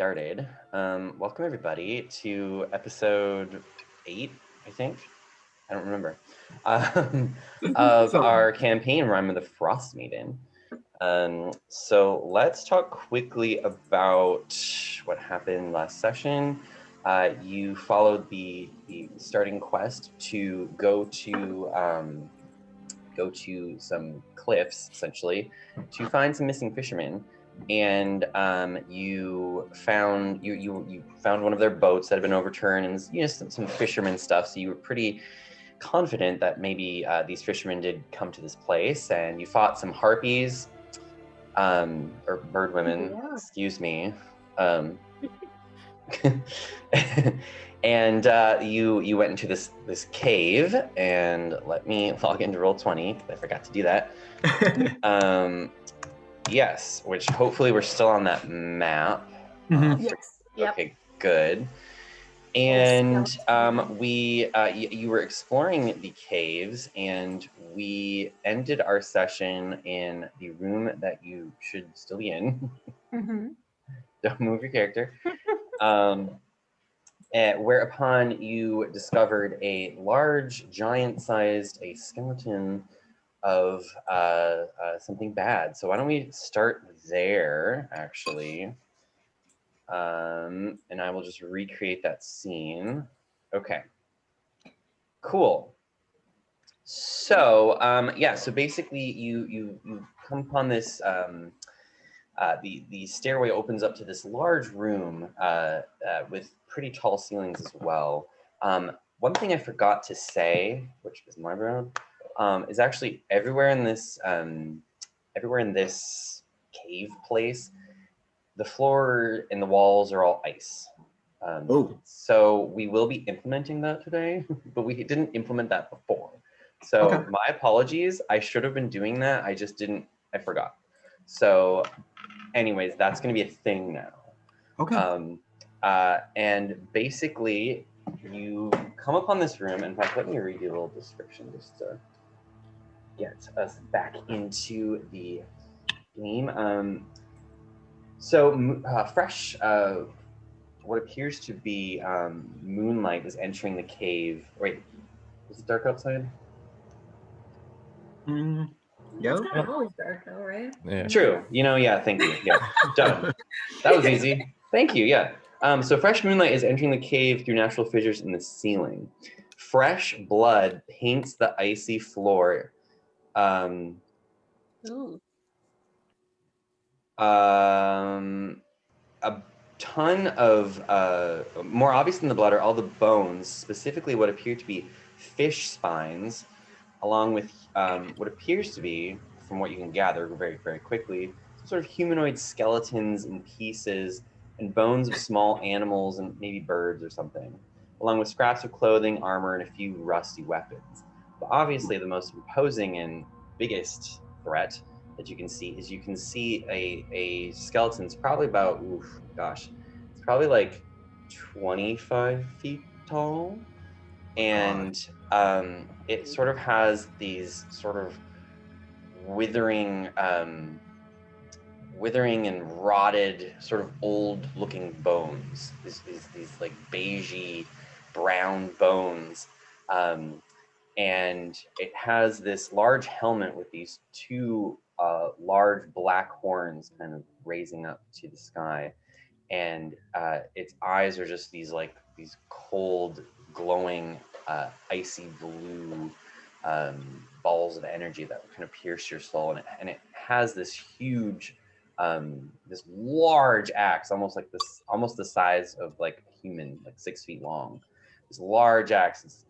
started. Welcome everybody to episode 8, I think. I don't remember. Of our campaign, Rime of the Frostmaiden. So let's talk quickly about what happened last session. You followed the starting quest to go to some cliffs, essentially, to find some missing fishermen. And you found one of their boats that had been overturned, and some fisherman stuff. So you were pretty confident that maybe these fishermen did come to this place, and you fought some harpies, or bird women, excuse me. And you went into this cave, and let me log into Roll20 because I forgot to do that. Yes, which hopefully we're still on that map. Yes. Yep. Okay, good. And you were exploring the caves, and we ended our session in the room that you should still be in. Don't move your character. Whereupon you discovered a large, giant-sized skeleton of something bad. So why don't we start there, actually? And I will just recreate that scene. Okay. Cool. So so basically you come upon this. The stairway opens up to this large room with pretty tall ceilings as well. One thing I forgot to say, which is my bad, is actually everywhere in this cave place, the floor and the walls are all ice. So we will be implementing that today, but we didn't implement that before. So my apologies. I should have been doing that. I just didn't. I forgot. So anyways, that's going to be a thing now. Okay. And basically, you come upon this room. In fact, let me read you a little description just to get us back into the game. Fresh, what appears to be moonlight is entering the cave. Wait, is it dark outside? Yeah. It's kind of always dark though, right? Yeah. True. Thank you. Yeah, done. That was easy. Thank you, yeah. So fresh moonlight is entering the cave through natural fissures in the ceiling. Fresh blood paints the icy floor. Ooh. A ton of, more obvious than the blood are all the bones, specifically what appear to be fish spines, along with what appears to be, from what you can gather very, very quickly, some sort of humanoid skeletons and pieces and bones of small animals and maybe birds or something, along with scraps of clothing, armor, and a few rusty weapons. But obviously the most imposing and biggest threat that you can see a skeleton's probably about, it's probably like 25 feet tall. And it sort of has these sort of withering and rotted, sort of old-looking bones. These like beigey brown bones, and it has this large helmet with these two large black horns kind of raising up to the sky, and its eyes are just these cold, glowing, icy blue balls of energy that kind of pierce your soul, and it has this huge, this large axe, almost the size of like a human, like 6 feet long. This large axe is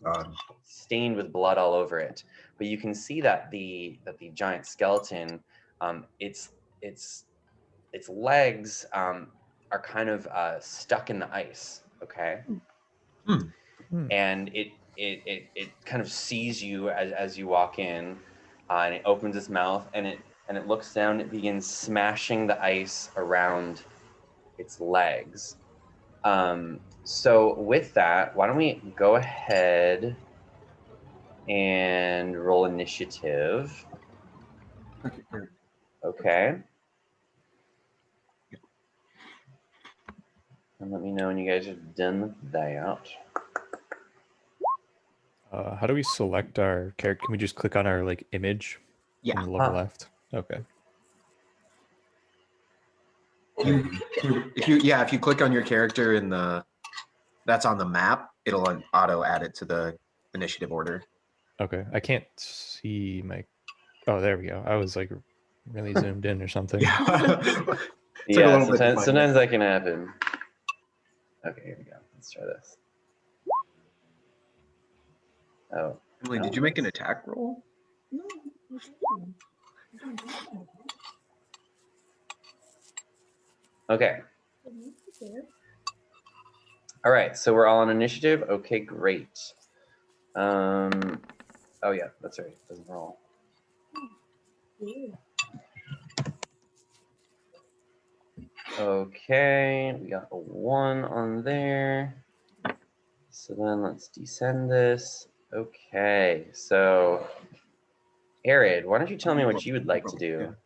stained with blood all over it, but you can see that the giant skeleton, its legs are kind of stuck in the ice, okay? And it kind of sees you as you walk in, and it opens its mouth, and it looks down. It begins smashing the ice around its legs. So with that, why don't we go ahead and roll initiative? Okay. And let me know when you guys are done with that. How do we select our character? Can we just click on our like image in the lower left? Okay. If you click on your character in that's on the map, it'll auto add it to the initiative order. Okay, I can't see my. Oh, there we go. I was like really zoomed in or something. Yeah, sometimes that can happen. Okay, here we go. Let's try this. Oh. Emily, did you make an attack roll? No. Okay. All right, so we're all on initiative. Okay, great. Oh yeah, that's right. It doesn't roll. Okay, we got a 1 on there. So then let's descend this. Okay, so Arid, why don't you tell me what you would like to do?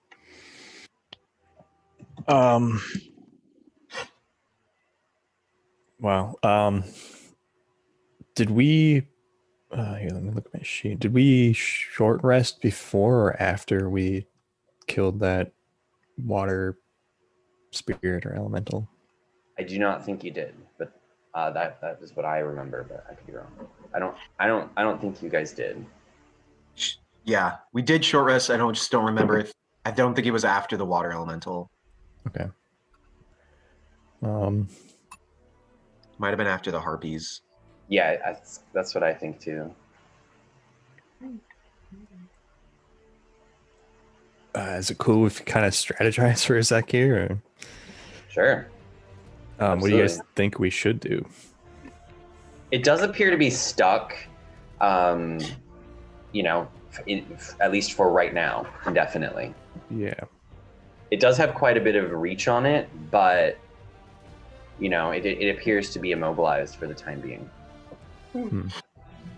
Wow. Did we here, let me look at my sheet. Did we short rest before or after we killed that water spirit or elemental? I do not think you did, but that is what I remember, but I could be wrong. I don't think you guys did. Yeah, we did short rest. I just don't remember if I don't think it was after the water elemental. Okay. Might have been after the harpies. Yeah, that's what I think too. Is it cool if you kind of strategize for a sec here? Or? Sure. What do you guys think we should do? It does appear to be stuck, you know, at least for right now, indefinitely. Yeah. It does have quite a bit of reach on it, but, you know, it appears to be immobilized for the time being.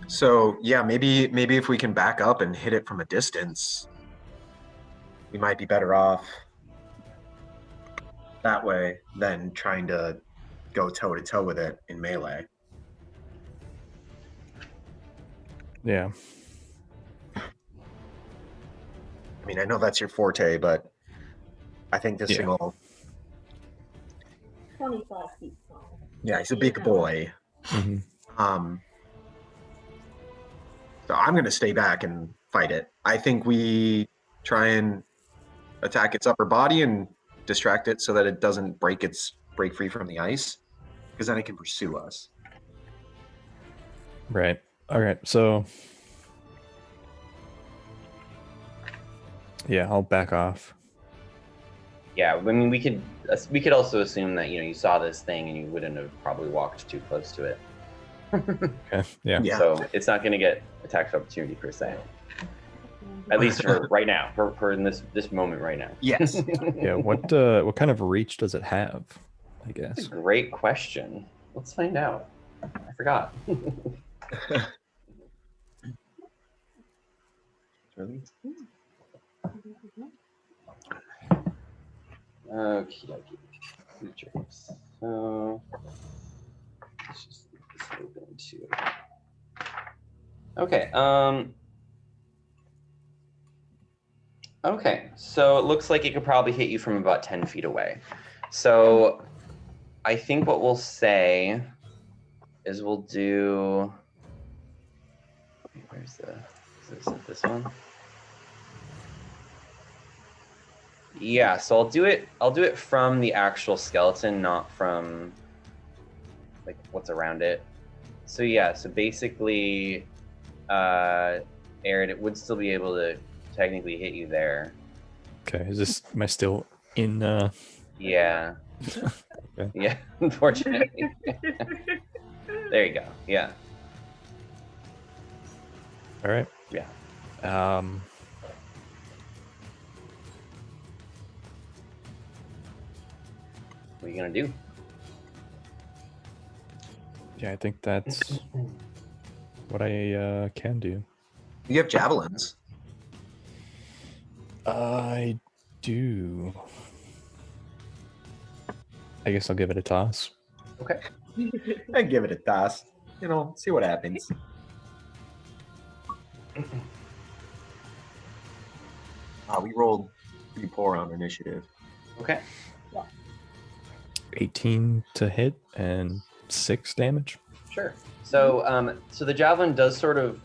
So, yeah, maybe if we can back up and hit it from a distance, we might be better off that way than trying to go toe-to-toe with it in melee. Yeah. I mean, I know that's your forte, but I think this thing will... 25 feet tall. Yeah, he's a big boy. Mm-hmm. So I'm going to stay back and fight it. I think we try and attack its upper body and distract it so that it doesn't break free from the ice, because then it can pursue us. Right. All right. So yeah, I'll back off. Yeah, I mean, we could also assume that, you know, you saw this thing and you wouldn't have probably walked too close to it. Okay. Yeah. So it's not going to get attack of opportunity per se. At least for right now, for in this moment right now. Yes. Yeah. What kind of reach does it have? I guess. That's a great question. Let's find out. I forgot. Really? Okay. Features. So let's just leave this open too. Okay. Okay. So it looks like it could probably hit you from about 10 feet away. So I think what we'll say is we'll do. Where's this one? Yeah, so I'll do it from the actual skeleton, not from like what's around it. So yeah, so basically Arid, it would still be able to technically hit you there. Okay, am I still in Yeah. Okay. Yeah, unfortunately. There you go. Yeah. All right. Yeah. What are you gonna do? Yeah, I think that's what I can do. You have javelins. I do. I guess I'll give it a toss. Okay. And give it a toss. See what happens. We rolled pretty poor on initiative. Okay. 18 to hit and 6 damage. Sure. So, so the javelin does sort of,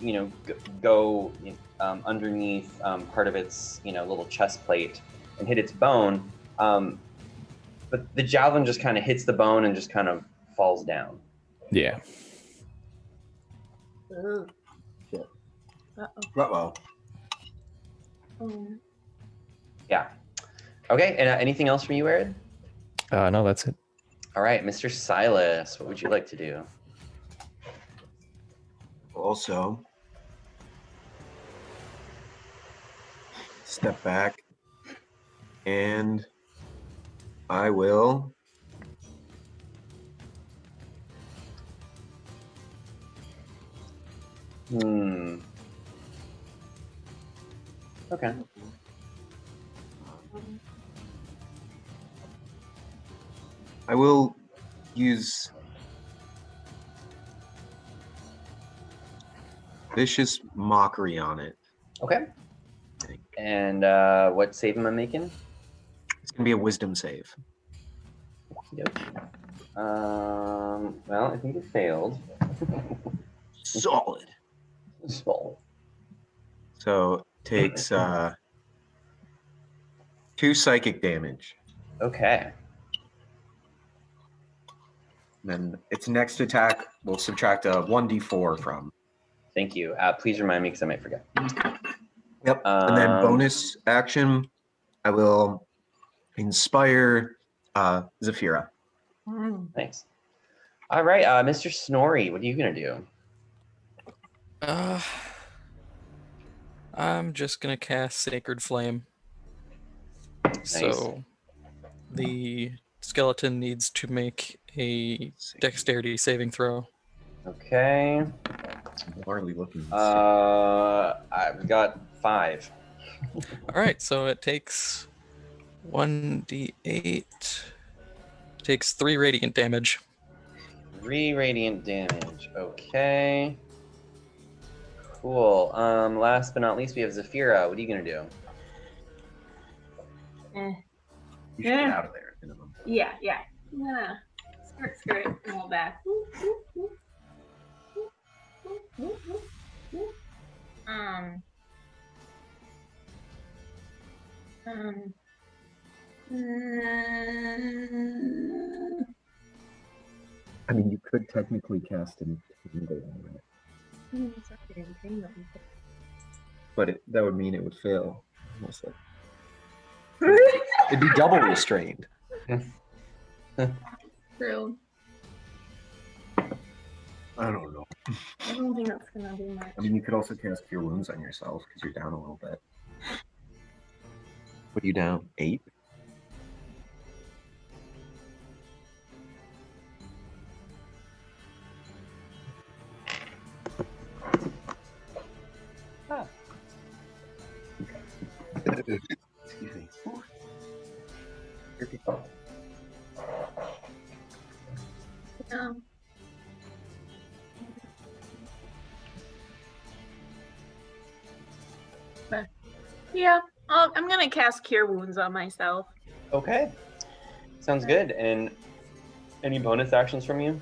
go underneath part of its, little chest plate and hit its bone. But the javelin just kind of hits the bone and just kind of falls down. Yeah. Ooh. Shit. Uh-oh. Uh-oh. Oh. Yeah. Okay. And anything else from you, Arid? No, that's it. All right, Mr. Silas, what would you like to do? Also, step back, and I will Okay. I will use vicious mockery on it. Okay. And what save am I making? It's gonna be a wisdom save. Yep. Well, I think it failed. Solid. Small. So takes 2 psychic damage. Okay. Then its next attack will subtract a 1d4 from. Thank you. Please remind me because I might forget. Yep. And then bonus action, I will inspire Zafira. Thanks. All right, Mr. Snorri, what are you gonna do? I'm just gonna cast Sacred Flame. Nice. So the skeleton needs to make a dexterity saving throw. Okay. Barley looking. I've got 5. All right, so it takes 1d8. Takes 3 radiant damage. 3 radiant damage. Okay. Cool. Last but not least, we have Zafira. What are you gonna do? Eh. You should get out of there. Minimum. Yeah. Skirt, and all back. I mean, you could technically cast an entangle on it, but that would mean it would fail. Almost like it'd be double restrained. True. I don't know. I don't think that's gonna do much. I mean, you could also cast Cure Wounds on yourself because you're down a little bit. What are you down? 8? Excuse me. Yeah, I'm gonna cast Cure Wounds on myself. Okay. Sounds good. And any bonus actions from you?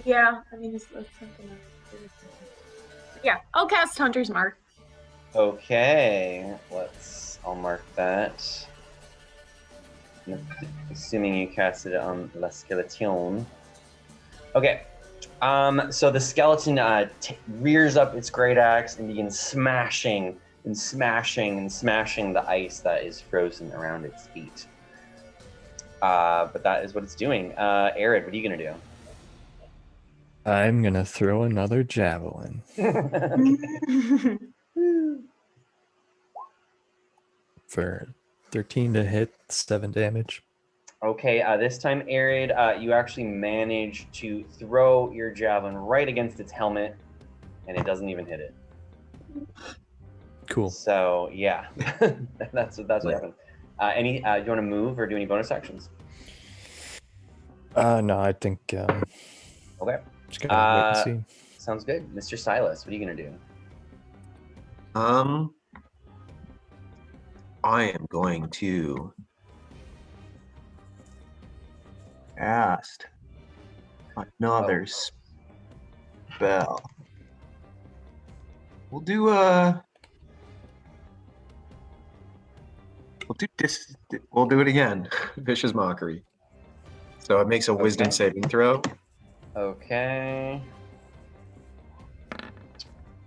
Yeah, I mean, it's something else. Yeah, I'll cast Hunter's Mark. Okay. I'll mark that. Assuming you cast it on La Skeleton. Okay. So the skeleton rears up its great axe and begins smashing the ice that is frozen around its feet. But that is what it's doing. Arid, what are you gonna do? I'm gonna throw another javelin. For 13 to hit, 7 damage. Okay, this time, Arid, you actually manage to throw your javelin right against its helmet, and it doesn't even hit it. Cool. So yeah, that's what happened. Do you want to move or do any bonus actions? No, I think Okay. just gotta wait and see. Sounds good. Mr. Silas, what are you gonna do? I am going to cast another spell. We'll do We'll do it again. Vicious Mockery. So it makes a Wisdom saving throw. Okay.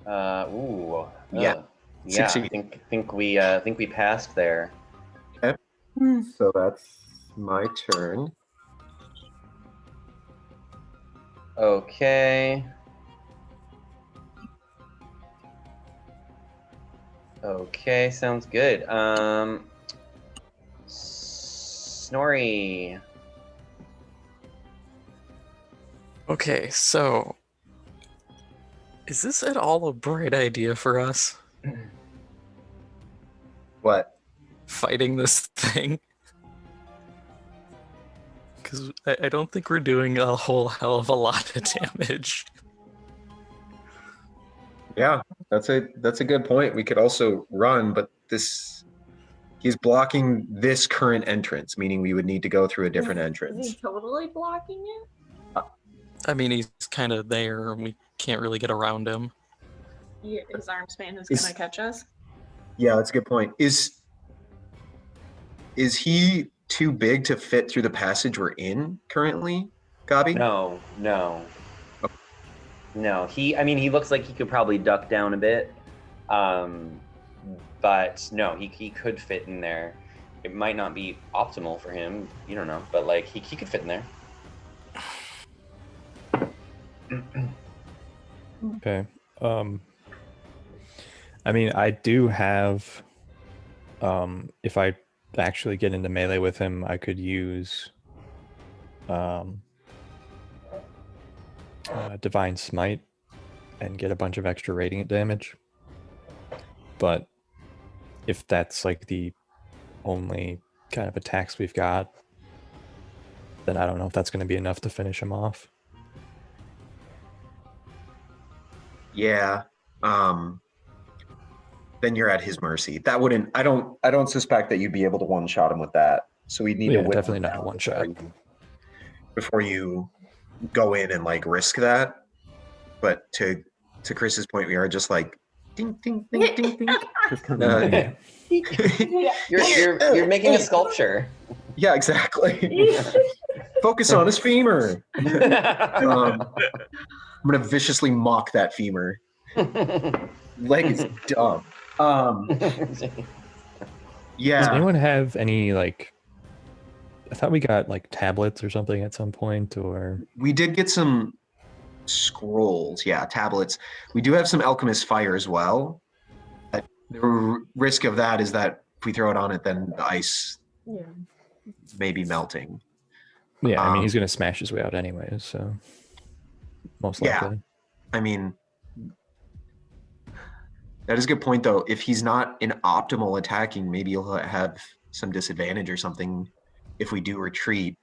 Ooh. Yeah. Yeah. Succeed. I think we passed there. Okay. So that's my turn. Okay. Okay, sounds good. Snorri. Okay, so is this at all a bright idea for us? What? Fighting this thing? Because I don't think we're doing a whole hell of a lot of damage. Yeah, that's a good point. We could also run, but he's blocking this current entrance, meaning we would need to go through a different Is entrance. he totally blocking it? I mean, he's kind of there, and we can't really get around him. Yeah, his arm span is Is- gonna catch us. Yeah, that's a good point. Is he too big to fit through the passage we're in currently, Gabi? No. No, he looks like he could probably duck down a bit. But no, he could fit in there. It might not be optimal for him, you don't know, but like he could fit in there. Okay. I mean, I do have. If I actually get into melee with him, I could use Divine Smite and get a bunch of extra radiant damage. But if that's like the only kind of attacks we've got, then I don't know if that's going to be enough to finish him off. Yeah. Then you're at his mercy. That wouldn't. I don't suspect that you'd be able to one shot him with that. So we'd need to win definitely not a one shot before you go in and like risk that. But to Chris's point, we are just like ding ding ding ding ding. Just kind of, You're making a sculpture. Yeah, exactly. Focus on his femur. I'm gonna viciously mock that femur. Leg is dumb. Yeah. Does anyone have any like? I thought we got like tablets or something at some point, or we did get some scrolls. Yeah, tablets. We do have some alchemist fire as well. The risk of that is that if we throw it on it, then the ice may be melting. Yeah, I mean he's gonna smash his way out anyways, so most likely. Yeah, I mean. That is a good point, though. If he's not in optimal attacking, maybe he'll have some disadvantage or something if we do retreat.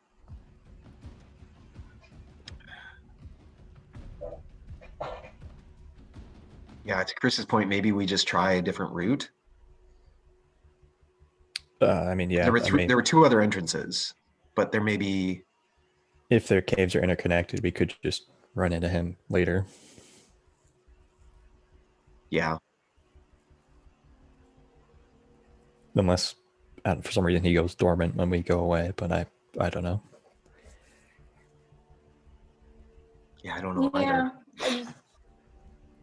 Yeah, to Chris's point, maybe we just try a different route. I mean, yeah. There were two other entrances, but there may be... If their caves are interconnected, we could just run into him later. Yeah. Unless, for some reason, he goes dormant when we go away, but I don't know. Yeah, I don't know either. I just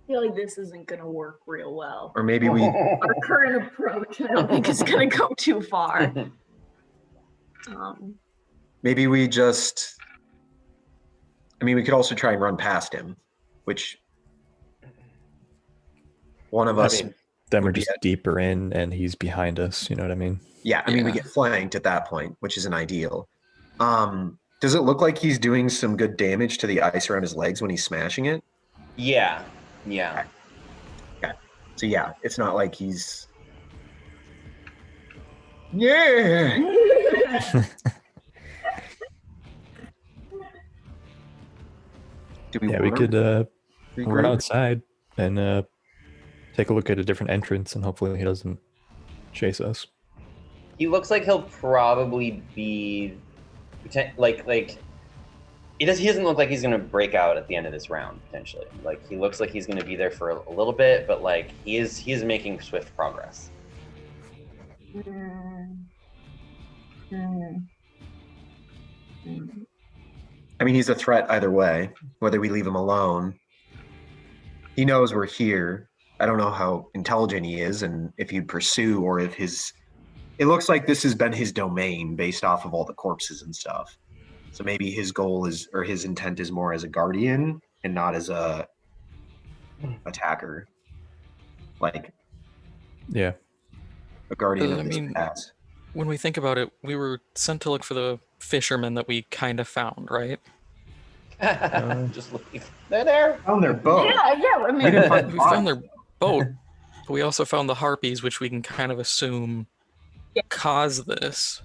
feel like this isn't going to work real well. Or maybe we... Our current approach, I don't think is going to go too far. Maybe we just... I mean, we could also try and run past him, which one of us... Then we're just deeper in and he's behind us, you know what I mean? Yeah, I mean, we get flanked at that point, which isn't ideal. Does it look like he's doing some good damage to the ice around his legs when he's smashing it? Yeah. Okay. So yeah, it's not like he's... Yeah! Do we Yeah, we wanna could run regroup? outside and take a look at a different entrance, and hopefully he doesn't chase us. He looks like he'll probably be like he doesn't look like he's gonna break out at the end of this round potentially. Like he looks like he's gonna be there for a little bit, but like he is making swift progress. I mean, he's a threat either way, whether we leave him alone. He knows we're here. I don't know how intelligent he is and if he'd pursue or if his... It looks like this has been his domain based off of all the corpses and stuff. So maybe his goal is, or his intent is more as a guardian and not as a attacker. Like, Yeah. a guardian I of this mean, past. when we think about it, we were sent to look for the fishermen that we kind of found, right? Just leave. They're there. Found their boat. Yeah. I We mean, didn't find We the found body. their boat, but we also found the harpies, which we can kind of assume Yeah. caused this.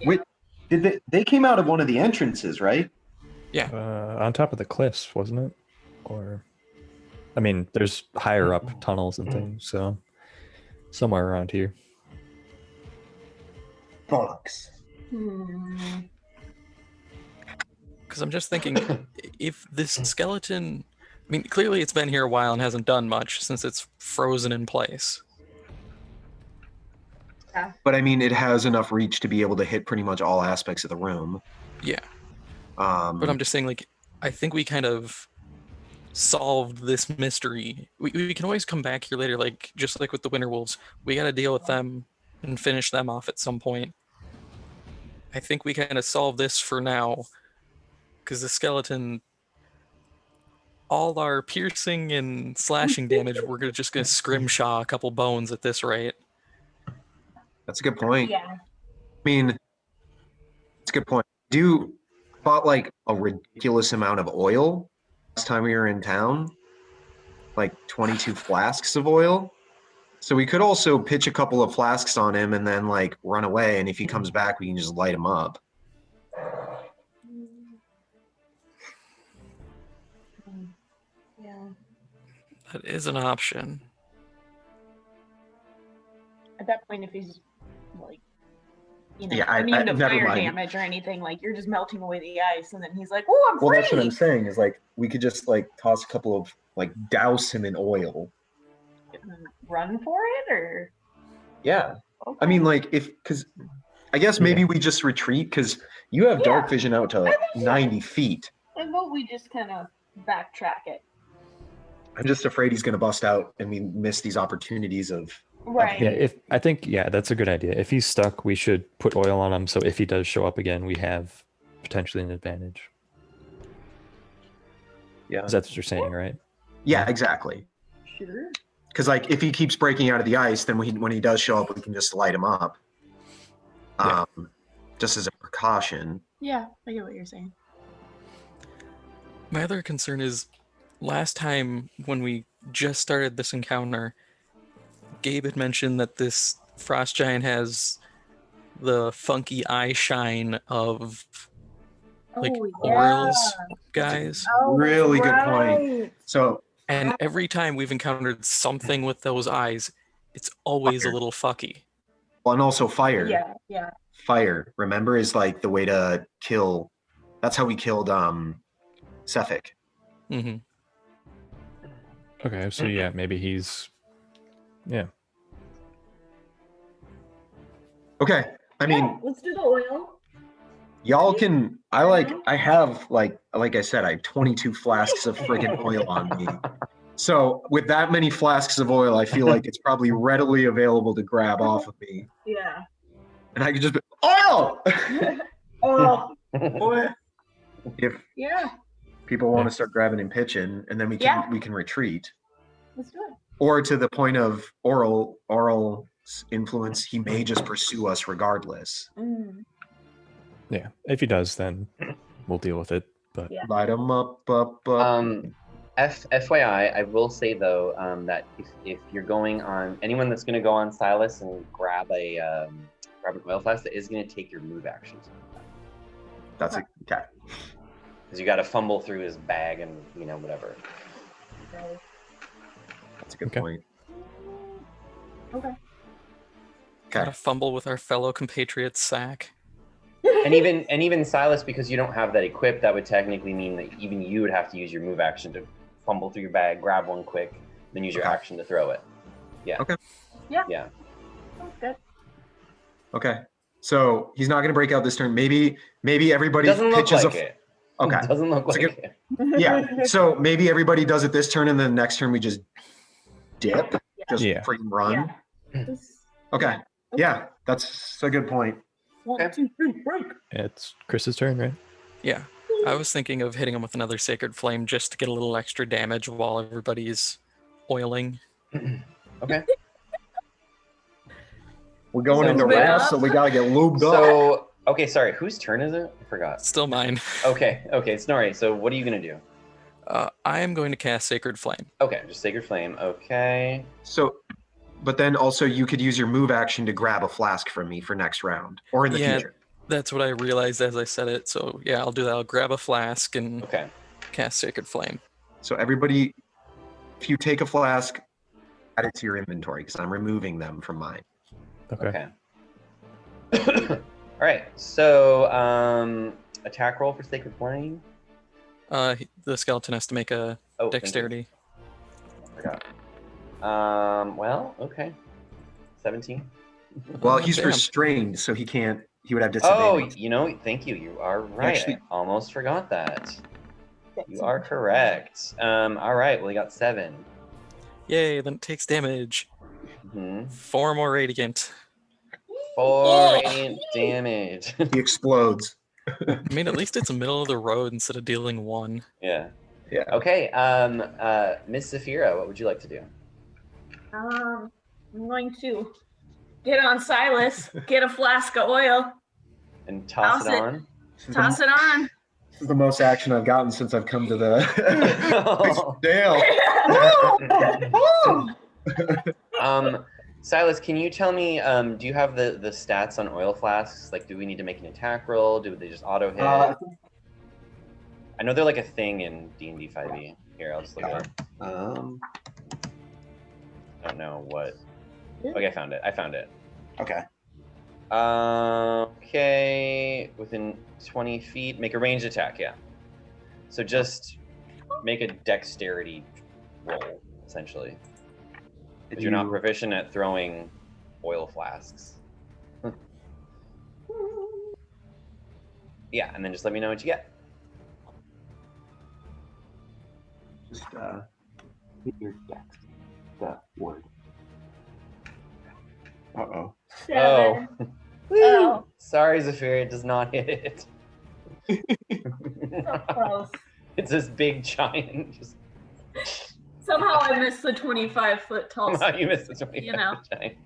Wait, they came out of one of the entrances, right? On top of the cliffs, wasn't it? Or, I mean, there's higher up tunnels and things, so somewhere around here. Bollocks. Because I'm just thinking, if this skeleton, I mean, clearly it's been here a while and hasn't done much since it's frozen in place. But I mean, it has enough reach to be able to hit pretty much all aspects of the room. Yeah. But I'm just saying, like, I think we kind of solved this mystery. We can always come back here later, like, just like with the Winter Wolves. We got to deal with them and finish them off at some point. I think we kind of solve this for now, because the skeleton, all our piercing and slashing damage, we're just going to scrimshaw a couple bones at this rate. That's a good point. yeah. I mean, it's a good point. Do bought like a ridiculous amount of oil last time we were in town, like 22 flasks of oil. So we could also pitch a couple of flasks on him and then like run away. And if he comes back, we can just light him up. Yeah. That is an option. At that point, if he's like, Yeah, immune to never fire mind. damage or anything, like you're just melting away the ice, and then he's like, "Oh, I'm Well, free." that's what I'm saying is like we could just like toss a couple of like douse him in oil. And then run for it, or Yeah. okay. I mean, like because I guess maybe we just retreat because you have dark vision out to 90 feet. I vote we just kind of backtrack it. I'm just afraid he's going to bust out and we miss these opportunities of... Right. Yeah, that's a good idea. If he's stuck, we should put oil on him, so if he does show up again, we have potentially an advantage. Yeah. That's what you're saying, right? Yeah, exactly. Sure. Because like if he keeps breaking out of the ice, then when he does show up, we can just light him up. Yeah. Just as a precaution. Yeah, I get what you're saying. My other concern is last time when we just started this encounter, Gabe had mentioned that this frost giant has the funky eye shine of like Orioles guys. Oh, Really good point. So And every time we've encountered something with those eyes, it's always a little fucky. well, and also fire. Yeah. Fire, remember, is like the way to kill. That's how we killed Sefik. Mm-hmm. Okay, so yeah, maybe he's... Yeah. Okay. I mean, let's do the oil. y'all can... I have, like I said, I have 22 flasks of friggin' oil on me. So with that many flasks of oil, I feel like it's probably readily available to grab off of me. Yeah. And I could just be, oil! Oh. Oil! If Yeah. people want to start grabbing and pitching, and then we can retreat. Let's do it. Or to the point of oral influence, he may just pursue us regardless. Mm. Yeah, if he does, then we'll deal with it. But Yeah. Light him up. FYI, I will say though that if you're going on, anyone that's going to go on Silas and grab an oil flask, that is going to take your move actions. That's okay. Because you got to fumble through his bag and whatever. That's a good Okay. point. Okay. Gotta fumble with our fellow compatriot's sack. And even Silas, because you don't have that equipped, that would technically mean that even you would have to use your move action to fumble through your bag, grab one quick, then use your action to throw it. Yeah. Okay. Yeah. Sounds good. Okay. So he's not going to break out this turn. Maybe everybody Doesn't look pitches like a. it. Okay. Doesn't look like good- it. Yeah. So maybe everybody does it this turn, and then next turn we just dip, just Yeah. freaking run. Just- Okay. Yeah, that's a good point. 1, 2, 3, break. It's Chris's turn, right? Yeah. I was thinking of hitting him with another Sacred Flame just to get a little extra damage while everybody's oiling. Okay. We're going Sounds into good. rest, so we gotta get lubed up. So, okay, sorry. Whose turn is it? I forgot. Still mine. Okay, Snorri. So what are you going to do? I am going to cast Sacred Flame. Okay, just Sacred Flame. Okay. So, but then also you could use your move action to grab a flask from me for next round or in the Yeah. future. That's what I realized as I said it. So yeah, I'll do that. I'll grab a flask and Okay. cast Sacred Flame. So everybody, if you take a flask, add it to your inventory because I'm removing them from mine. Okay. All right. So, attack roll for Sacred Flame. The skeleton has to make a Oh, thank you. dexterity. I forgot. Well, okay. 17. Well, he's Damn. restrained, so he can't. He would have Oh, disadvantage. thank you. You are right. Actually- I almost forgot that. You are correct. All right. Well, he got 7. Yay, then it takes damage. Mm-hmm. 4 more radiant. 4 radiant damage. He explodes. I mean, at least it's middle of the road instead of dealing 1. Yeah. Yeah. Okay. Miss Zafira, what would you like to do? I'm going to get on Silas, get a flask of oil, And toss it on. toss it on. This is the most action I've gotten since I've come to the Dale. Silas, can you tell me, do you have the stats on oil flasks? Like, do we need to make an attack roll? Do they just auto hit? I know they're like a thing in D&D 5e. Here, I'll just look at it. I don't know what. Okay, I found it. Okay. Okay, within 20 feet, make a ranged attack, yeah. So just make a dexterity roll, essentially. Because you're not proficient at throwing oil flasks. Yeah, and then just let me know what you get. Just hit your dex. That word. Uh-oh. 7. Woo! Oh. Sorry, Zafira, it does not hit it. So close. It's this big giant. Just Somehow I missed the 25-foot tall. somehow you missed the 25 You know. giant.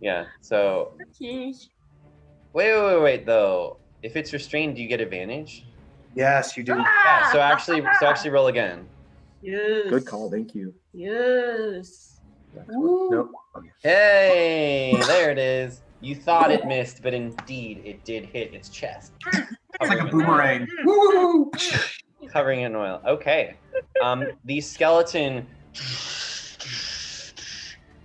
Yeah. So Jeez. wait though. If it's restrained, do you get advantage? Yes, you do. Yeah. So actually roll again. Yes. Good call. Thank you. Yes. Nope. Okay. Hey, there it is. You thought it missed, but indeed it did hit its chest. It's like a boomerang. Woo! Covering it in oil. Okay. The skeleton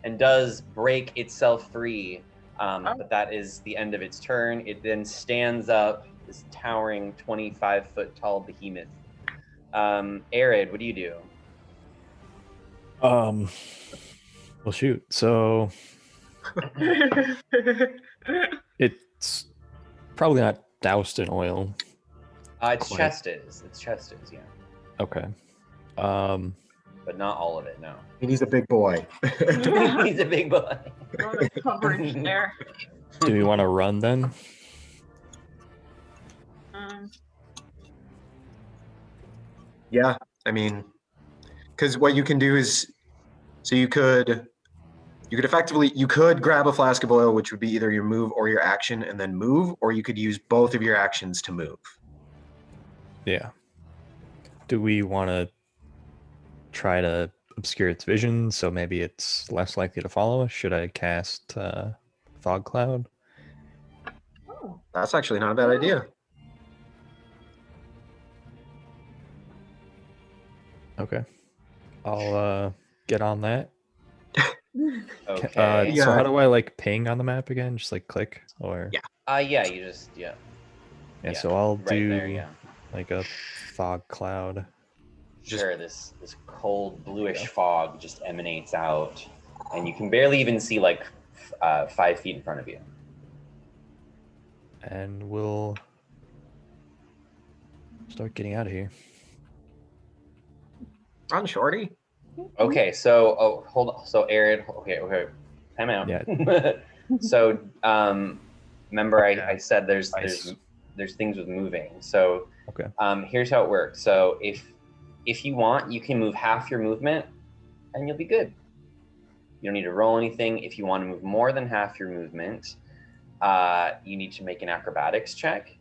and does break itself free, but that is the end of its turn. It then stands up, this towering 25-foot tall behemoth. Arid, what do you do? Well, shoot. So it's probably not doused in oil. Its Quite. chest is. Its chest is, yeah. Okay. But not all of it, no. And he's a big boy. He's a big boy. Lot of coverage there. Do we want to run then? Yeah, I mean, because what you can do is, so you could effectively, you could grab a flask of oil, which would be either your move or your action, and then move, or you could use both of your actions to move. Yeah. Do we want to try to obscure its vision so maybe it's less likely to follow us? Should I cast Fog Cloud? Oh. That's actually not a bad idea. Okay. I'll get on that. Okay. So how do I like ping on the map again? Just like click or? Yeah. Yeah, you just Yeah. So I'll do there, yeah. like a fog cloud. Sure, this cold bluish fog just emanates out, and you can barely even see like 5 feet in front of you. And we'll start getting out of here. Run, shorty. Okay, so hold on. So Aaron, okay, time out. Yeah. So remember I said there's things with moving. So Okay. Here's how it works. So if you want, you can move half your movement, and you'll be good. You don't need to roll anything. If you want to move more than half your movement, you need to make an acrobatics check.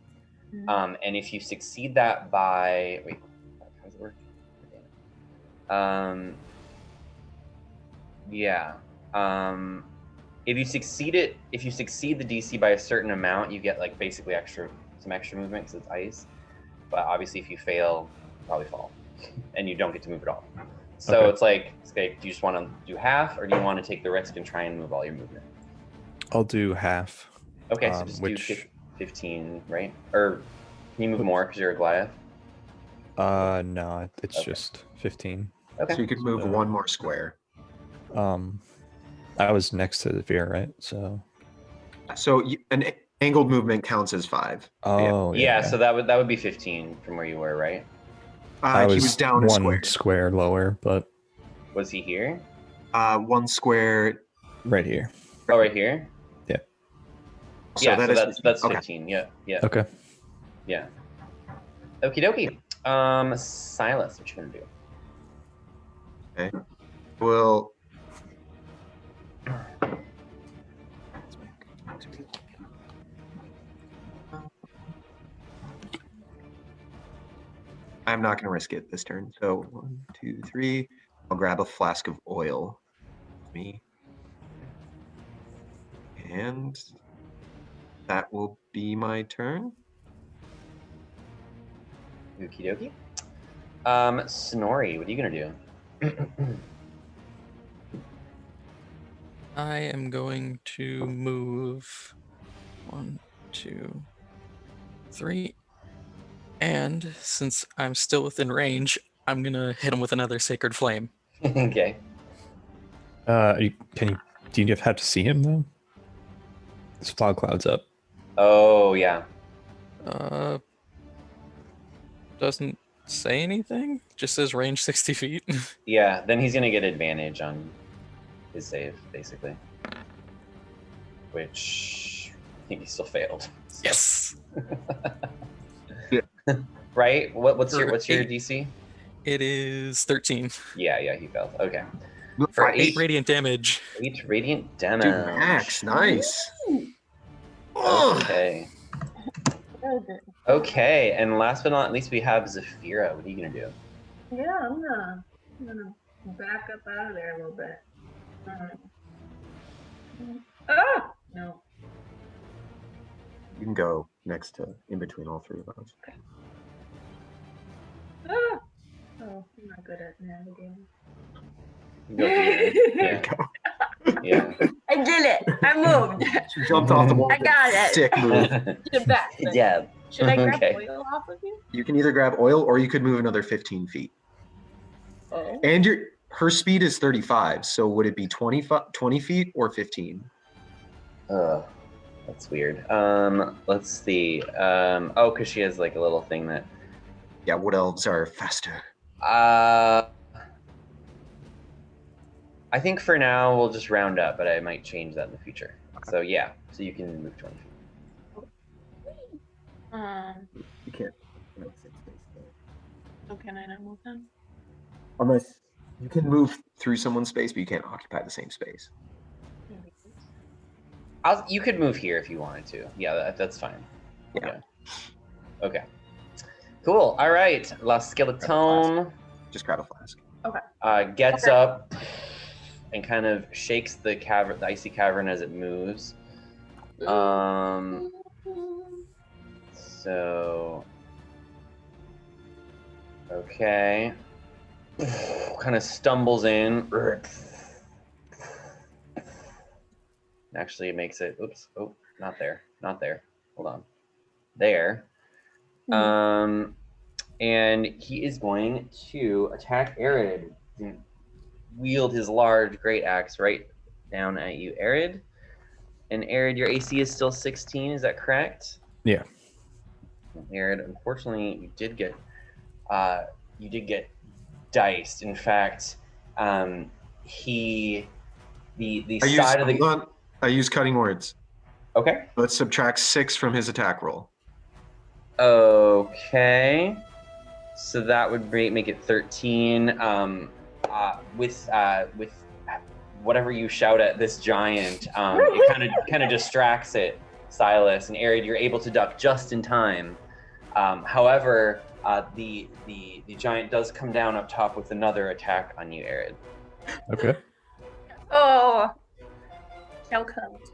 And if you succeed that by how does it work? If you succeed the DC by a certain amount, you get like basically some extra movement because it's ice. But obviously, if you fail, you probably fall, and you don't get to move at all. So It's like, okay, do you just want to do half, or do you want to take the risk and try and move all your movement? I'll do half. Okay, so just do 15, right? Or can you move more because you're a Goliath? No, it's just 15. Okay. So you could move one more square. I was next to the Vera, right? So An angled movement counts as 5. Oh, yeah. So that would be 15 from where you were, right? I he was down a one square lower, but was he here? 1 square right here. Oh, right here. Yeah. So that's 15. Yeah. Okay. Yeah. Okie dokie. Silas, what you gonna do? Okay. Well. I'm not going to risk it this turn. So 1, 2, 3. I'll grab a flask of oil. Me. And that will be my turn. Okie dokie. Snorri, what are you gonna do? I am going to move 1, 2, 3. And since I'm still within range, I'm gonna hit him with another Sacred Flame. Okay. Do you have to see him though? This fog cloud's up. Oh yeah. Doesn't say anything. Just says range 60 feet. Yeah. Then he's gonna get advantage on his save, basically. Which I think he still failed. Yes. Right? What's your DC? It is 13. Yeah, he failed. Okay. For 8 radiant damage. 8 radiant damage. Dude, max, nice. Okay. Okay, and last but not least, we have Zafira. What are you gonna do? Yeah, I'm gonna back up out of there a little bit. No. You can go next to in between all 3 of us. Okay. Oh, I'm not good at navigating. Go here. Yeah. I did it. I moved. She jumped off the wall. I got it. Sick move. Get back. Yeah. Should I grab oil off of you? You can either grab oil or you could move another 15 feet. Oh. And her speed is 35, so would it be 20 feet or 15? That's weird. Let's see. Because she has like a little thing that. Yeah, wood elves are faster. I think for now we'll just round up, but I might change that in the future. So yeah, so you can move 20 feet. You can't. So can I not move them? Unless you can move through someone's space, but you can't occupy the same space. You could move here if you wanted to. Yeah, that's fine. Yeah. Okay. Cool. All right. La Skeleton. Just grab a flask. Okay. Gets up and kind of shakes the icy cavern as it moves. So. Okay. kind of stumbles in. Actually, it makes it. Oops. Oh, not there. Not there. Hold on. There. And he is going to attack Arid. Wield his large great axe right down at you, Arid. And Arid, your AC is still 16. Is that correct? Yeah. Arid, unfortunately, you did get diced. In fact, the side of the. Hold on. I use cutting words. Okay. Let's subtract 6 from his attack roll. Okay. So that would make it 13. With whatever you shout at this giant, it kind of distracts it, Silas, and Arid. You're able to duck just in time. However, the giant does come down up top with another attack on you, Arid. Okay. Oh, shell comes.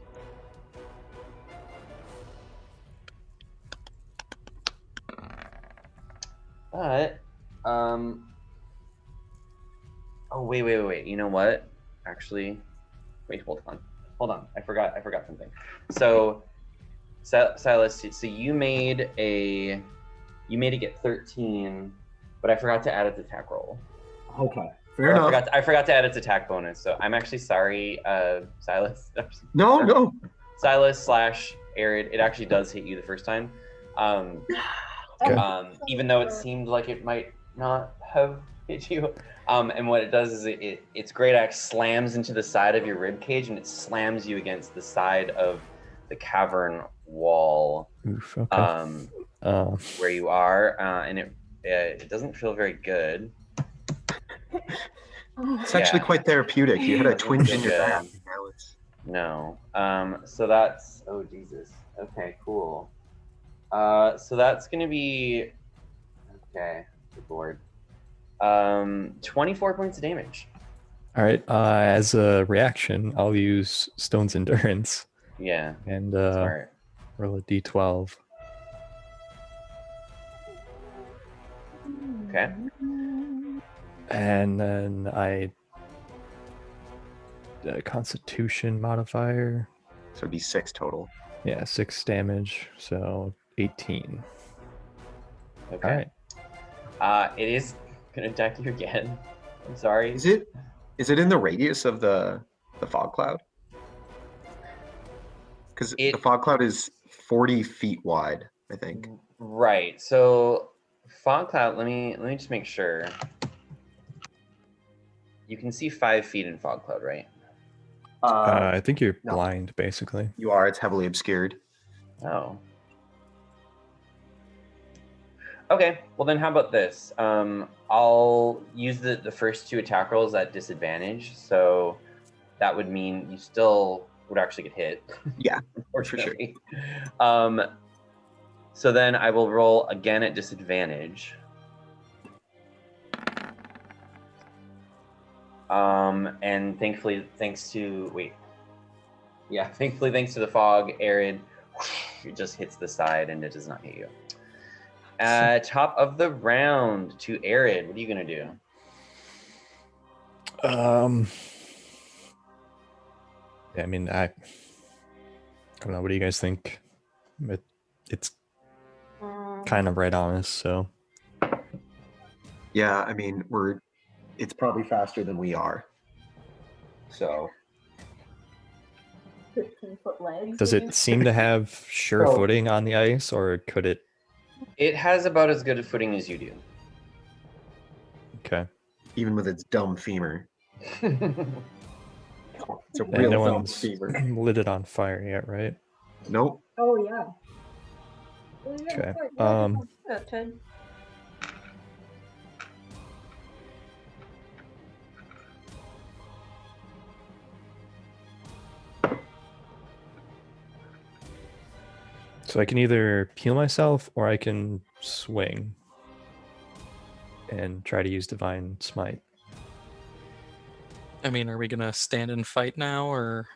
But, oh, wait. You know what? Actually, wait, hold on. I forgot something. So, Silas, so you made it get 13, but I forgot to add its attack roll. Okay. Fair enough. I forgot to add its attack bonus, so I'm actually sorry, Silas. No. Silas / Arid, it actually does hit you the first time. Even though it seemed like it might not have hit you. And what it does is its great axe slams into the side of your rib cage, and it slams you against the side of the cavern wall. Oof, okay. Where you are, and it doesn't feel very good. It's actually quite therapeutic. You had a twinge in your back. No. So that's, oh Jesus. Okay, cool. So that's gonna be, okay, good lord. 24 points of damage. All right. As a reaction, I'll use Stone's Endurance. Yeah. And smart. roll a d12. Okay. And then Constitution modifier. So it'd be 6 total. Yeah, 6 damage. So 18. Okay. All right. It is gonna attack you again. I'm sorry. Is it in the radius of the fog cloud? Because the fog cloud is 40 feet wide, I think. Right. So fog cloud. Let me just make sure. You can see 5 feet in fog cloud, right? I think you're no. blind, basically. You are. It's heavily obscured. Oh. Okay. Well, then how about this? I'll use the first 2 attack rolls at disadvantage. So that would mean you still would actually get hit. Yeah, for sure. So then I will roll again at disadvantage. And thankfully, thanks to the fog, Arid, it just hits the side and it does not hit you. Top of the round to Arid. What are you gonna do? Yeah, I mean, I don't know. What do you guys think? It's kind of right on us, so. Yeah, I mean, it's probably faster than we are. So. 15-foot legs. Does it seem to have sure footing on the ice, or could it? It has about as good a footing as you do. Okay. Even with its dumb femur. It's a And real no dumb one's femur. lit it on fire yet, right? Nope. Oh yeah. Okay. So I can either heal myself or I can swing and try to use Divine Smite. I mean, are we gonna stand and fight now, or?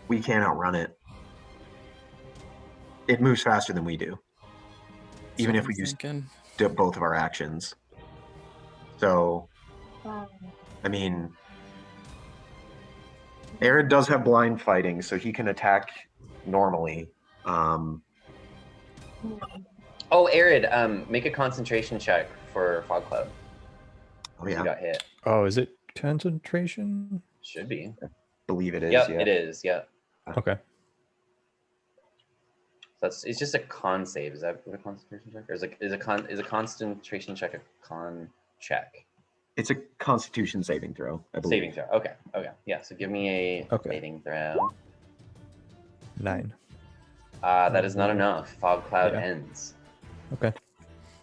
We can't outrun it. It moves faster than we do. Even if we use both of our actions. So I mean, Arid does have blind fighting, so he can attack normally. Oh, Arid, make a concentration check for Fog Cloud. Oh You yeah, got hit. Oh, is it concentration? Should be. believe it is. Yep, Yeah. it is. Yeah. Okay. It's just a con save. Is that what a concentration check? Or is a concentration check a con check? It's a Constitution saving throw, I believe. Saving throw. Okay. Yeah. So give me a saving throw. 9. That is not enough. Fog Cloud ends. Okay.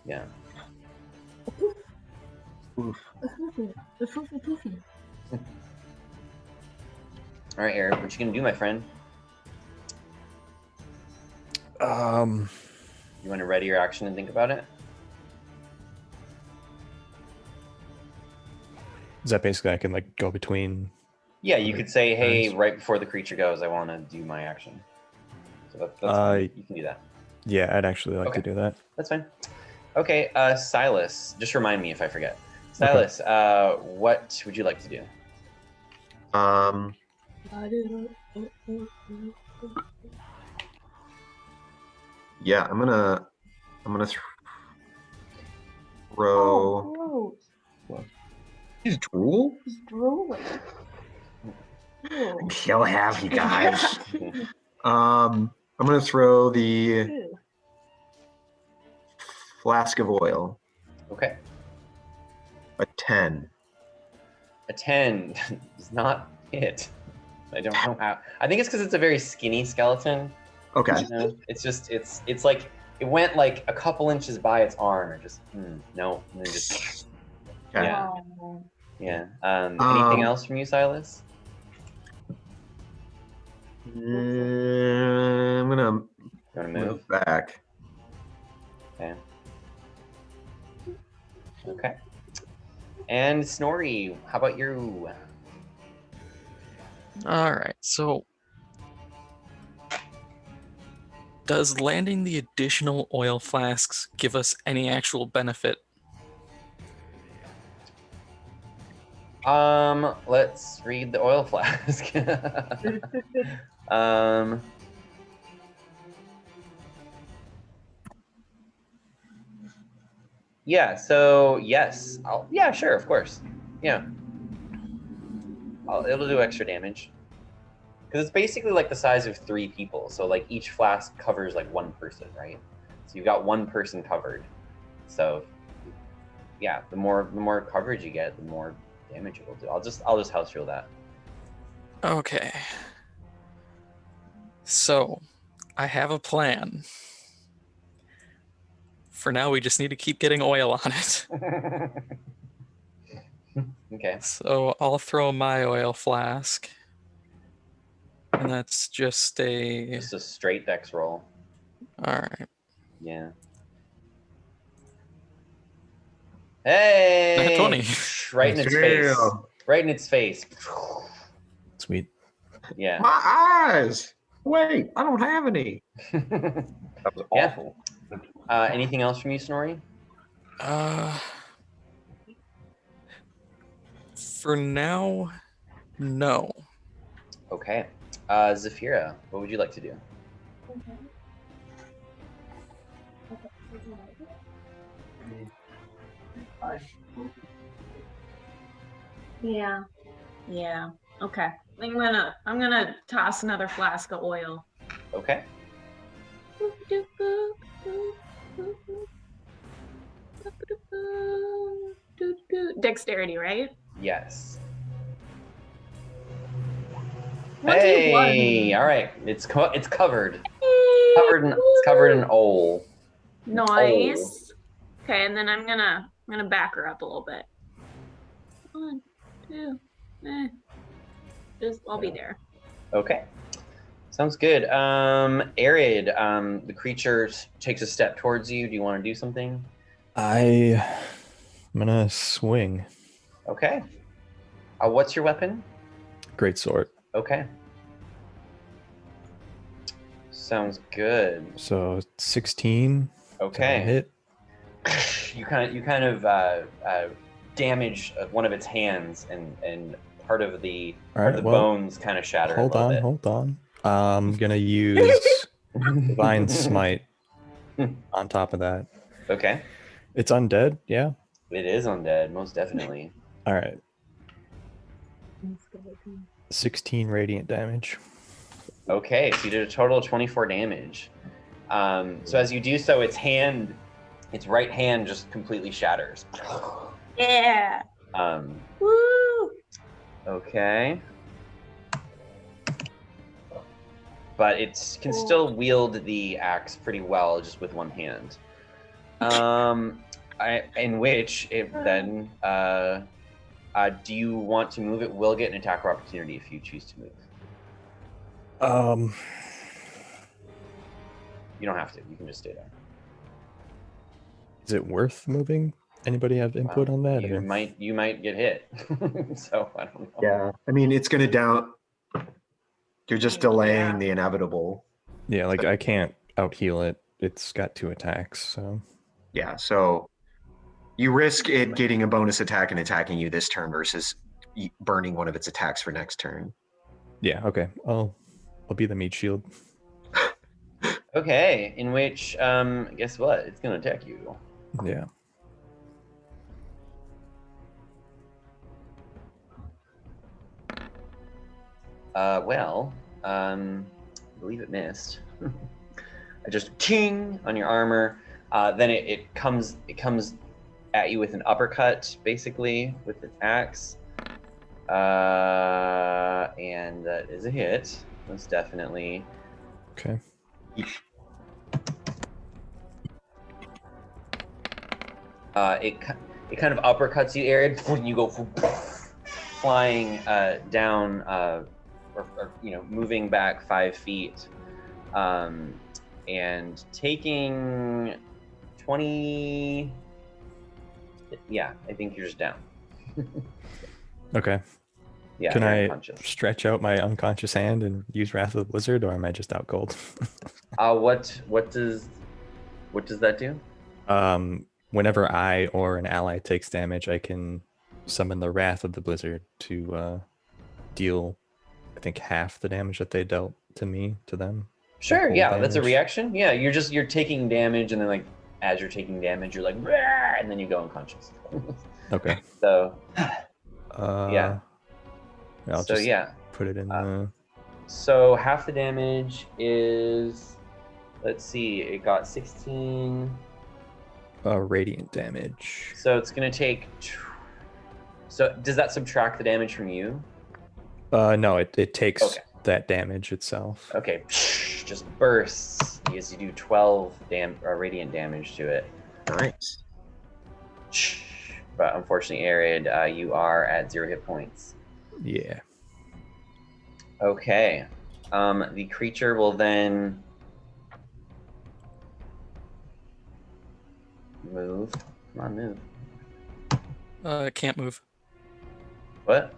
Yeah. Oof. All right, Eric, what you gonna do, my friend? You want to ready your action and think about it? Is that basically I can like go between? Yeah, you could say, "Hey, Nice. right before the creature goes, I want to do my action." So that's fine. You can do that. Yeah, I'd actually like to do that. That's fine. Okay, Silas, just remind me if I forget. Silas, what would you like to do? Yeah, I'm gonna throw. Oh, He's drool. he's drooling. I'm so happy, guys. I'm gonna throw the flask of oil. Okay. A 10. A 10 does not hit. I don't know how. I think it's because it's a very skinny skeleton. Okay. You know? It's like it went like a couple inches by its arm, or just no, and then just Okay. yeah. Anything else from you, Silas? I'm gonna You want to move? move back. Okay. Okay. And Snorri, how about you? All right. So, does landing the additional oil flasks give us any actual benefit? Let's read the oil flask. Yeah, so yes. Yeah, sure, of course. Yeah. It'll do extra damage. Because it's basically like the size of 3 people. So like each flask covers like 1 person, right? So you've got 1 person covered. So yeah, the more coverage you get, the more damage it will do. I'll just house rule that. Okay. So, I have a plan. For now, we just need to keep getting oil on it. Okay. So I'll throw my oil flask. And that's just a straight dex roll. Alright. Yeah. Hey! Nat 20. Right in its face. Right in its face. Sweet. Yeah. My eyes. Wait, I don't have any. That was awful. Anything else from you, Snorri? For now, no. Okay. Zafira, what would you like to do? Yeah. Okay. I'm gonna toss another flask of oil. Okay. Dexterity, right? Yes. What's Hey, your all right. It's covered. It's covered in oil. Nice. Okay, and then I'm gonna back her up a little bit. 1, 2, I'll be there. Okay. Sounds good. Arid, the creature takes a step towards you. Do you want to do something? I'm gonna swing. Okay. What's your weapon? Great sword. Okay. Sounds good. So 16. Okay. Hit. You kind of damage one of its hands, and part of the All right, well, bones kind of shatter. Hold a little on, bit. hold on. I'm gonna use Divine Smite on top of that. Okay. It's undead, yeah? It is undead, most definitely. All right. 16 radiant damage. Okay, so you did a total of 24 damage. So as you do so, its right hand just completely shatters. Yeah. Um, Woo. okay. But it can still wield the axe pretty well just with one hand. In which it then, do you want to move? It will get an attack or opportunity if you choose to move. You don't have to. You can just stay there. Is it worth moving? Anybody have input on that? You might get hit. So I don't know. Yeah, I mean, it's gonna down. You're just delaying the inevitable. Yeah, like I can't out heal it. It's got 2 attacks, so. Yeah, so you risk it getting a bonus attack and attacking you this turn versus burning one of its attacks for next turn. Yeah, okay. I'll be the meat shield. Okay, in which, guess what? It's gonna attack you. Yeah. I believe it missed. I just ting on your armor. Then it comes at you with an uppercut, basically, with its axe. And that is a hit, most definitely. Okay. It kind of uppercuts you, Arid, when you go flying down, or moving back 5 feet, and taking 20. Yeah, I think you're just down. Okay. Yeah. Can I unconscious. stretch out my unconscious hand and use Wrath of the Blizzard, or am I just out cold? What does that do? Whenever I or an ally takes damage, I can summon the Wrath of the Blizzard to deal, I think, half the damage that they dealt to me to them. Sure, cold yeah, that's a damage. reaction. Yeah, you're taking damage, and then like as you're taking damage, you're like, "Rah!" and then you go unconscious. Okay. So yeah. I'll so just yeah. put it in the. So half the damage is, let's see, it got 16. Radiant damage. So it's gonna take. So does that subtract the damage from you? No, it takes that damage itself. Okay, just bursts as you do 12 radiant damage to it. Nice. But unfortunately, Arid, you are at 0 hit points. Yeah. Okay. The creature will then move. Come on, move. It can't move. What?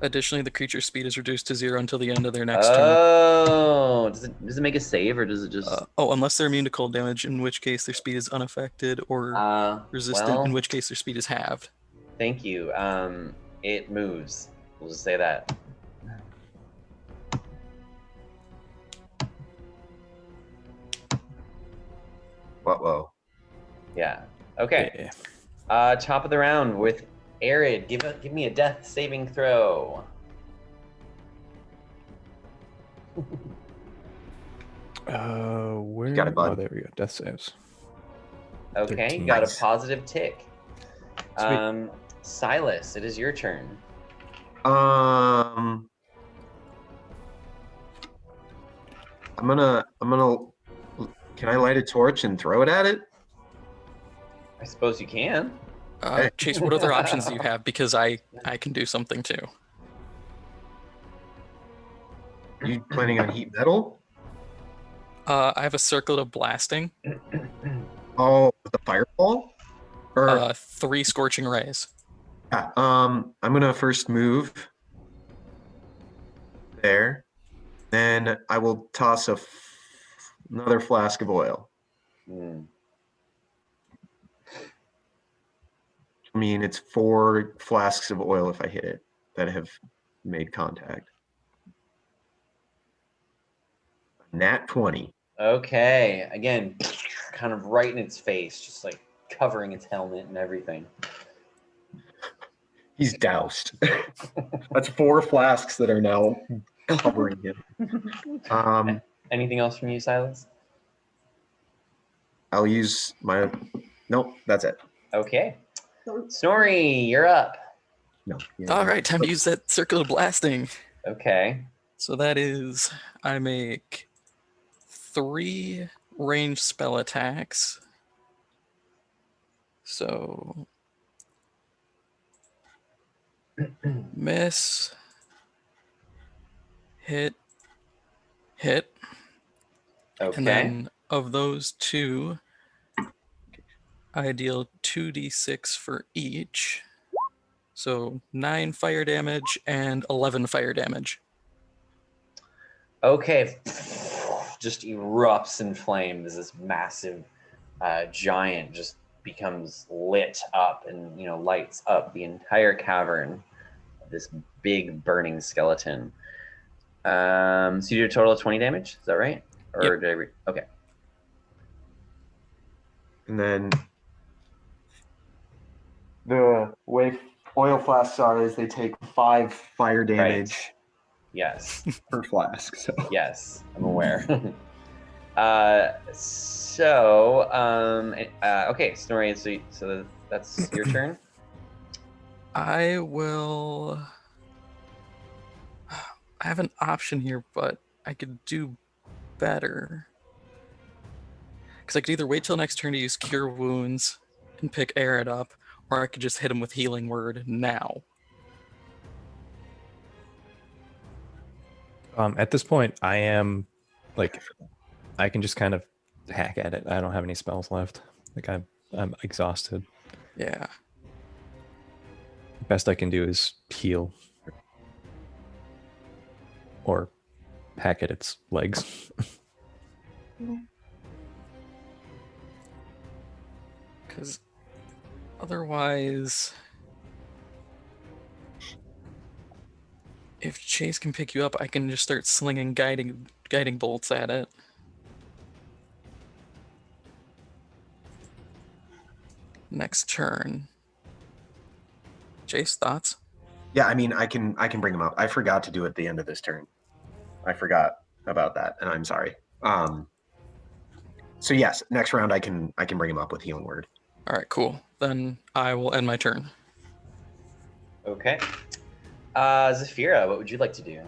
Additionally, the creature's speed is reduced to 0 until the end of their next turn. Oh, does it make a save, or does it just? Unless they're immune to cold damage, in which case their speed is unaffected, or resistant, in which case their speed is halved. Thank you. It moves. We'll just say that. Whoa. Yeah. Okay. Yeah. Top of the round with Arid. Give me a death saving throw. Where? Got it, bud. Oh, there we go. Death saves. Okay, 13. you got Nice. a positive tick. Sweet. Silas, it is your turn. I'm gonna. Can I light a torch and throw it at it? I suppose you can. Chase, what other options do you have? Because I can do something too. You planning on heat metal? I have a circlet of blasting. Oh, with the fireball? Or 3 scorching rays. yeah, I'm gonna first move there. Then I will toss another flask of oil. Hmm. I'm I mean, it's 4 flasks of oil if I hit it that have made contact. Nat 20. Okay, again, kind of right in its face, just like covering its helmet and everything. He's doused. That's 4 flasks that are now covering him. Anything else from you, Silas? I'll use my. Nope, that's it. Okay. Snorri, you're up. No. All right, time to use that circular blasting. Okay. So that is, I make 3 ranged spell attacks. So miss, hit, hit. Okay. And then of those 2, I deal 2d6 for each. So 9 fire damage and 11 fire damage. Okay. Just erupts in flames. This massive giant just becomes lit up and lights up the entire cavern of this big burning skeleton. So you do a total of 20 damage, is that right? Or Yep. did I read? Okay. And then the way oil flasks are is they take 5 fire damage Yes. per flask. So Yes, I'm aware. Okay, Snorri, so that's your turn. I will. I have an option here, but I could do better. Because I could either wait till next turn to use Cure Wounds and pick Arid up, or I could just hit him with Healing Word now. At this point, I am like, I can just kind of hack at it. I don't have any spells left. Like I'm exhausted. Yeah. Best I can do is heal or hack at its legs. Because otherwise, if Chase can pick you up, I can just start slinging guiding bolts at it. Next turn. Chase, thoughts? yeah, I mean, I can bring him up. I forgot to do it at the end of this turn. I forgot about that, and I'm sorry. So yes, next round I can bring him up with Healing Word. All right, cool. Then I will end my turn. Okay. Zafira, what would you like to do?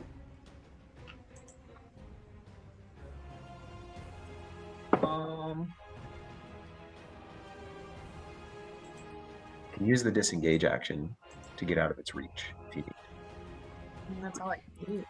Can use the disengage action to get out of its reach if you need. And that's all I can do.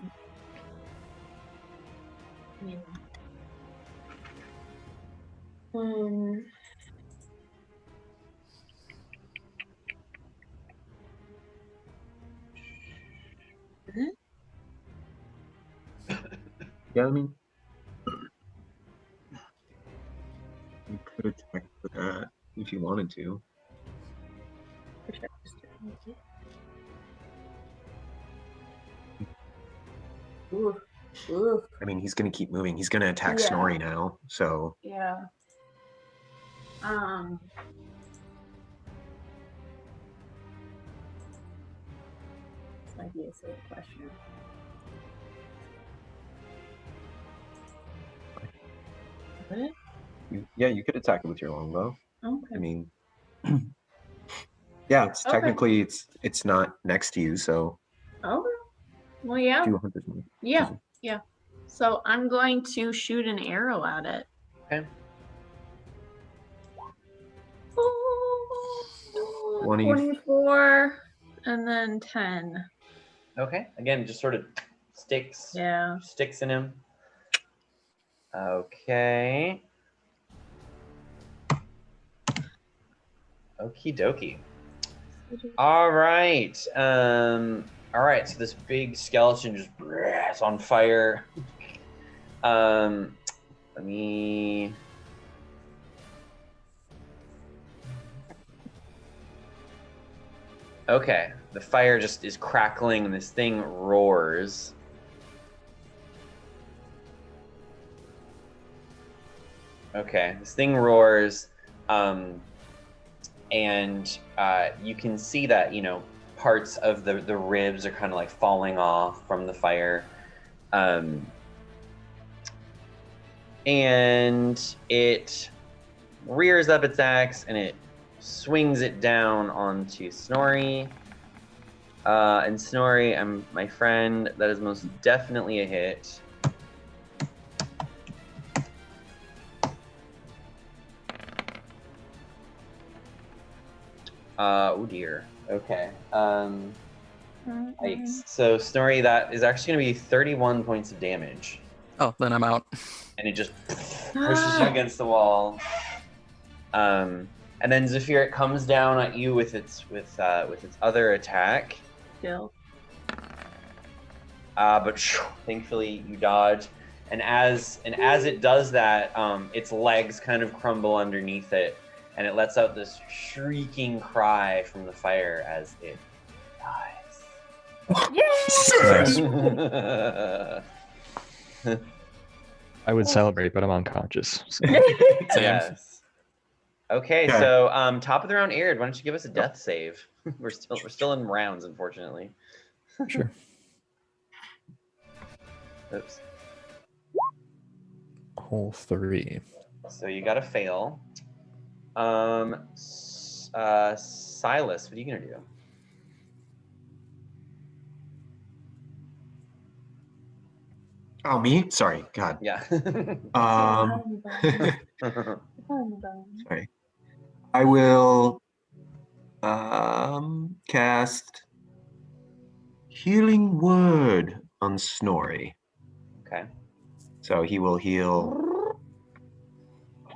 Yeah, I mean, you could attack with that if you wanted to. Oof. Oof. I mean, he's going to keep moving. He's going to attack Yeah. Snorri now. So Yeah. This might be a silly question. What? you could attack it with your longbow. Okay. I mean, yeah, it's Okay. technically it's not next to you, so Okay. Well, yeah. do a hunter's mark. Yeah. Yeah. So I'm going to shoot an arrow at it. Okay. Ooh, 20. 24 and then 10. Okay. Again, just sort of sticks in him. Okay. Okie dokie. All right. All right. So this big skeleton just is on fire. Let me. Okay, the fire just is crackling and this thing roars. Okay, this thing roars, and you can see that, parts of the ribs are kind of like falling off from the fire. And it rears up its axe and it swings it down onto Snorri. And Snorri, my friend, that is most definitely a hit. Oh dear. Okay. Yikes. So Snorri, that is actually going to be 31 points of damage. Oh, then I'm out. And it just pushes you against the wall. And then Zephyr, it comes down at you with its other attack. Still. But thankfully you dodge. And as it does that, its legs kind of crumble underneath it, and it lets out this shrieking cry from the fire as it dies. Yay! I would celebrate, but I'm unconscious. So. Yes. Okay, so top of the round, Arid, why don't you give us a death save? We're still in rounds, unfortunately. Sure. Oops. Whole 3. So you got to fail. Silas, what are you gonna do? Oh, me? Sorry, God. Yeah. Sorry. I will cast Healing Word on Snorri. Okay. So he will heal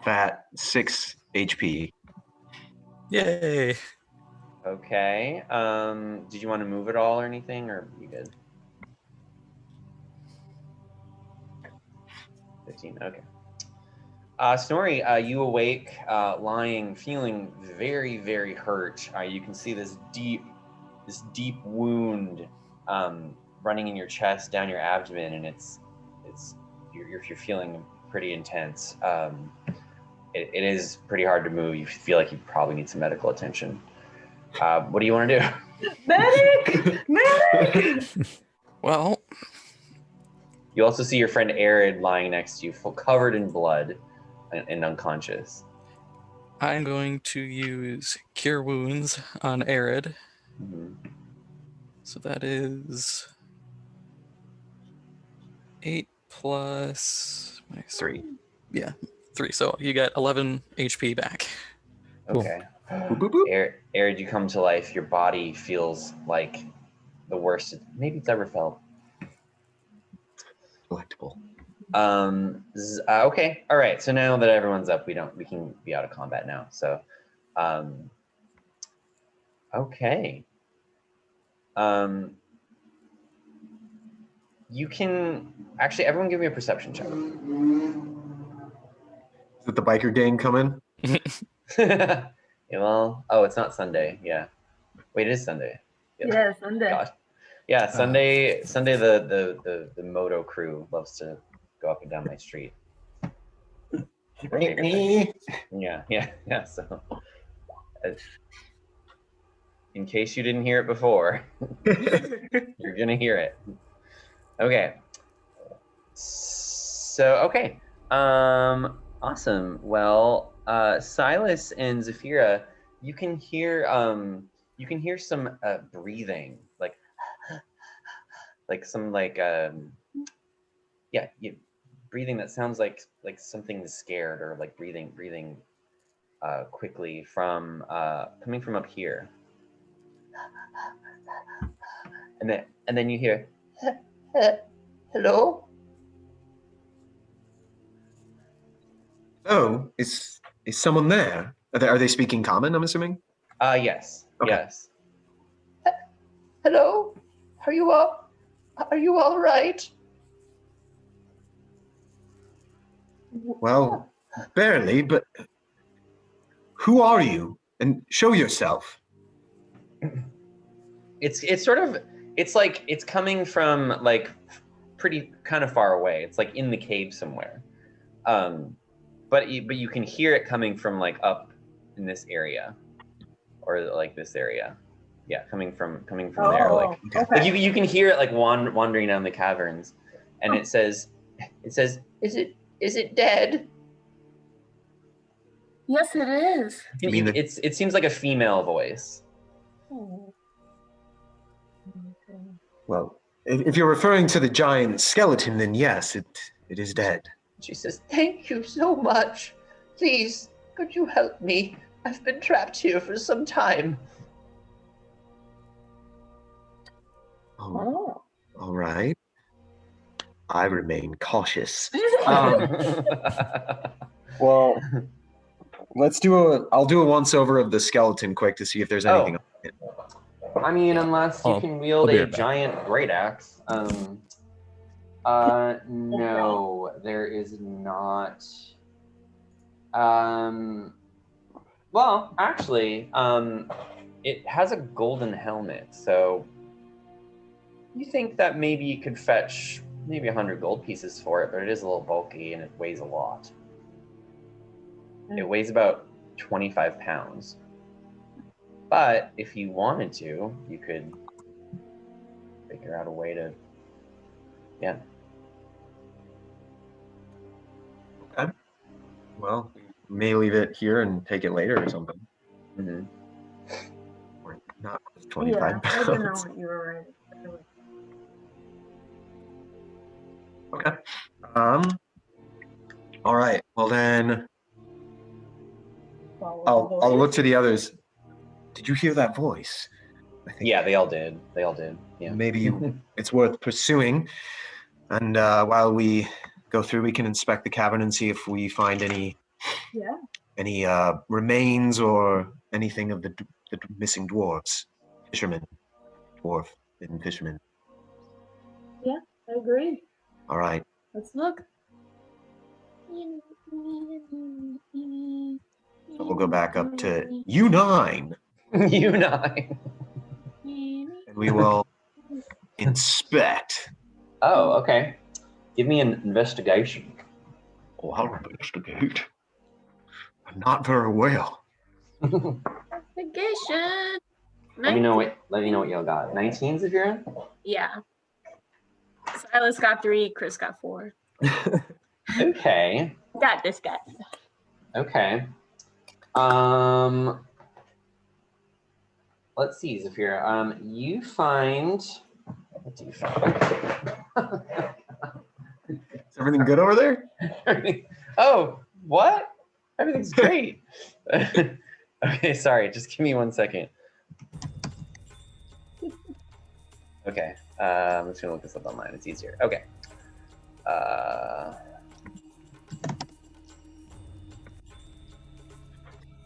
fat 6 HP. Yay! Okay. Did you want to move at all or anything, or you good? 15. Okay. Snorri, you awake, lying, feeling very, very hurt. You can see this deep wound running in your chest, down your abdomen, and you're feeling pretty intense. It is pretty hard to move. You feel like you probably need some medical attention. What do you want to do? Medic! Medic! Well, You also see your friend Arid lying next to you, covered in blood and unconscious. I'm going to use Cure Wounds on Arid. Mm-hmm. So that is 8 plus 3. Yeah, 3. So you get 11 HP back. Okay. Boop, boop, boop. Arid, you come to life. Your body feels like the worst maybe it's ever felt. Delectable. Okay. All right. So now that everyone's up, we can be out of combat now. So, okay. You can actually everyone give me a perception check. Is it the biker gang coming? Yeah, well, it's not Sunday. Yeah. Wait, it is Sunday. Yeah, Sunday. God. Yeah, Sunday. The moto crew loves to go up and down my street. Yeah. So, in case you didn't hear it before, you're gonna hear it. Okay. So okay. Awesome. Well, Silas and Zafira, you can hear some breathing, breathing that sounds like something is scared, or like breathing quickly from coming from up here. And then you hear, hello? Oh, is someone there? Are they speaking common, I'm assuming? Yes. Okay. Yes. Hello? Are you all right? Well, barely, but who are you? And show yourself. It's sort of, it's like it's coming from like pretty kind of far away. It's like in the cave somewhere. But you can hear it coming from like up in this area, or like this area. Yeah, coming from there. Like, okay. like you can hear it like wandering down the caverns, and it says, is it dead? Yes, it is. It seems like a female voice. Oh. Okay. Well, if you're referring to the giant skeleton, then yes, it is dead. She says, "Thank you so much. Please, could you help me? I've been trapped here for some time." Oh, all right. I remain cautious. Well, I'll do a once over of the skeleton quick to see if there's anything. I mean, unless you can wield a giant great axe. No, there is not. Well, actually, it has a golden helmet, so you think that maybe you could fetch maybe 100 gold pieces for it, but it is a little bulky and it weighs a lot. It weighs about 25 pounds. But if you wanted to, you could figure out a way to, yeah. Okay. Well, we may leave it here and take it later or something. Mm-hmm. Or not with 25 pounds. I didn't know what you were right. Okay. All right. Well then, I'll look to the others. Did you hear that voice? I think Yeah, they all did. Yeah. maybe it's worth pursuing. And while we go through, we can inspect the cavern and see if we find any remains or anything of the missing dwarves, dwarf and fisherman. Yeah, I agree. All right. Let's look. So we'll go back up to U9. U9. And we will inspect. Oh, okay. Give me an investigation. Oh, I'll investigate. Not very well. Investigation. Let me know what y'all got. 19s if you're in? Yeah. Silas got 3, Chris got 4. Okay. Got this guy. Okay. Let's see, Zafira. You find. What do you find? Is everything good over there? Oh, what? Everything's great. Okay, sorry. Just give me 1 second. Okay. I'm just gonna look this up online. It's easier. Okay.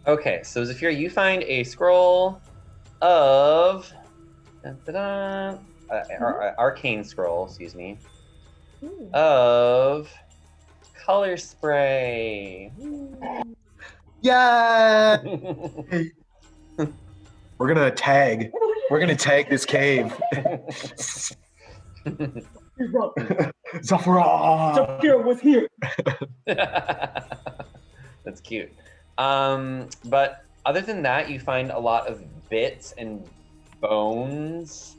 Okay, so Zafira, you find a scroll of arcane scroll, excuse me, of color spray. Yeah. We're gonna tag this cave. Zafira was here. That's cute. But other than that, you find a lot of bits and bones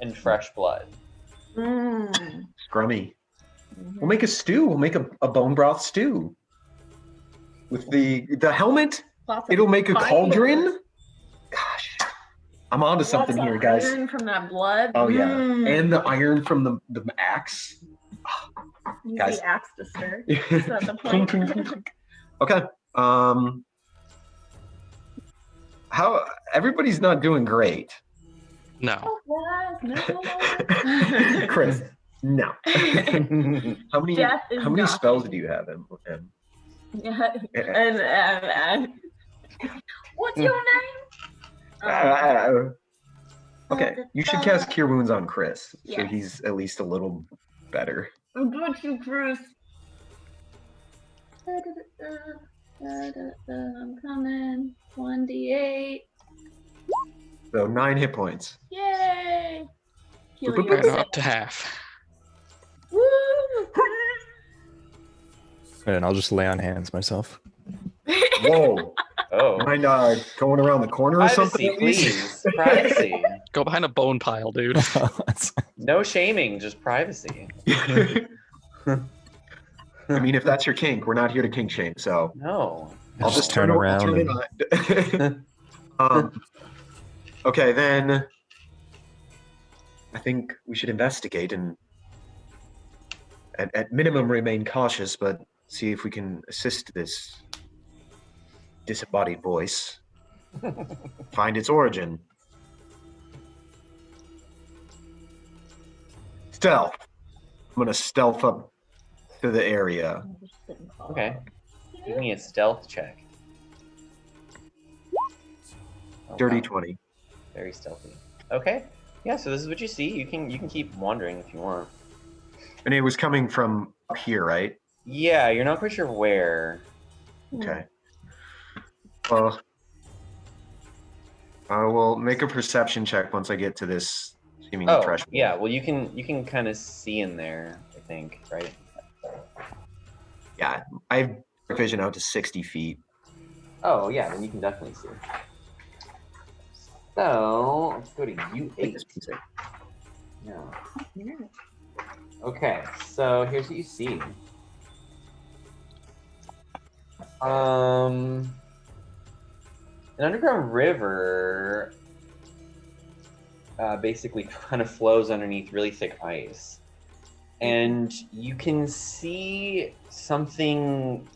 and fresh blood. Scrummy. We'll make a stew. We'll make a bone broth stew. With the helmet, it'll make a cauldron. Gosh, I'm onto something here, guys. Iron from that blood. Oh yeah, and the iron from the axe. Use Guys. the axe to stir. Is that the point? Okay. How everybody's not doing great. No. Chris, no. How many Death is nothing. spells do you have? And what's your name? Okay, you should cast Cure Wounds on Chris, so Yes. he's at least a little better. Got you, Chris. I'm coming. 1d8. So 9 hit points. Yay! Heal Boop, boop, boop. Right, yourself. up to half. Woo! And I'll just lay on hands myself. Whoa. Oh, Mind going around the corner or something? privacy, at least? please. Privacy. Go behind a bone pile, dude. No shaming, just privacy. I mean, if that's your kink, we're not here to kink shame. So No. I'll just turn around. it on. Okay, then I think we should investigate and at minimum remain cautious, but see if we can assist this disembodied voice find its origin. Stealth. I'm gonna stealth up to the area. Okay. Give me a stealth check. Oh, Dirty wow. 20. Very stealthy. Okay. Yeah, so this is what you see. You can keep wandering if you want. And it was coming from up here, right? Yeah, you're not quite sure where. Okay. Well, I will make a perception check once I get to this seeming Oh, threshold. yeah. Well, you can kind of see in there, I think, right? Yeah, I have vision out to 60 feet. Oh, yeah. Then you can definitely see. So let's go to U8. Yeah. Okay. So here's what you see. An underground river basically kind of flows underneath really thick ice. And you can see something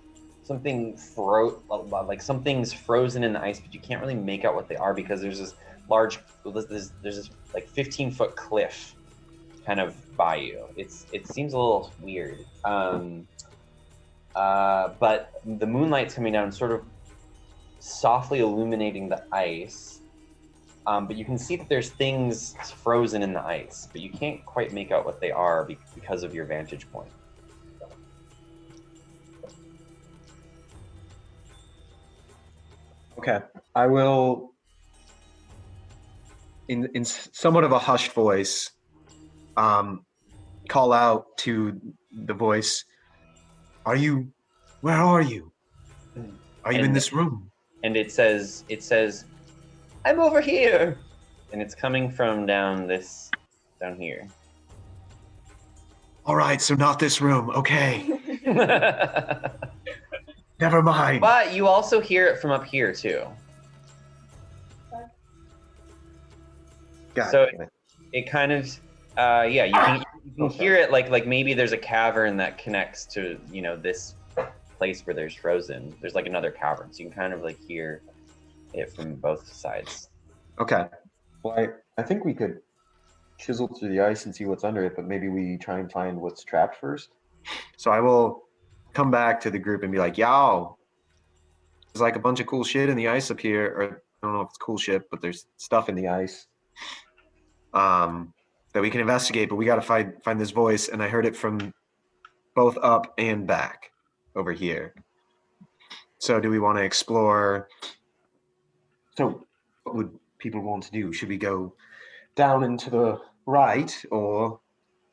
like something's frozen in the ice, but you can't really make out what they are because there's this there's this like 15-foot cliff kind of by you. It seems a little weird. But the moonlight's coming down, sort of softly illuminating the ice. But you can see that there's things frozen in the ice, but you can't quite make out what they are because of your vantage point. Okay. I will, in somewhat of a hushed voice, call out to the voice, where are you? Are you in this room? And it says, I'm over here. And it's coming from down here. All right, so not this room. Okay. Never mind. But you also hear it from up here too. God So damn it. it kind of, yeah, you can hear it like maybe there's a cavern that connects to, this place where there's frozen. There's like another cavern, so you can kind of like hear it from both sides. Okay. Well, I think we could chisel through the ice and see what's under it, but maybe we try and find what's trapped first. So I will come back to the group and be like, yo, there's like a bunch of cool shit in the ice up here, or I don't know if it's cool shit, but there's stuff in the ice that we can investigate, but we got to find this voice, and I heard it from both up and back over here. So do we want to explore? So what would people want to do? Should we go down and to the right or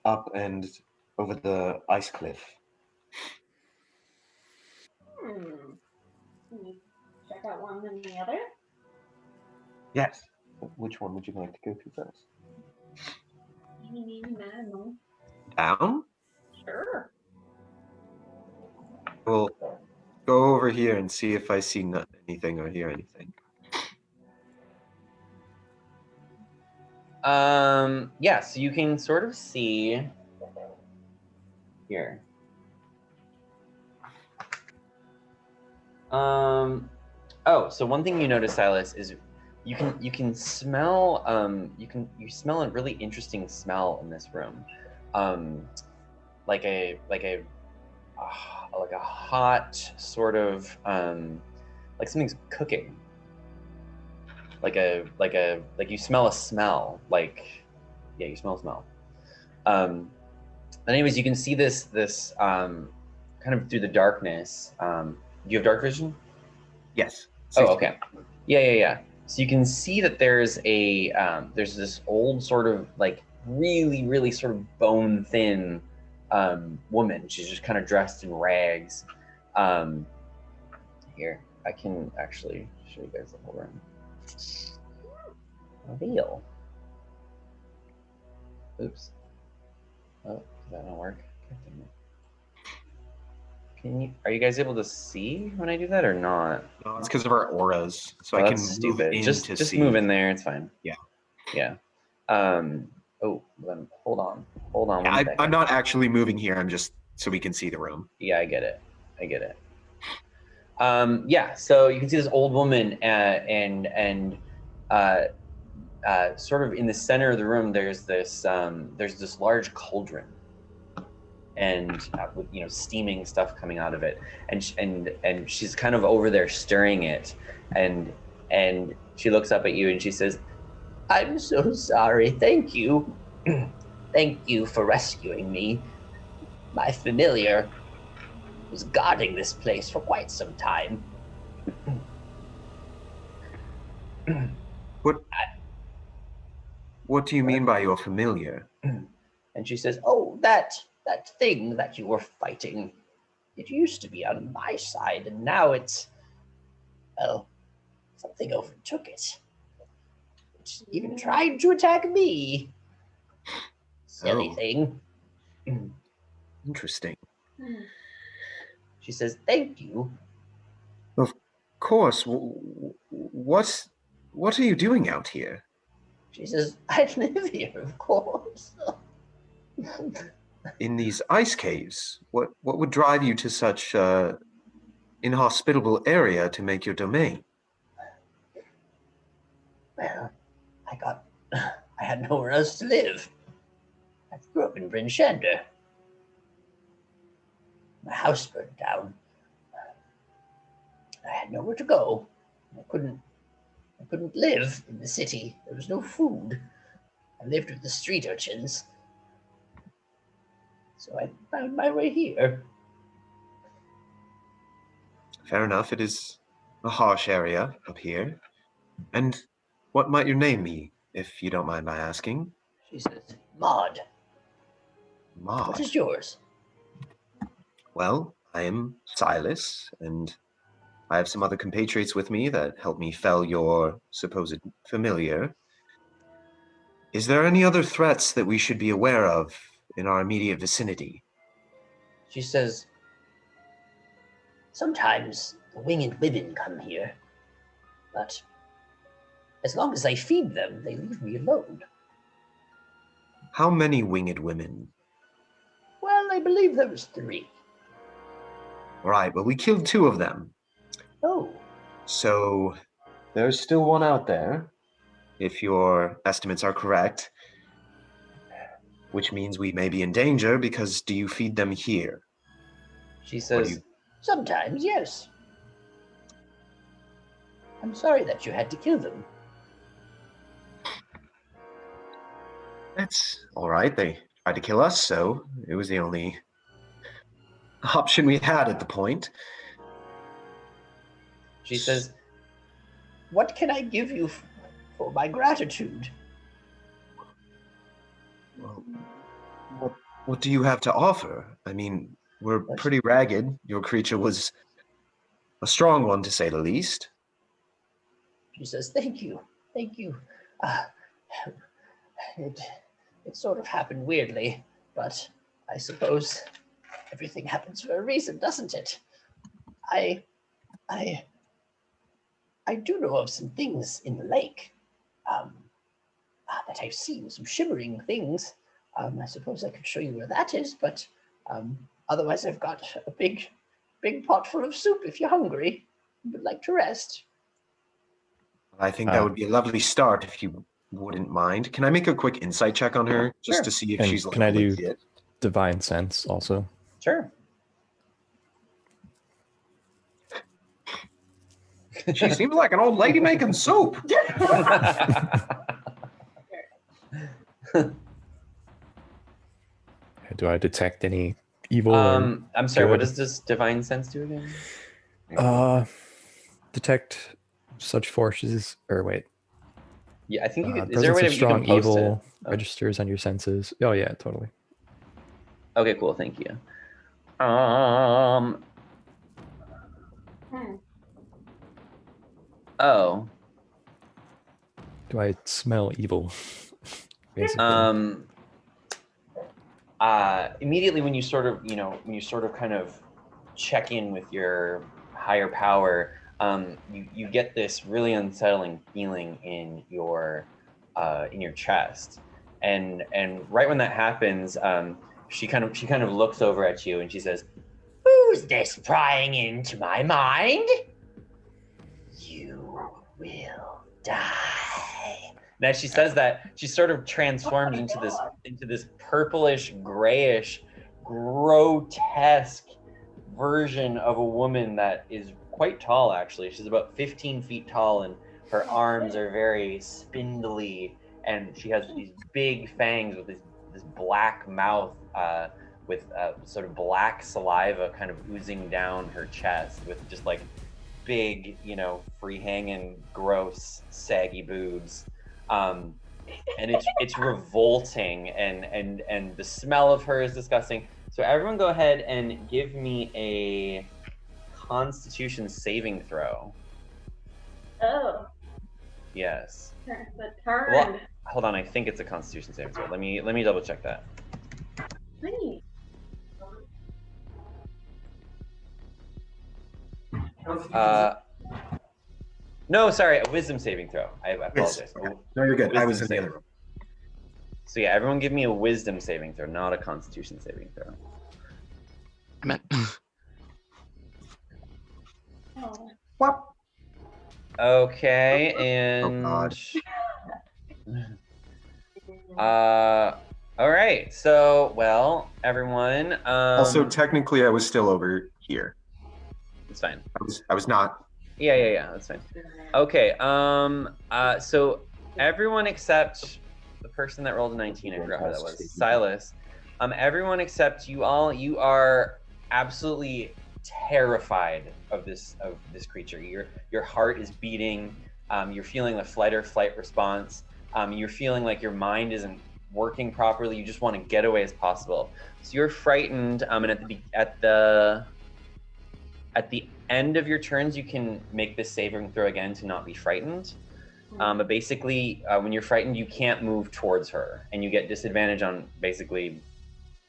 up and over the ice cliff? Can you check out one than the other? Yes. Which one would you like to go to first? No. Down? Sure. We'll go over here and see if I see anything or hear anything. Yeah, so you can sort of see here. Oh, so one thing you notice, Silas, is you can smell you smell a really interesting smell in this room. Like a hot sort of like something's cooking. Like you smell a smell, you smell a smell. But anyways, you can see this kind of through the darkness. Do you have dark vision? Yes. Oh, okay. Yeah. So you can see that there's this old sort of like really, really sort of bone thin woman. She's just kind of dressed in rags. Here, I can actually show you guys the whole room. Reveal. Oops. Oh, did that not work? Are you guys able to see when I do that or not? No, it's because of our auras. So Oh, I can that's move stupid. in Just to see. move in there. It's fine. Yeah. Yeah. Oh, then hold on. Hold on. Yeah, I'm not actually moving here. I'm just so we can see the room. Yeah, I get it. Yeah. So you can see this old woman, and sort of in the center of the room, there's this large cauldron, and with steaming stuff coming out of it, and she's kind of over there stirring it, and she looks up at you and she says, "I'm so sorry. Thank you, thank you for rescuing me. My familiar was guarding this place for quite some time." What do you mean by your familiar? And she says, "Oh, that thing that you were fighting, it used to be on my side, and now it's, well, something overtook it. It even tried to attack me. Silly thing." Interesting. She says, "Thank you." Of course. What are you doing out here? She says, "I live here, of course." In these ice caves? What would drive you to such inhospitable area to make your domain? Well, I had nowhere else to live. I grew up in Bryn Shander. My house burned down. I had nowhere to go. I couldn't live in the city. There was no food. I lived with the street urchins. So I found my way here. Fair enough. It is a harsh area up here. And what might your name be, if you don't mind my asking? She says, "Maud." Maud. What is yours? Well, I am Silas, and I have some other compatriots with me that help me fell your supposed familiar. Is there any other threats that we should be aware of in our immediate vicinity? She says, "Sometimes the winged women come here, but as long as I feed them, they leave me alone." How many winged women? Well, I believe there was 3. All right, well, we killed 2 of them. Oh. So there's still one out there, if your estimates are correct, which means we may be in danger because do you feed them here? She says, "Sometimes, yes. I'm sorry that you had to kill them." That's all right. They tried to kill us, so it was the only option we had at the point. She says, "What can I give you for my gratitude?" Well, what do you have to offer? I mean, we're pretty ragged. Your creature was a strong one, to say the least. She says, "Thank you. Thank you. It sort of happened weirdly, but I suppose everything happens for a reason, doesn't it? I do know of some things in the lake that I've seen, some shimmering things. I suppose I could show you where that is, but otherwise I've got a big pot full of soup if you're hungry and would like to rest." I think that would be a lovely start if you wouldn't mind. Can I make a quick insight check on her just to see if she's like can I do legit? divine sense also? Sure. She seems like an old lady making soup. Do I detect any evil? I'm sorry, what does this divine sense do again? Detect such forces, or wait. Yeah, I think you could. Is there a way presence to of you can strong post evil it? registers on your senses. Oh yeah, totally. Okay, cool. Thank you. Oh. Do I smell evil? Basically. Immediately when you sort of, kind of check in with your higher power, you get this really unsettling feeling in your chest, and right when that happens, she kind of looks over at you and she says, "Who's this prying into my mind? You will die." And as she says that, she sort of transforms into this purplish, grayish, grotesque version of a woman that is quite tall, actually. She's about 15 feet tall, and her arms are very spindly, and she has these big fangs with this black mouth, with sort of black saliva kind of oozing down her chest, with just like big, free hanging, gross, saggy boobs. And it's revolting, and the smell of her is disgusting. So everyone go ahead and give me a Constitution saving throw. Oh. Yes. The turn. Well, hold on, I think it's a Constitution saving throw. Let me double check that. Nice. No, sorry, a Wisdom saving throw. I apologize. Okay. No, you're good. I was in the other room. So yeah, everyone give me a Wisdom saving throw, not a Constitution saving throw. What? Okay, and all right. So, well, everyone. Also, technically, I was still over here. It's fine. I was not. Yeah. That's fine. Okay. So everyone except the person that rolled a 19. I forgot who that was. Silas. Everyone except you all. You are absolutely terrified of this creature. Your heart is beating. You're feeling the flight or flight response. You're feeling like your mind isn't working properly. You just want to get away as possible. So you're frightened. And at the end of your turns, you can make this saving throw again to not be frightened. But basically, when you're frightened, you can't move towards her, and you get disadvantage on basically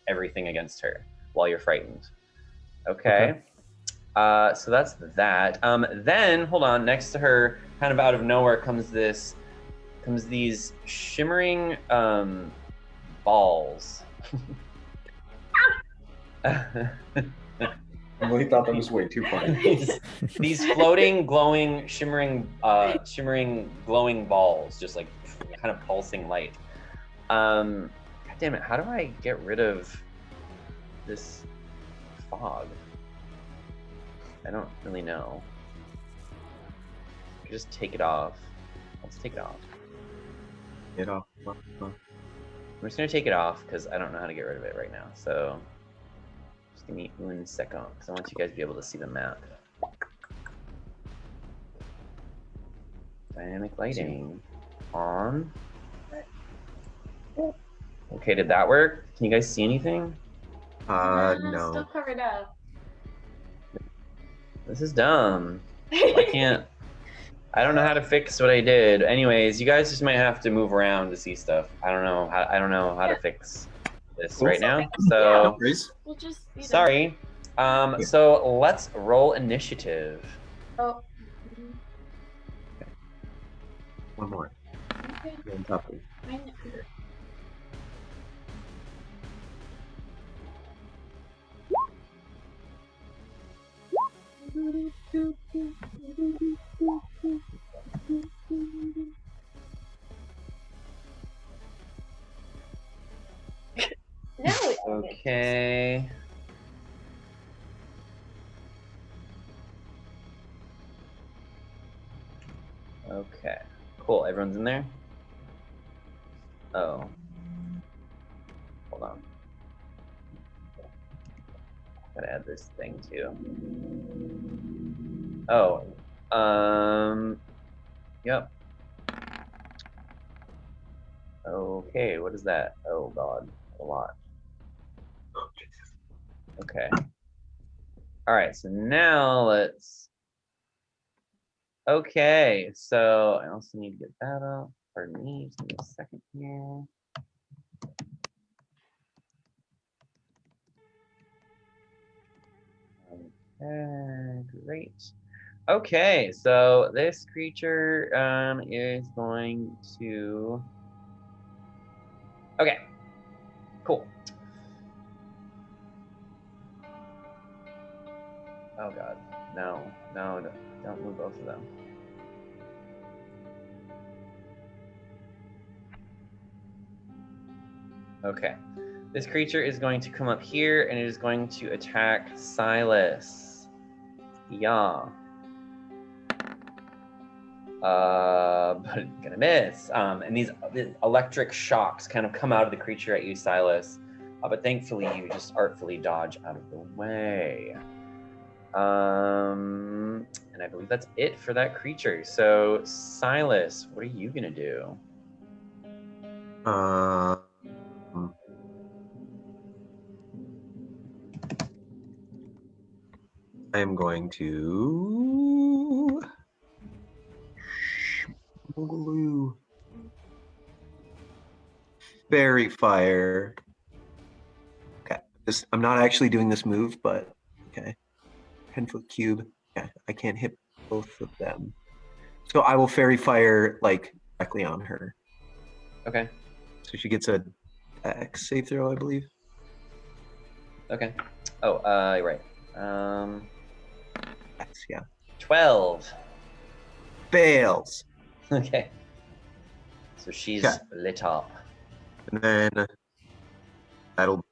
everything against her while you're frightened. Okay. So that's that. Then hold on. Next to her, kind of out of nowhere, comes these shimmering balls. I really thought that was way too funny. these floating, glowing, shimmering, glowing balls, just like kind of pulsing light. God damn it! How do I get rid of this fog? I don't really know. Just take it off. Let's take it off. Get off. I'm just gonna take it off because I don't know how to get rid of it right now. So just give me 1 second because I want you guys to be able to see the map. Dynamic lighting on. Okay, did that work? Can you guys see anything? No. Still covered up. This is dumb. I don't know how to fix what I did. Anyways, you guys just might have to move around to see stuff. I don't know how to fix this right now. So We'll just sorry. So let's roll initiative. Oh. One more. Okay. On top of it. Okay. Okay. Cool. Everyone's in there? Oh. Hold on. Gotta add this thing too. Oh. Yep. Okay, what is that? Oh god, a lot. Oh, Jesus. Okay. All right, so now let's. Okay, so I also need to get that up. Pardon me, just give me a second here. Okay, great. Okay, so this creature is going to. Okay, cool. Oh god, no, don't move both of them. Okay, this creature is going to come up here and it is going to attack Silas. Yeah. But it's gonna miss. And these electric shocks kind of come out of the creature at you, Silas. But thankfully, you just artfully dodge out of the way. And I believe that's it for that creature. So, Silas, what are you gonna do? I am going to fairy fire. Okay, I'm not actually doing this move, but okay. 10-foot cube. Yeah, I can't hit both of them. So I will fairy fire like directly on her. Okay. So she gets a X save throw, I believe. Okay. Oh, you're right. X, yeah. 12. Fails. Okay. So she's lit up. And then that'll.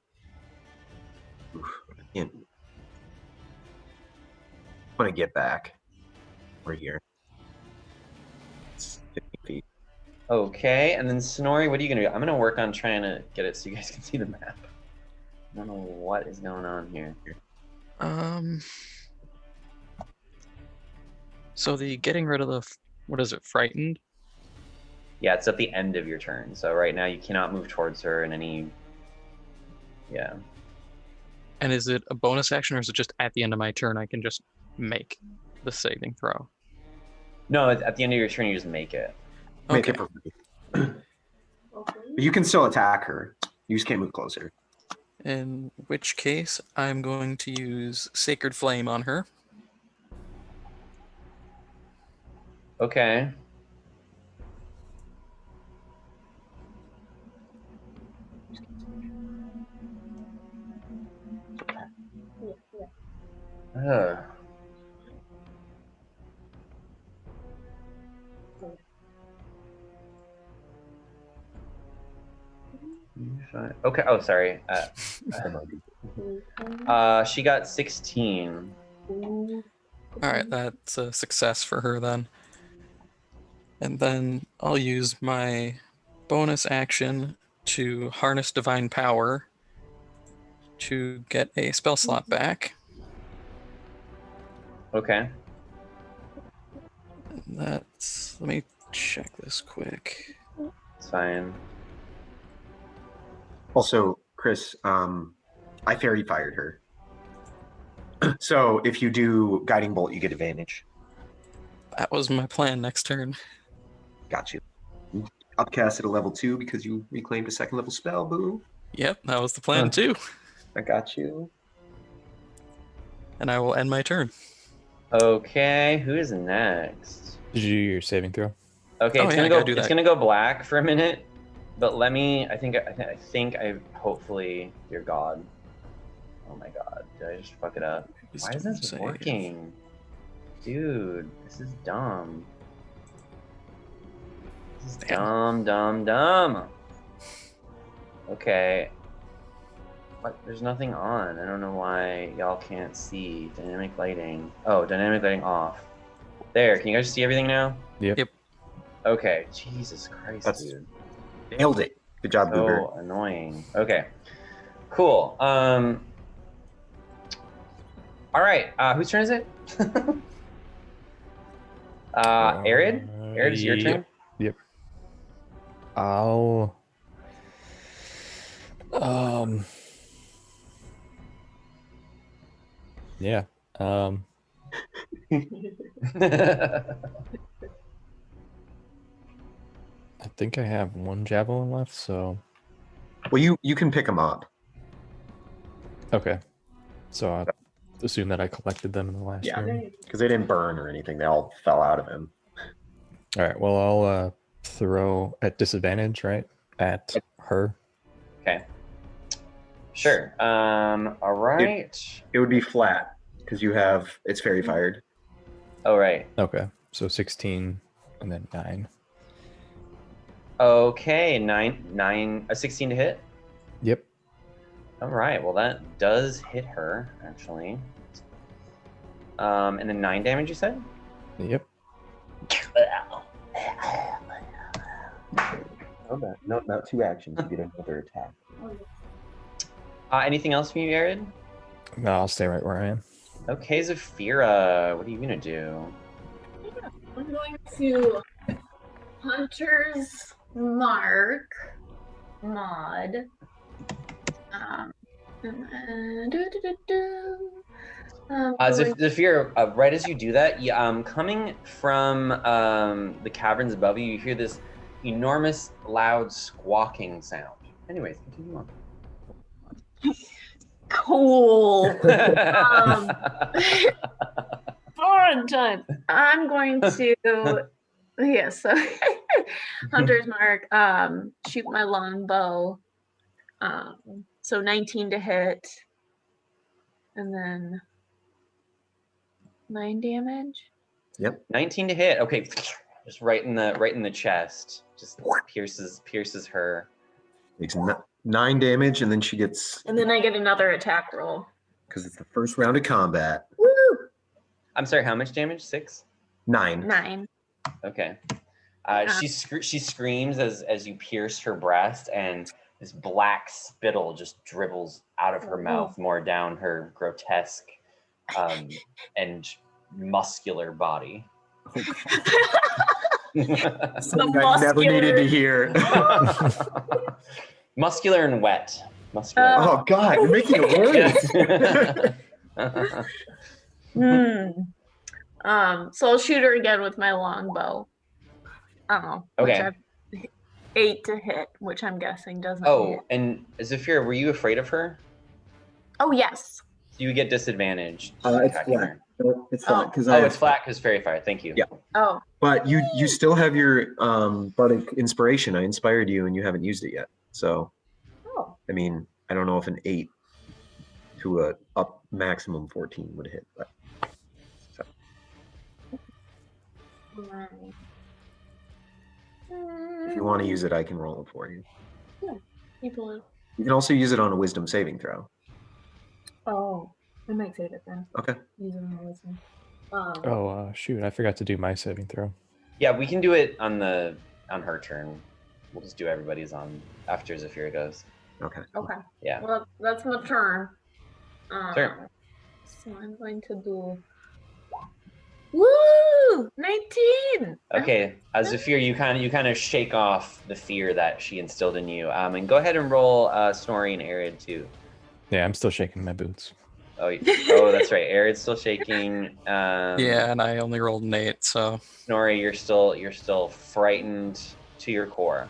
Oof, I'm gonna get back. We're here. It's 50 feet. Okay, and then Snorri, what are you gonna do? I'm gonna work on trying to get it so you guys can see the map. I don't know what is going on here. So the getting rid of the, what is it, frightened? Yeah, it's at the end of your turn. So right now you cannot move towards her in any. Yeah. And is it a bonus action or is it just at the end of my turn I can just make the saving throw? No, at the end of your turn you just make it. Make Okay. it for free. But you can still attack her. You just can't move closer. In which case, I'm going to use Sacred Flame on her. Okay. Ugh. Okay. Oh, sorry. She got 16. All right, that's a success for her then. And then I'll use my bonus action to harness Divine Power to get a spell slot back. Okay. And that's, let me check this quick. It's fine. Also, Chris, I fairy fired her. So if you do guiding bolt, you get advantage. That was my plan next turn. Got you. Upcast at a level 2 because you reclaimed a second level spell. Boo. Yep, that was the plan too. I got you. And I will end my turn. Okay, who is next? Did you do your saving throw? Okay, Oh, it's yeah, I gonna gotta go. do It's that. gonna go black for a minute, but let me. I think I hopefully, dear God. Oh my God, did I just fuck it up? Why is this Save. working, dude? This is dumb. This is dumb. Okay. What? There's nothing on. I don't know why y'all can't see dynamic lighting. Oh, dynamic lighting off. There. Can you guys see everything now? Yep. Okay. Jesus Christ, That's- dude. Nailed it. Good job, Booger. So annoying. Okay. Cool. All right. Whose turn is it? Arid? Arid, is your turn? Yep. I'll Yeah. I think I have one javelin left, so Well, you can pick them up. okay. So I assume that I collected them in the last Yeah, turn. because they didn't burn or anything. They all fell out of him. All right. Well, I'll throw at disadvantage, right? At her. Okay. Sure. All right. It would be flat because it's fairy fired. Oh, right. Okay. So 16 and then 9. Okay, 16 to hit. Yep. All right. Well, that does hit her actually. And then 9 damage. You said. Yep. No, not 2 actions. You get another attack. Anything else from you, Arid? No, I'll stay right where I am. Okay, Zafira, what are you gonna do? I'm going to Hunter's Mark mod. Zafira, right as you do that, coming from the caverns above you, you hear this enormous, loud squawking sound. Anyways, continue on. Cool. Fun time. I'm going to, so Hunter's Mark, shoot my longbow. So 19 to hit, and then 9 damage. Yep. 19 to hit. Okay, just right in the chest. Just pierces her. Makes 9 damage, and then she gets. And then I get another attack roll. Because it's the first round of combat. Woo! I'm sorry, how much damage? 6? 9. 9. Okay. She screams as you pierce her breast, and this black spittle just dribbles out of her mouth, more down her grotesque and muscular body. Something I never needed to hear. Muscular and wet. Muscular. Oh God, you're making it worse. So I'll shoot her again with my longbow. Okay. 8 to hit, which I'm guessing doesn't hit. Oh, and Zafira, were you afraid of her? Oh, yes. You get disadvantage. It's flat. No, it's flat because it's flat because fairy fire. Thank you. Yeah. Oh. But you still have your bardic inspiration. I inspired you, and you haven't used it yet. So, I mean, I don't know if an 8 to a up maximum 14 would hit. But, so. If you want to use it, I can roll it for you. Yeah, you can also use it on a wisdom saving throw. Oh, I might save it then. Okay. Use it on a wisdom. Shoot, I forgot to do my saving throw. Yeah, we can do it on her turn. We'll just do everybody's on after Zafira goes. Okay. Okay. Yeah. Well, that's my turn. Sure. So I'm going to do. Woo! 19. Okay, Zafira, you kind of shake off the fear that she instilled in you, and go ahead and roll Snorri and Arid too. Yeah, I'm still shaking my boots. Oh, that's right. Arid's still shaking. Yeah, and I only rolled an 8, so. Snorri, you're still frightened to your core.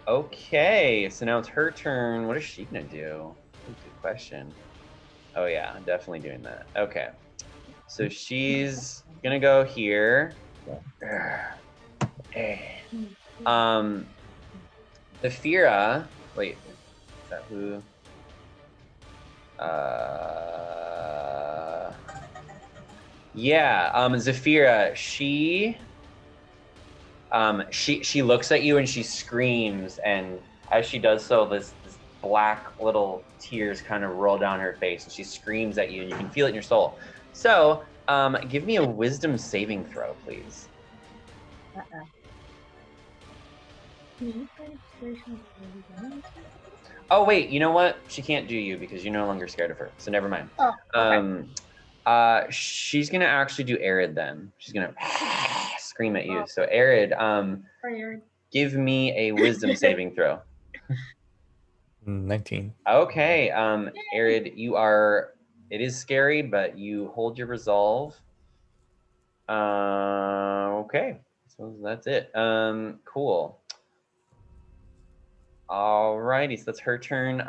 Okay, so now it's her turn. What is she gonna do? Good question. Oh yeah, I'm definitely doing that. Okay. So she's gonna go here. Zafira, wait, is that who? Zafira, she looks at you and she screams, and as she does so, this black little tears kind of roll down her face, and she screams at you, and you can feel it in your soul. So, give me a wisdom saving throw, please. Oh, wait, you know what? She can't do you because you're no longer scared of her, so never mind. Oh, okay. She's gonna actually do Arid then. She's gonna scream at you. So Arid, give me a wisdom saving throw. 19. Okay, Arid, it is scary, but you hold your resolve. Okay, so that's it. Cool. Alrighty, so that's her turn.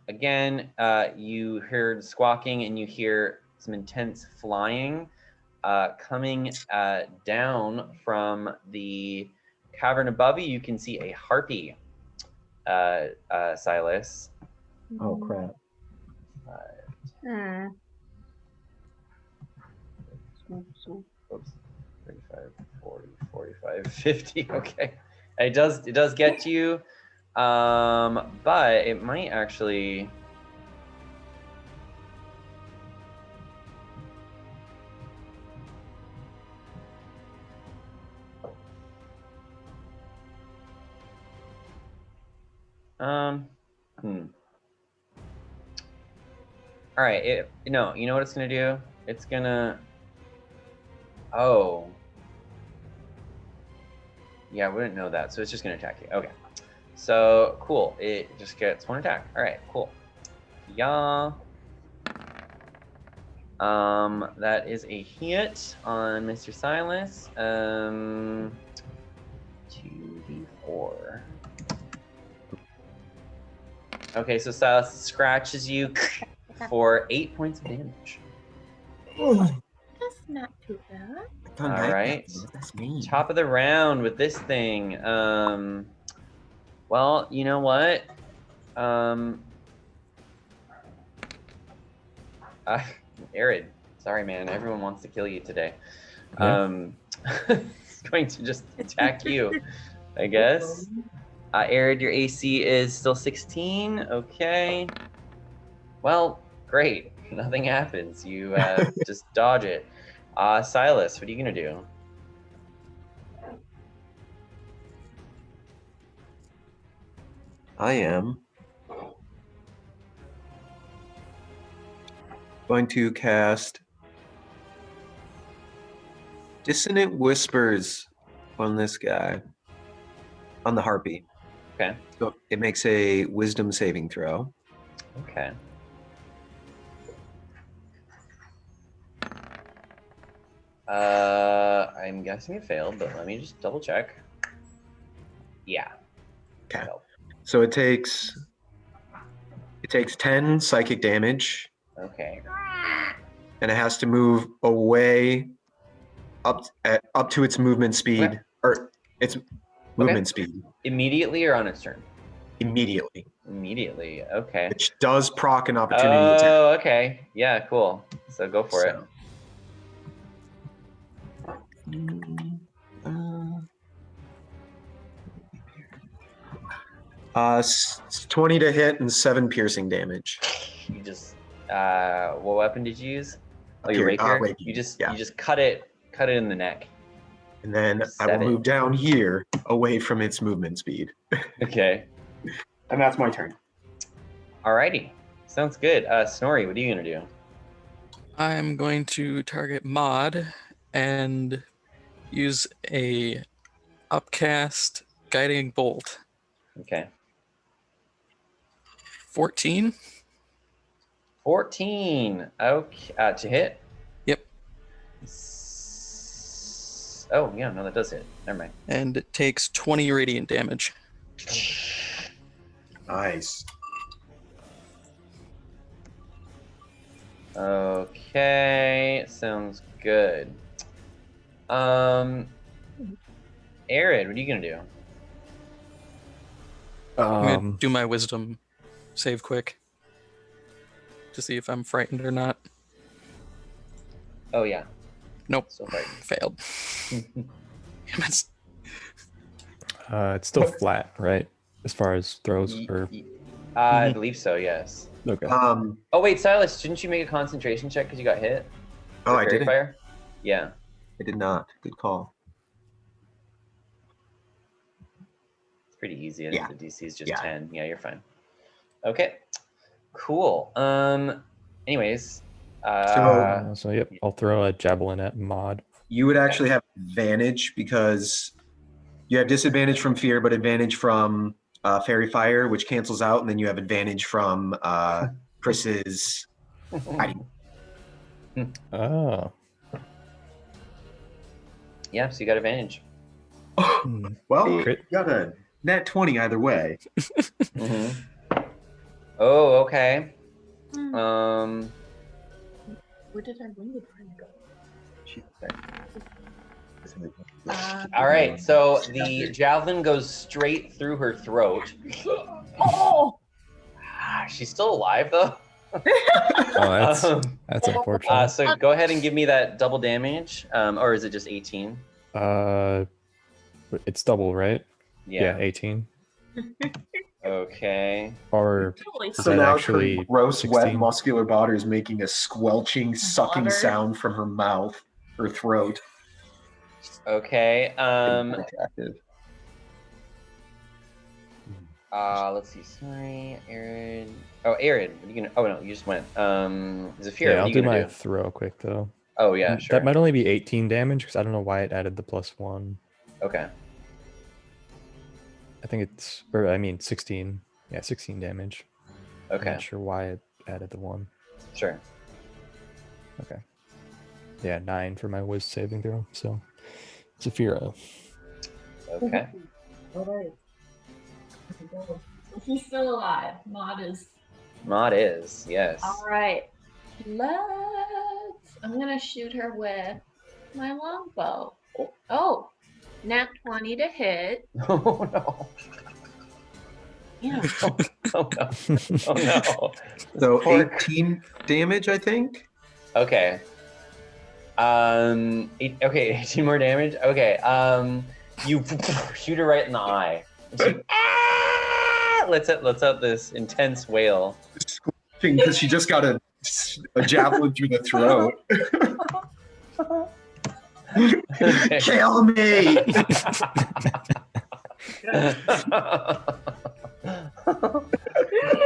Again, you heard squawking and you hear some intense flying coming down from the cavern above you. You can see a harpy, Silas. Oh crap. Oops. 35, 40, 45, 50. Okay. It does get you. But it might actually. All right. You know what it's gonna do? It's gonna. Oh. Yeah, we didn't know that, so it's just gonna attack you. Okay. So cool. It just gets one attack. All right. Cool. Yeah. That is a hit on Mr. Silas. 2d4. Okay, so Silas scratches you for 8 points of damage. That's not too bad. All right. That's mean. Top of the round with this thing. Well, you know what? Arid, sorry, man. Everyone wants to kill you today. Yeah. It's going to just attack you, I guess. Arid, your AC is still 16. Okay. Well, great. Nothing happens. You just dodge it. Silas, what are you gonna do? I am going to cast Dissonant Whispers on this guy, on the harpy. Okay. So it makes a Wisdom saving throw. Okay. I'm guessing it failed, but let me just double check. Yeah. Okay. So it takes 10 psychic damage, Okay. and it has to move away up to its movement speed, Okay. or its movement speed Immediately or on its turn? immediately, Immediately. Okay. which does proc an opportunity attack. Oh, okay. Yeah, cool. So go for it. 20 to hit and 7 piercing damage. You just what weapon did you use? Oh, your rapier. Rapier, You just yeah. you just cut it in the neck. And then I will 7. move down here away from its movement speed. Okay. And that's my turn. Alrighty. Sounds good. Snorri, what are you gonna do? I'm going to target Mod and use a upcast guiding bolt. Okay. 14. 14. Okay. To hit? Yep. Oh, yeah, no, that does hit. Never mind. And it takes 20 radiant damage. Nice. Okay, sounds good. Arid, what are you gonna do? I'm going to do my wisdom save quick to see if I'm frightened or not. Oh, yeah. Nope. So frightened. Failed. Damn it. It's still flat, right? As far as throws, or I believe so, yes. okay. Oh, wait, Silas, didn't you make a concentration check because you got hit? Oh, For I fairy did. fire? Yeah. I did not. Good call. It's pretty easy. I Yeah. think the DC is just Yeah. 10. Yeah, you're fine. Okay. Cool. Anyways. So yep, I'll throw a javelin at Mod. You would actually have advantage because you have disadvantage from fear, but advantage from Fairy Fire, which cancels out, and then you have advantage from Chris's hiding. Oh. Yeah, so you got advantage. Well, Crit. you got a nat 20 either way. Oh, okay. Where did our winged friend go? All right, so the javelin goes straight through her throat. Oh! She's still alive, though. Oh, that's unfortunate. So go ahead and give me that double damage, or is it just 18? It's double, right? Yeah. 18. Okay. Or Totally is So that now actually her gross, wet, 16? muscular body is making a squelching, sucking Water. sound from her mouth, her throat. Okay. Attractive. Let's see. Sorry, Aaron. Oh, Aaron. What are you gonna? Oh no, you just went. Zafira. Yeah, what are I'll you do gonna my do? throw quick though. Oh yeah, sure. That might only be 18 damage because I don't know why it added the +1. Okay. I think it's, or I mean 16. Yeah, 16 damage. I'm Okay. not sure why it added the 1. Sure. Okay. Yeah, 9 for my Wiz saving throw. So, Zafira. Okay. Alright. He's still alive. Maud is. Mod is yes. Alright. I'm gonna shoot her with my longbow. Oh, nat 20 to hit. Oh no. Yeah. Oh no. Oh no. So Poor- 18 damage, I think. Okay. Okay, 18 more damage. Okay. You shoot her right in the eye. And she lets out this intense wail. Because she just got a javelin through the throat. Okay. Kill me!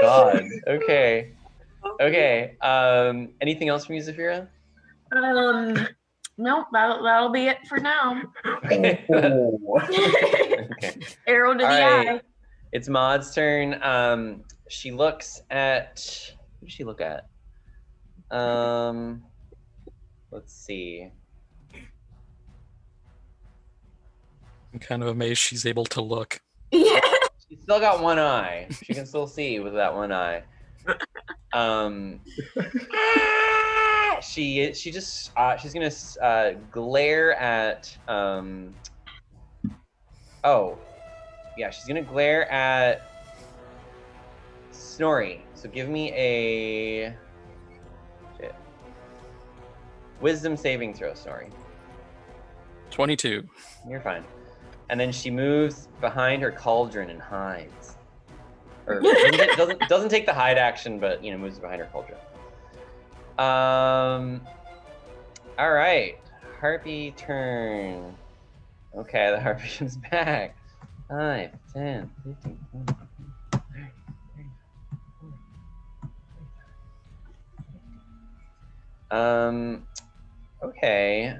God. Okay. Okay. Anything else from you, Zafira? Nope, that'll be it for now. Okay. Okay. Arrow to the All right. eye. It's Maud's turn. She looks at. Who does she look at? Let's see. I'm kind of amazed she's able to look. Yeah. She's still got one eye. She can still see with that one eye. She's gonna glare at. Oh, yeah, she's gonna glare at Snorri. So give me a wisdom saving throw, Snorri. 22. You're fine. And then she moves behind her cauldron and hides. Or doesn't take the hide action, but moves behind her cauldron. All right, Harpy turn. Okay, the Harpy comes back. 5, 10, 15, 20, 30. Okay.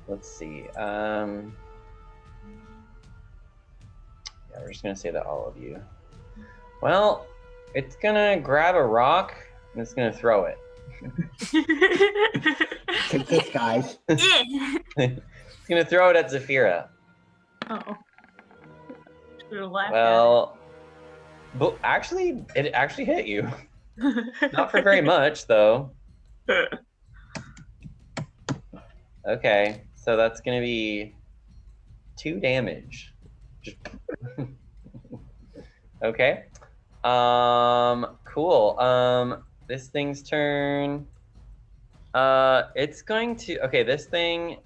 Let's see. Yeah, we're just gonna say that all of you. Well, it's gonna grab a rock and it's gonna throw it. Take this, guys. It's gonna throw it at Zafira. Oh. Should've laughed Well, but actually, it actually hit you. at it. Not for very much, though. Okay, so that's gonna be 2 damage. Okay. Cool. This thing's turn. It's going to. Okay, this thing.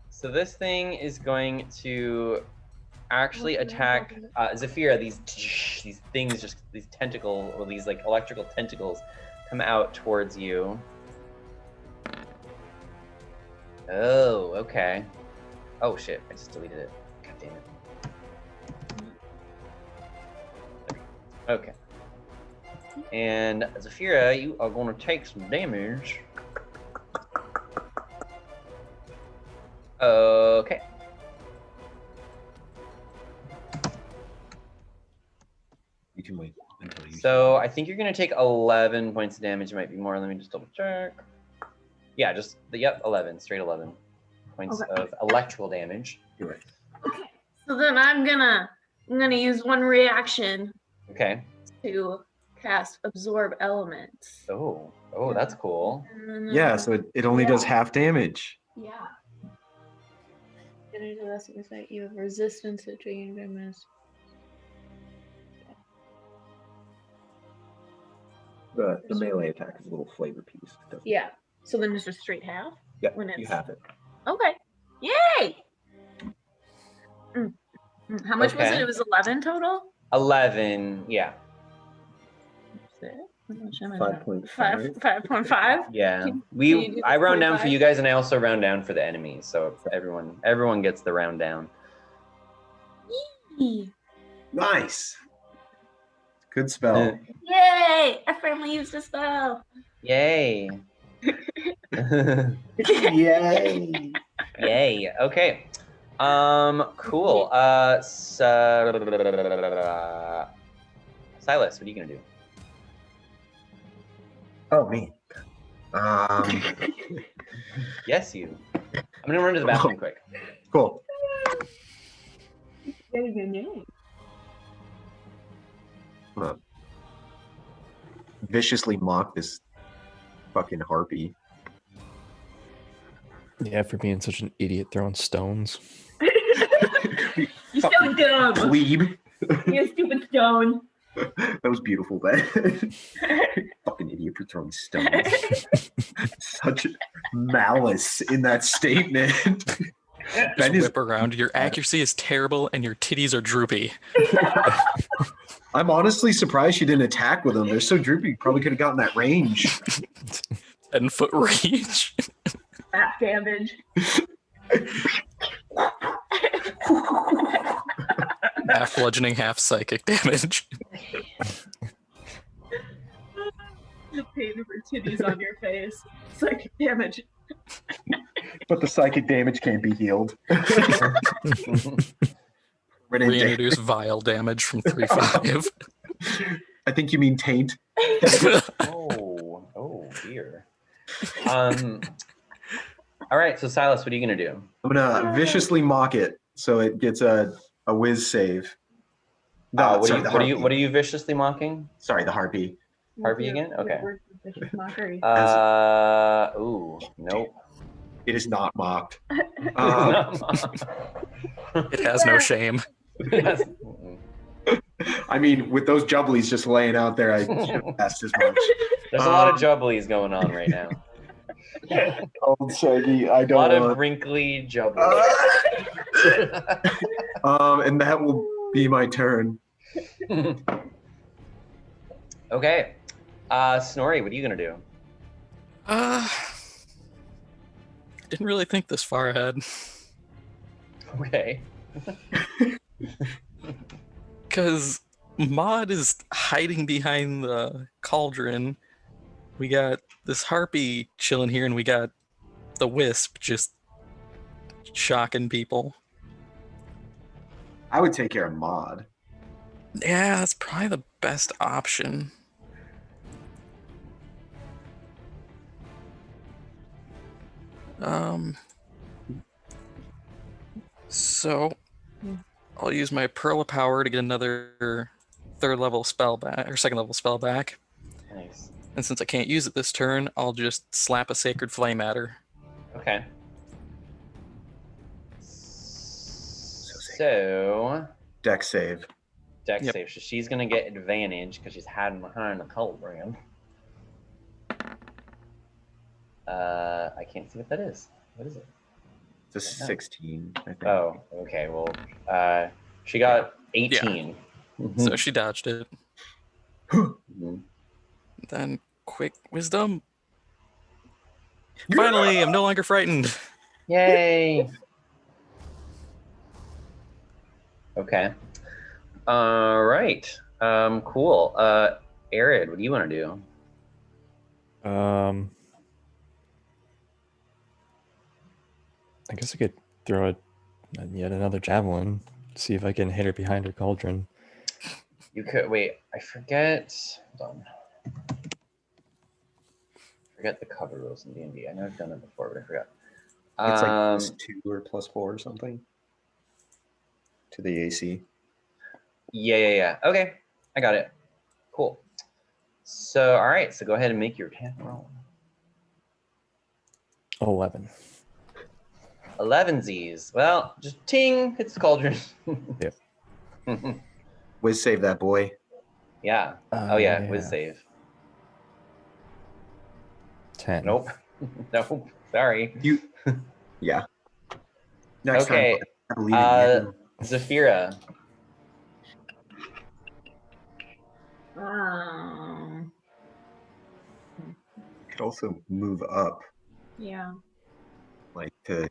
So this thing is going to actually attack Zafira. These things, just these tentacles, or these like electrical tentacles, come out towards you. Oh, okay. Oh shit! I just deleted it. God damn it. Okay. And Zafira, you are going to take some damage. Okay. You can wait until you. So I think you're going to take 11 points of damage. It might be more. Let me just double check. Yeah, just, yep, 11. Straight 11 points of electrical damage. You're right. Okay. So then I'm gonna use one reaction Okay. to cast Absorb Elements. Oh, that's cool. Yeah, so it only does half damage. Yeah. Energy less effect. You have resistance to drain damage. The melee attack is a little flavor piece. Yeah. So then it's just straight half? Yeah, when you it's... have it. Okay. Yay! How much was it? It was 11 total? 11, yeah. 5.5. 5.5? Yeah. Can you do I round down 45? for you guys, and I also round down for the enemies. So everyone gets the round down. Yee. Nice. Good spell. Yay! I finally used a spell. Yay. Yay. Yay. Okay. Cool. Silas, what are you gonna do? Oh, me. Yes, you. I'm gonna run to the bathroom quick. Cool. Yay. I'm gonna viciously mock this fucking harpy. Yeah, for being such an idiot throwing stones. You're so dumb. Plebe. You stupid stone. That was beautiful, Ben. Fucking idiot for throwing stones. Such malice in that statement. Just whip around. Your accuracy is terrible and your titties are droopy. I'm honestly surprised she didn't attack with them. They're so droopy. Probably could have gotten that range. 10-foot reach. That damage. Half bludgeoning, half psychic damage. The pain of her titties on your face. Psychic damage. But the psychic damage can't be healed. Reintroduce vile damage from 3/5. I think you mean taint. Oh dear. All right, so Silas, what are you gonna do? I'm gonna viciously mock it so it gets a whiz save. What are you viciously mocking? Sorry, the harpy. Harpy again? Okay. Nope. It is not mocked. It has no shame. Yes. I mean, with those jubblies just laying out there, I should have asked as much. There's a lot of jubblies going on right now. Old Shaggy, I A don't lot want... of wrinkly jubblies. And that will be my turn. Okay. Snorri, what are you gonna do? Didn't really think this far ahead. Okay. Because Maud is hiding behind the cauldron. We got this harpy chilling here, and we got the wisp just shocking people. I would take care of Maud. Yeah, that's probably the best option. So I'll use my Pearl of Power to get another third level spell back, or second level spell back. Nice. And since I can't use it this turn, I'll just slap a Sacred Flame at her. Okay. So Dex save. Dex save. So she's gonna get advantage because she's hiding behind the cauldron. I can't see what that is. What is it? It's a 16, I think. Oh, okay. Well, she got 18. Yeah. So she dodged it. Then quick wisdom. Finally, I'm no longer frightened. Yay! Okay. All right. Cool. Arid, what do you want to do? I guess I could throw yet another javelin. See if I can hit her behind her cauldron. You could wait. I forget. Hold on. Forget the cover rules in D&D. I know I've done it before, but I forgot. It's like +2 or +4 or something to the AC. Yeah. Okay, I got it. Cool. So, all right. So go ahead and make your attack roll. 11. 11 Z's. Well, just ting, hits the cauldron. Yep. Whiz save that boy. Yeah. Oh yeah, whiz save. 10. Nope. Nope. Sorry. You. Yeah. Next Okay. time, I believe in you. Zafira. Could also move up, Yeah. like to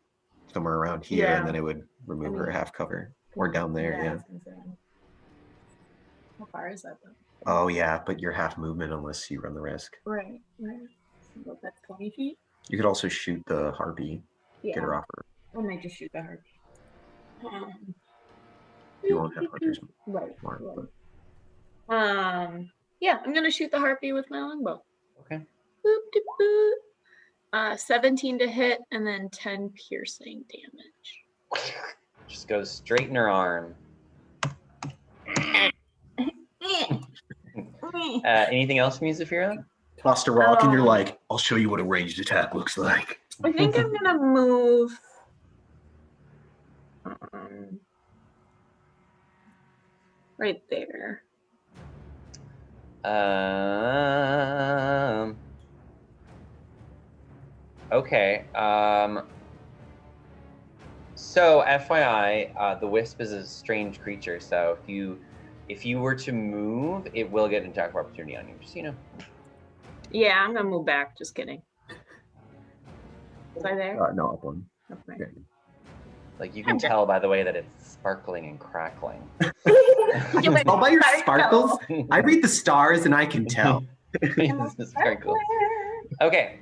somewhere around here, Yeah. and then it would remove her half cover. Or down there, yeah. How far is that though? Oh yeah, but you're half movement unless you run the risk. Right. So that's 20 feet? You could also shoot the harpy, Yeah. get her off her. I might just shoot the harpy. You won't have hunter's Right. mark. But Yeah, I'm gonna shoot the harpy with my longbow. Okay. Boop, de, boop. 17 to hit, and then 10 piercing damage. Just goes straight in her arm. Anything else from you, Zafira? tossed a rock, and you're like, "I'll show you what a ranged attack looks like." I think I'm gonna move. Right there. Okay. So FYI, the wisp is a strange creature. So if you were to move, it will get an attack of opportunity on you. Just so you know. Yeah, I'm gonna move back. Just kidding. Was I there? No, up one. Okay. Okay. Like you can tell by the way that it's sparkling and crackling. All by your sparkles, I read the stars and I can tell. It's very cool. Okay.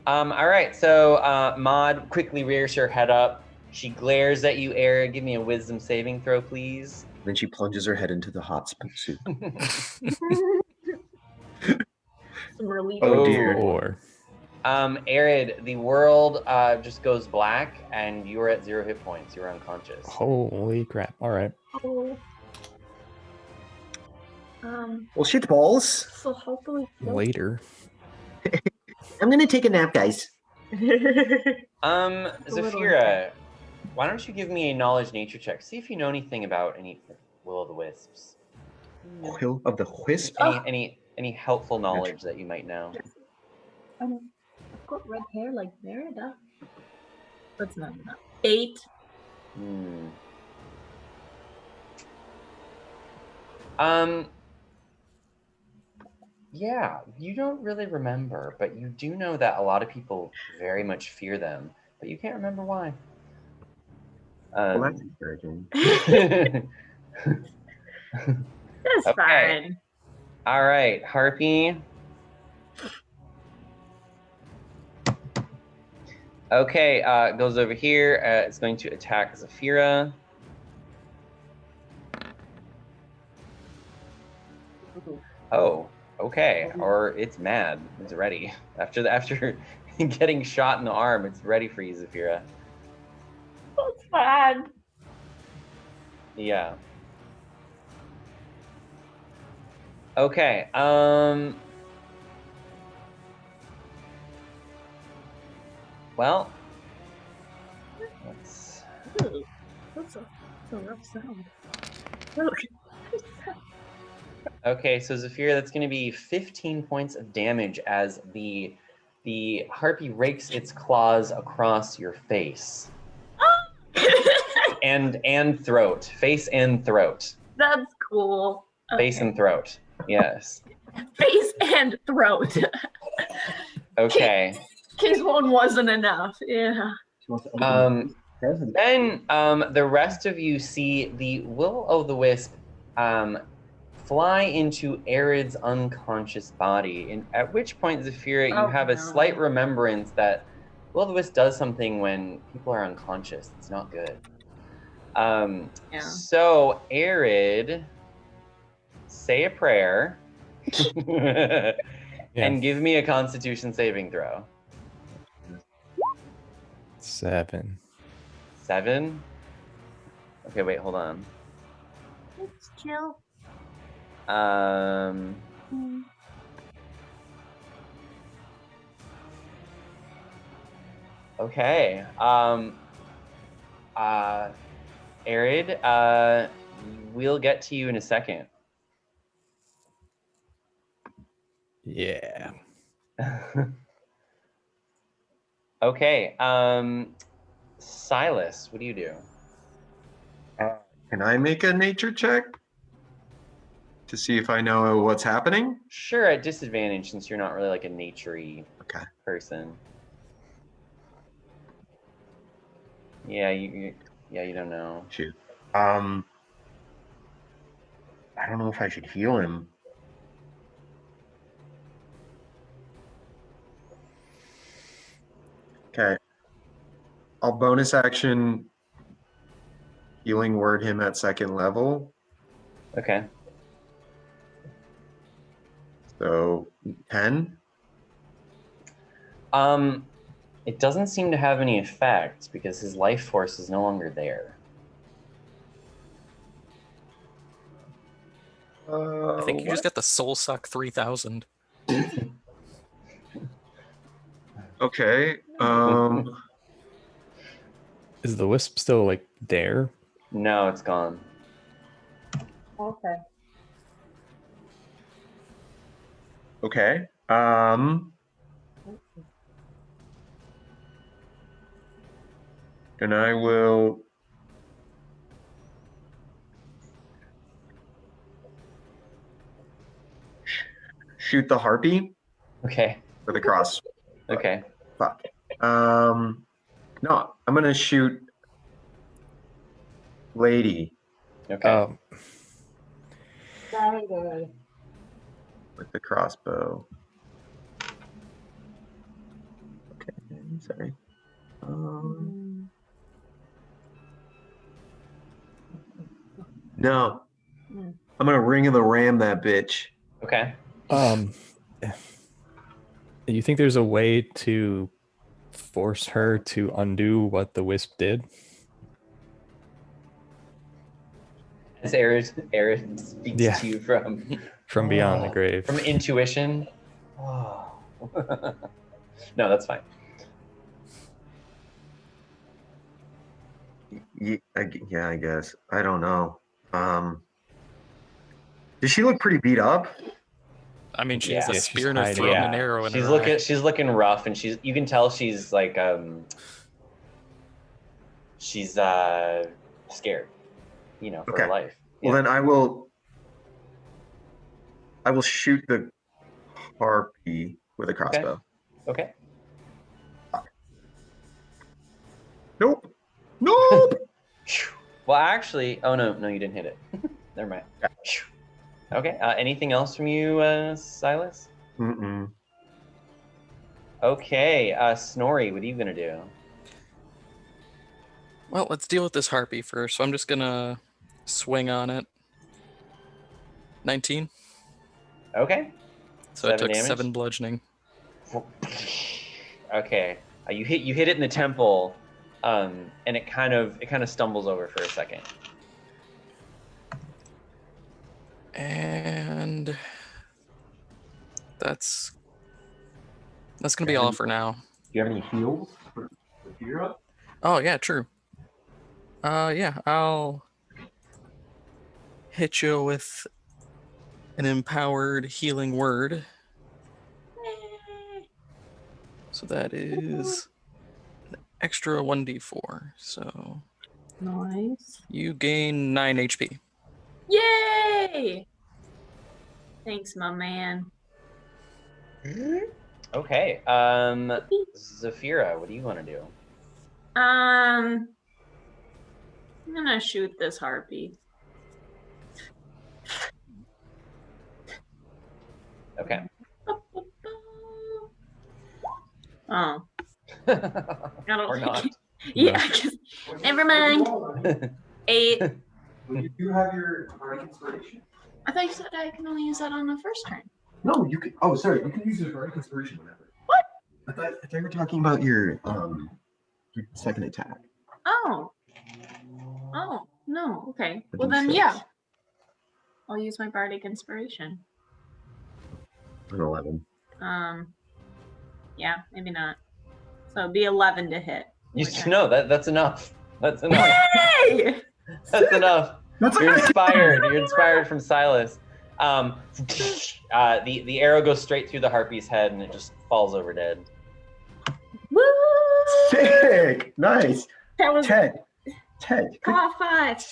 All right. So Maud quickly rears her head up. She glares at you, Eric. Give me a wisdom saving throw, please. Then she plunges her head into the hot soup. Some relief. Oh dear. Or Arid, the world just goes black, and you are at 0 hit points. You're unconscious. holy crap! All right. Oh. Well, shit balls. So hopefully. Later. I'm gonna take a nap, guys. Zafira, why don't you give me a knowledge nature check? See if you know anything about any will-o'-the-wisps. Will of the wisp. Any helpful knowledge that you might know. I've got red hair like Merida. That's not enough. 8. Yeah, you don't really remember, but you do know that a lot of people very much fear them, but you can't remember why. Well, that's encouraging. That's fine. All right, Harpy. Okay, goes over here. It's going to attack Zafira. Oh, okay. Or it's mad. It's ready. After getting shot in the arm, it's ready for you, Zafira. That's fine. Yeah. Okay. Well, let's... Ooh, that's a rough sound. Okay, so Zafira, that's going to be 15 points of damage as the harpy rakes its claws across your face. and throat. Face and throat. That's cool. Okay. Face and throat. Yes. Face and throat. Okay. Case one wasn't enough. Yeah. Then the rest of you see the will-o'-the-wisp fly into Arid's unconscious body, and at which point, Zafira, you have a slight remembrance that Will-O-the-Wisp does something when people are unconscious. It's not good. So, Arid, say a prayer and give me a Constitution saving throw. 7. 7? Okay, wait, hold on. Let's chill. Okay. Arid, we'll get to you in a second. Yeah. Okay. Silas, what do you do? Can I make a nature check to see if I know what's happening? Sure, at disadvantage since you're not really like a nature-y person. Yeah, you don't know. Shoot. I don't know if I should heal him. Okay. I'll bonus action healing word him at 2nd level. Okay. So 10. It doesn't seem to have any effect because his life force is no longer there. I think you just got the Soul Suck 3000. Okay. Is the wisp still like there? No, it's gone. Okay. Okay. And I will shoot the harpy. Okay. With a cross. Okay. Fuck. No, I'm gonna shoot lady. Okay. With the crossbow. Okay, sorry. No. I'm gonna ring of the ram that bitch. Okay. You think there's a way to force her to undo what the wisp did? As Arid speaks to you from beyond the grave. From intuition. Oh. No, that's fine. Yeah, I guess. I don't know. Does she look pretty beat up? I mean, she has a spear in her throat and an arrow in her eye. She's looking rough, and you can tell she's like she's scared, for her life. Well, then I will shoot the harpy with a crossbow. Okay. Nope. Well, actually, oh no, you didn't hit it. Never mind. Okay. Anything else from you, Silas? Mm-mm. Okay. Snorri, what are you gonna do? Well, let's deal with this harpy first. So I'm just gonna swing on it. 19. Okay. So I took 7 bludgeoning. Okay. You hit it in the temple, and it kind of stumbles over for a second. And that's gonna be all for now. Do you have any heals for Zafira? Oh yeah, true. Yeah, I'll hit you with an empowered healing word. So that is an extra 1d4. So nice. You gain 9 HP. Yay! Thanks, my man. Okay. Zafira, what do you want to do? I'm gonna shoot this harpy. Okay. Oh. Or not. Yeah. Never mind. 8. Well, you do have your Bardic Inspiration. I thought you said I can only use that on the first turn. No, you can. Oh, sorry. You can use your Bardic Inspiration whenever. What? I thought you were talking about your second attack. Oh. Oh, no. Okay. The Well, then, D6. yeah. I'll use my Bardic Inspiration. An 11. Yeah, maybe not. So it'd be 11 to hit. No, that's enough. That's enough. Yay! That's enough. That's You're inspired. You're inspired from Silas. The arrow goes straight through the harpy's head and it just falls over dead. Woo! Sick! Nice. That was Ted. high five.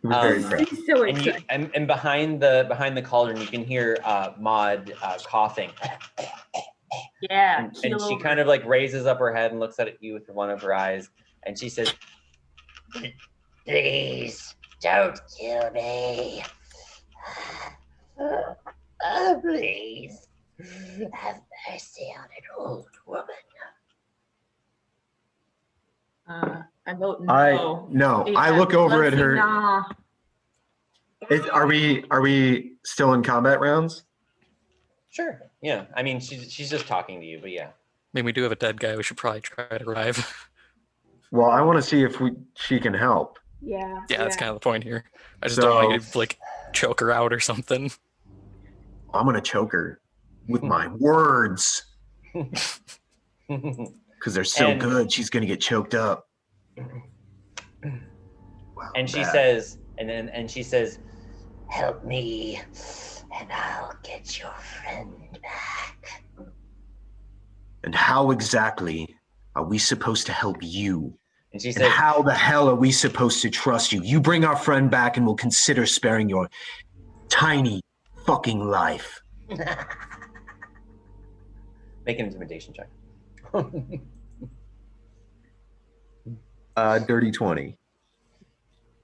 Very proud. He's so And excited. and behind the cauldron, you can hear Maud coughing. Yeah. And she kind of like raises up her head and looks at you with one of her eyes, and she says, "Please don't kill me. Please have mercy on an old woman." I vote no. I look over at her. Nah. Are we still in combat rounds? Sure. Yeah. I mean, she's just talking to you, but yeah. I mean, we do have a dead guy. We should probably try to revive. Well, I want to see if she can help. Yeah. Yeah, that's kind of the point here. I just don't want you to like choke her out or something. I'm gonna choke her with my words because they're so good. She's gonna get choked up. Wow, and she says, and she says, "Help me, and I'll get your friend back." And how exactly are we supposed to help you? And she And says, how the hell are we supposed to trust you? You bring our friend back and we'll consider sparing your tiny fucking life. Make an intimidation check. Dirty 20.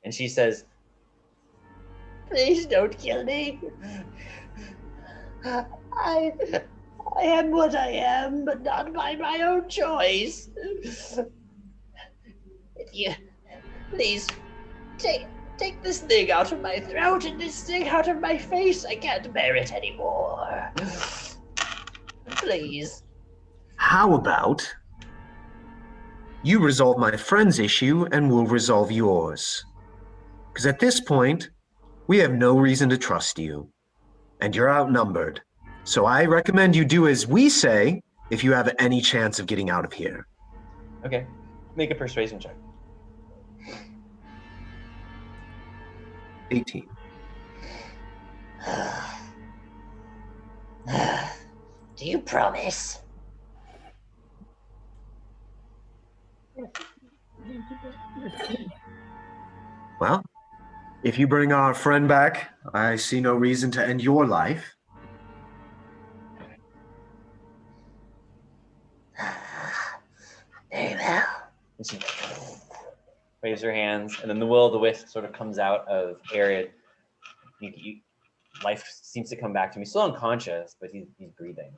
And she says, "Please don't kill me. I am what I am, but not by my own choice. If you please take this thing out of my throat and this thing out of my face. I can't bear it anymore. Please." How about you resolve my friend's issue and we'll resolve yours? Because at this point, we have no reason to trust you. And you're outnumbered. So I recommend you do as we say if you have any chance of getting out of here. Okay. Make a persuasion check. 18. Do you promise? Well, if you bring our friend back, I see no reason to end your life. Very well. And she waves her hands, and then the will-o'-the-wisp sort of comes out of Arid. Life seems to come back to him. He's still unconscious, but he's breathing.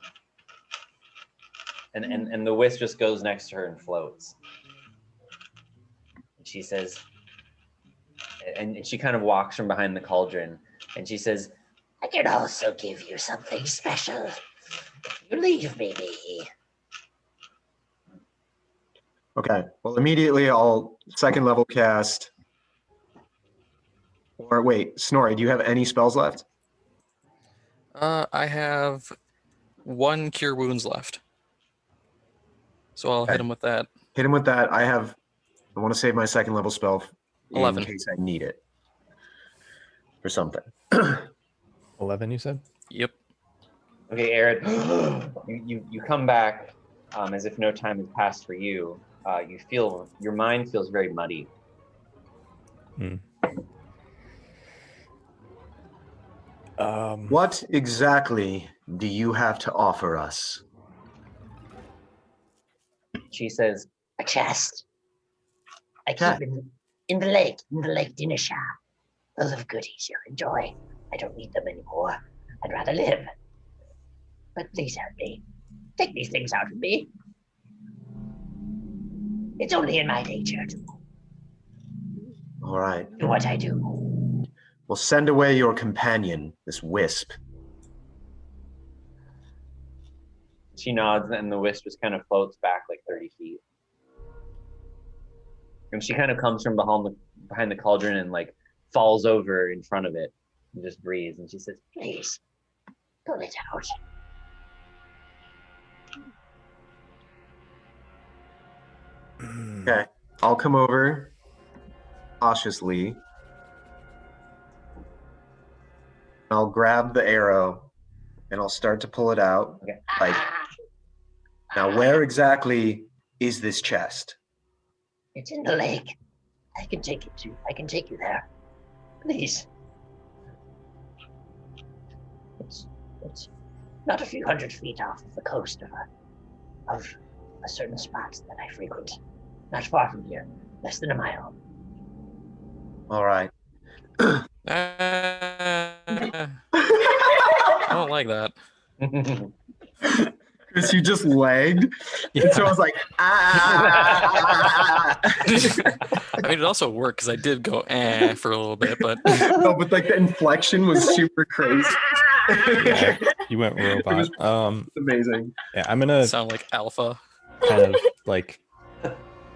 And the wisp just goes next to her and floats. And she says, and she kind of walks from behind the cauldron, and she says, "I can also give you something special if you leave me be." Okay, well, immediately I'll second level cast. Or wait, Snorri, do you have any spells left? I have 1 cure wounds left. So I'll hit him with that. Hit him with that. I want to save my second level spell 11. in case I need it for something. 11, you said? Yep. Okay, Arid, you come back as if no time has passed for you. You feel, your mind feels very muddy. What exactly do you have to offer us? She says, "A chest. I keep in the lake Dinisha, full of goodies you'll enjoy. I don't need them anymore. I'd rather live. But please help me. Take these things out of me. It's only in my nature to All right. do what I do. We'll send away your companion, this wisp. She nods, and the wisp just kind of floats back like 30 feet. And she kind of comes from behind the cauldron and like falls over in front of it and just breathes. And she says, Please, pull it out. Okay. I'll come over cautiously. I'll grab the arrow and I'll start to pull it out. Okay. Like, now where exactly is this chest? It's in the lake. I can take you there. Please. It's not a few hundred feet off of the coast of a certain spot that I frequent. Not far from here. Less than a mile. All right. I don't like that. Because you just lagged. Yeah. And so I was like, ah. I mean, it also worked because I did go for a little bit, but No, but like the inflection was super crazy. Yeah, you went robot. It's amazing. Yeah, I'm gonna sound like alpha. kind of like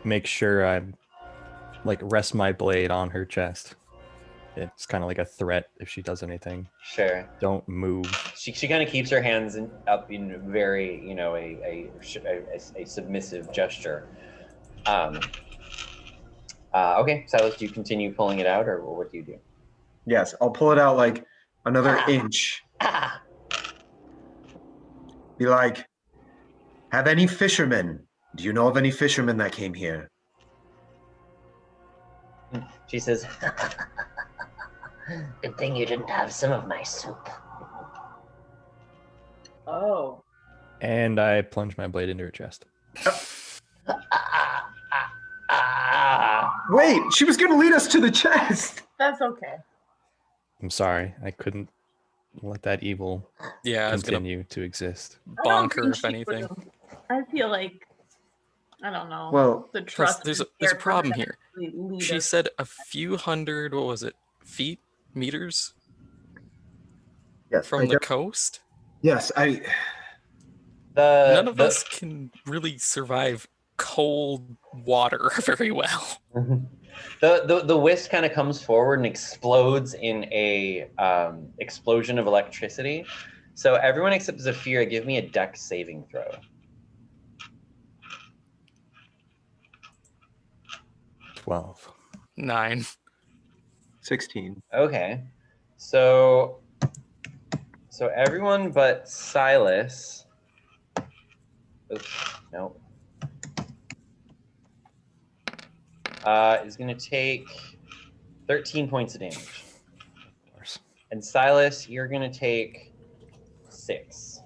make sure I like rest my blade on her chest. It's kind of like a threat if she does anything. sure. Don't move. She kind of keeps her hands up in very, a submissive gesture. Okay, Silas, do you continue pulling it out, or what do you do? Yes, I'll pull it out like another inch. Be like, have any fishermen? Do you know of any fishermen that came here? She says, Good thing you didn't have some of my soup. Oh. And I plunge my blade into her chest. Wait, she was going to lead us to the chest. That's okay. I'm sorry, I couldn't let that evil Yeah, I was gonna continue to exist. I don't bonk her think if she anything. would've- I feel like, I don't know. Well, the Plus, trust. there's is a there for problem her to here. actually lead She us. said a few hundred, what was it, meters yes, from the coast? yes, the None of us can really survive cold water very well. The wisp kind of comes forward and explodes in a explosion of electricity. So everyone except Zafira, give me a dex saving throw. 12. 9. 16. Okay, so everyone but Silas. Oops, no. Is going to take 13 points of damage. Of course. And Silas, you're going to take 6.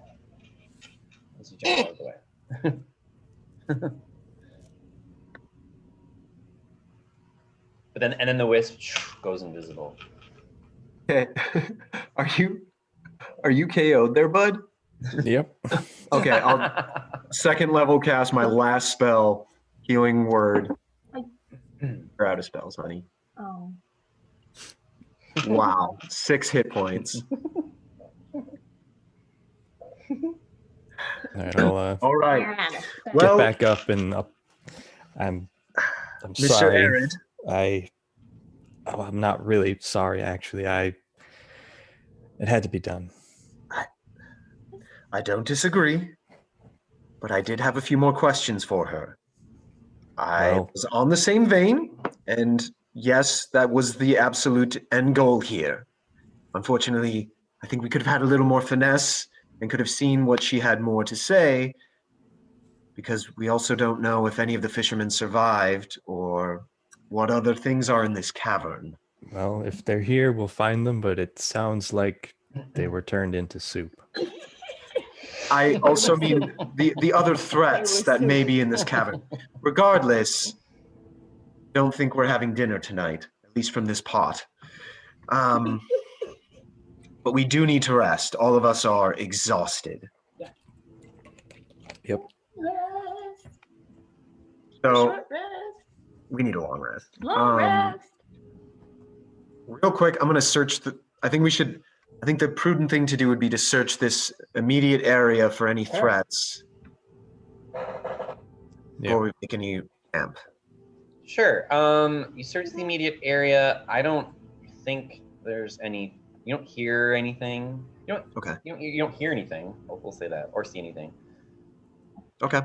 As you jump out of the way. But then the wisp goes invisible. Okay. Are you KO'd there, bud? Yep. Okay, I'll second level cast my last spell, Healing Word. You're out of spells, honey. Oh. Wow, 6 hit points. All right, I'll All right. Yeah. get Well, back up and up. I'm Mr. sorry. Arid, I'm not really sorry, actually. It had to be done. I don't disagree, but I did have a few more questions for her. I Well- was on the same vein, and yes, that was the absolute end goal here. Unfortunately, I think we could have had a little more finesse and could have seen what she had more to say, because we also don't know if any of the fishermen survived or what other things are in this cavern. Well, if they're here, we'll find them, but it sounds like they were turned into soup. I also mean the other threats that may be in this cavern. Regardless, don't think we're having dinner tonight, at least from this pot. but we do need to rest. All of us are exhausted. Yep. Rest. So Short rest. we need a long rest. Long rest. Real quick, I'm going to search I think the prudent thing to do would be to search this immediate area for any threats before we make any camp. Sure. You search the immediate area. I don't think there's any. You don't hear anything. You don't. Okay. You don't hear anything. We'll say that, or see anything. Okay.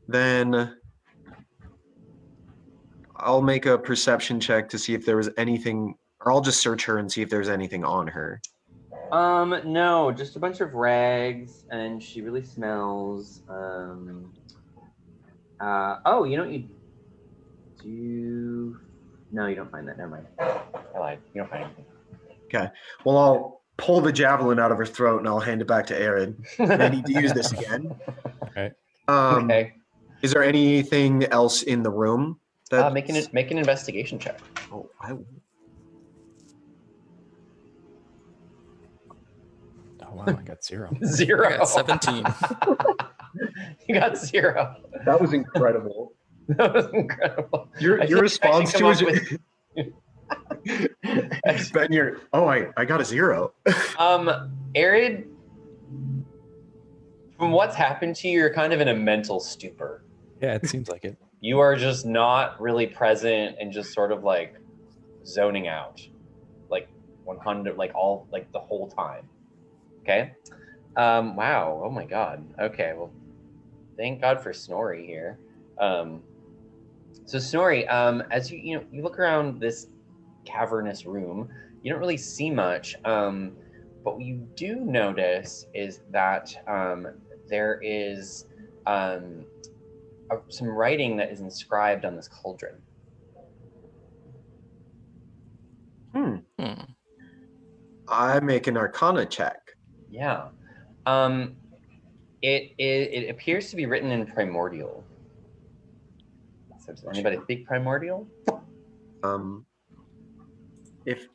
Then I'll make a perception check to see if there was anything, or I'll just search her and see if there's anything on her. No, just a bunch of rags, and she really smells. Oh, you know what you do? No, you don't find that. Never mind. I lied. You don't find anything. Okay. Well, I'll pull the javelin out of her throat and I'll hand it back to Aaron. I need to use this again. Okay. Okay. Is there anything else in the room? Make an investigation check. Oh, I will. Oh wow, I got 0. 0. I got 17. You got 0. That was incredible. That was incredible. Your response to it. Ben, I got a 0. Arid, from what's happened to you, you're kind of in a mental stupor. Yeah, it seems like it. You are just not really present and just sort of like zoning out, like 100, like the whole time. Okay. Wow. Oh my God. Okay. Well, thank God for Snorri here. So Snorri, as you look around this cavernous room, you don't really see much. But what you do notice is that there is some writing that is inscribed on this cauldron. I make an Arcana check. Yeah. It appears to be written in Primordial. So does anybody speak Primordial? If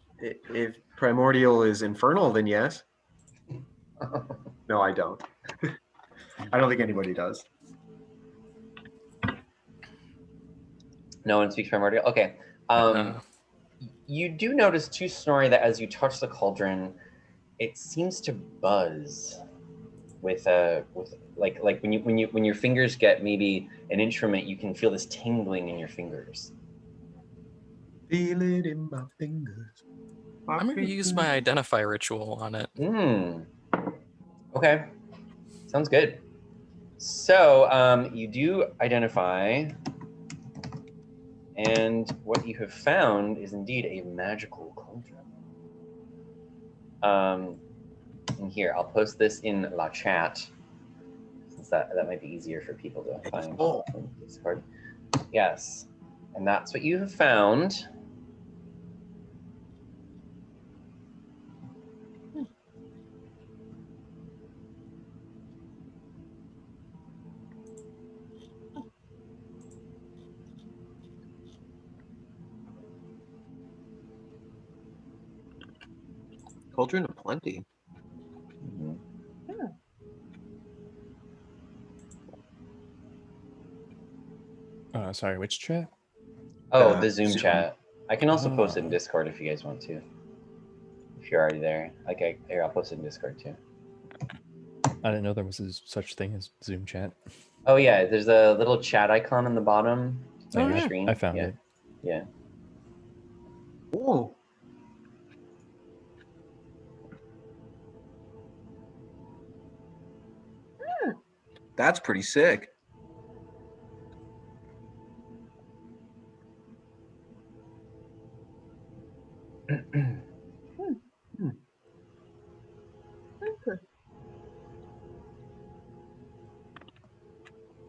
Primordial is Infernal, then yes. No, I don't. I don't think anybody does. No one speaks Primordial? Okay. You do notice too, Snorri, that as you touch the cauldron, it seems to buzz with like when your fingers get maybe an inch from it, you can feel this tingling in your fingers. Feel it in my fingers. I'm going to use my identify ritual on it. Okay. Sounds good. So you do identify, and what you have found is indeed a magical cauldron. And here, I'll post this in La Chat, since that might be easier for people to find on Discord. Yes, and that's what you have found. Cauldron of Plenty. Sorry, which chat? Oh, the Zoom chat. I can also post it in Discord if you guys want to. If you're already there. Here, I'll post it in Discord too. I didn't know there was such thing as Zoom chat. Oh yeah, there's a little chat icon on the bottom of your screen. I found it. Yeah. Whoa. That's pretty sick.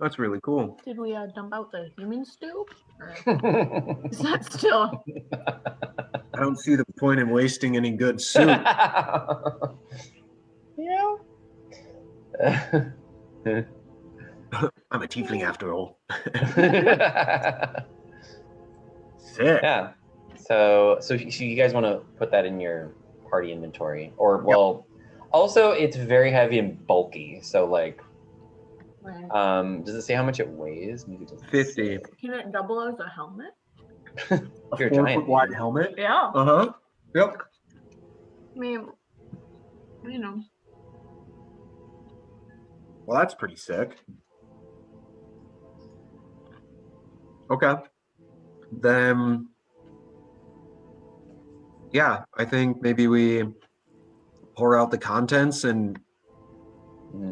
That's really cool. Did we dump out the human stew? Or is that still? I don't see the point in wasting any good soup. Yeah. I'm a tiefling after all. Sick. Yeah. So you guys want to put that in your party inventory. Or, well, also it's very heavy and bulky. So, like, does it say how much it weighs? Maybe it doesn't 50. say. Can it double as a helmet? A You're a 4 giant, foot wide maybe. helmet. Yeah. Yep. I mean, you know. Well, that's pretty sick. Okay. Then, yeah, I think maybe we pour out the contents and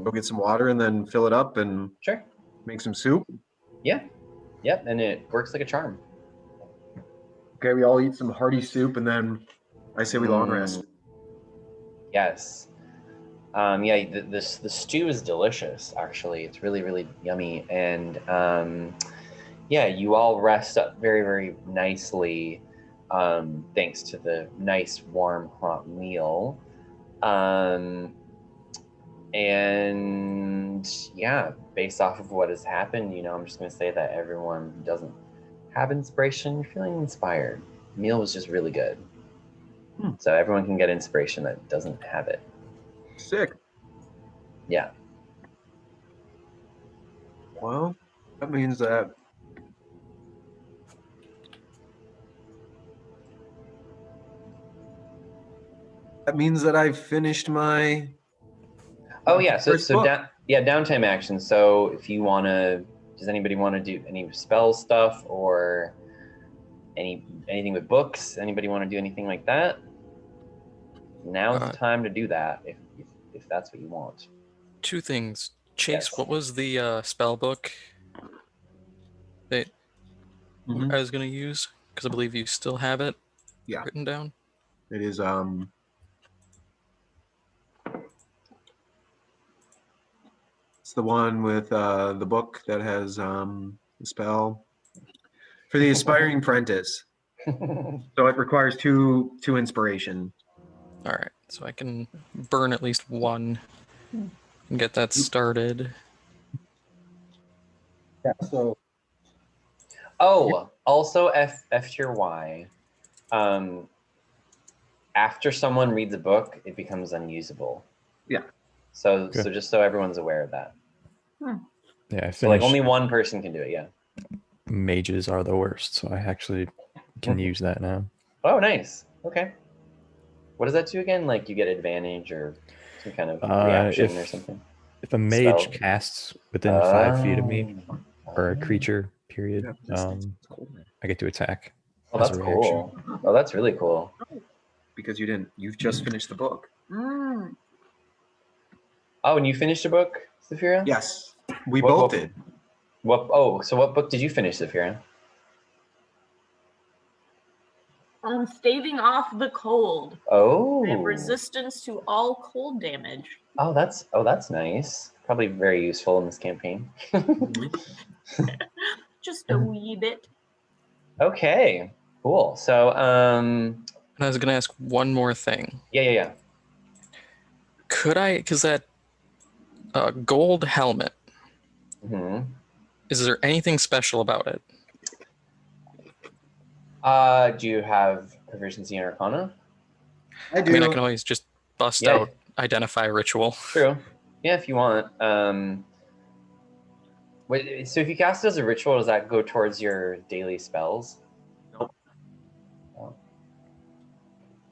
go get some water and then fill it up and Sure. make some soup. Yeah. Yep. And it works like a charm. Okay, we all eat some hearty soup and then I say we long rest. Yes. Yeah, the stew is delicious, actually. It's really, really yummy. And yeah, you all rest up very, very nicely thanks to the nice, warm, hot meal. And yeah, based off of what has happened, I'm just going to say that everyone who doesn't have inspiration, you're feeling inspired. The meal was just really good. So everyone can get inspiration that doesn't have it. Sick. Yeah. Well, that means that I've finished my. Oh yeah, so first book. Downtime action. So if you does anybody want to do any spell stuff or anything with books? Anybody want to do anything like that? Now's the time to do that if that's what you want. 2 things. Chase, Yes. what was the spell book that I was going to use? Because I believe you still have it written down. It is it's the one with the book that has the spell for the aspiring apprentice. So it requires two inspiration. All right, so I can burn at least 1 and get that started. Yeah. So. Oh, also F tier Y. After someone reads a book, it becomes unusable. Yeah. So just so everyone's aware of that. Yeah, I finished. So like only one person can do it. Yeah. Mages are the worst, so I actually can use that now. Oh, nice. Okay. What does that do again? Like you get advantage or some kind of reaction or something? If a mage Spell? casts within 5 feet of me, or a creature, period, I get to attack. Oh, that's cool. Oh, that's really cool. Because you've just finished the book. Mm. Oh, and you finished a book, Saphira? Yes, we both did. So what book did you finish, Saphira? Staving off the cold. Oh. They have resistance to all cold damage. Oh, that's nice. Probably very useful in this campaign. Just a wee bit. Okay, cool. So, And I was going to ask one more thing. Yeah. Could I, because that gold helmet, is there anything special about it? Do you have proficiency in Arcana? I do. I mean, I can always just bust out Identify Ritual. True. Yeah, if you want. Wait, so if you cast it as a ritual, does that go towards your daily spells? Nope. Oh.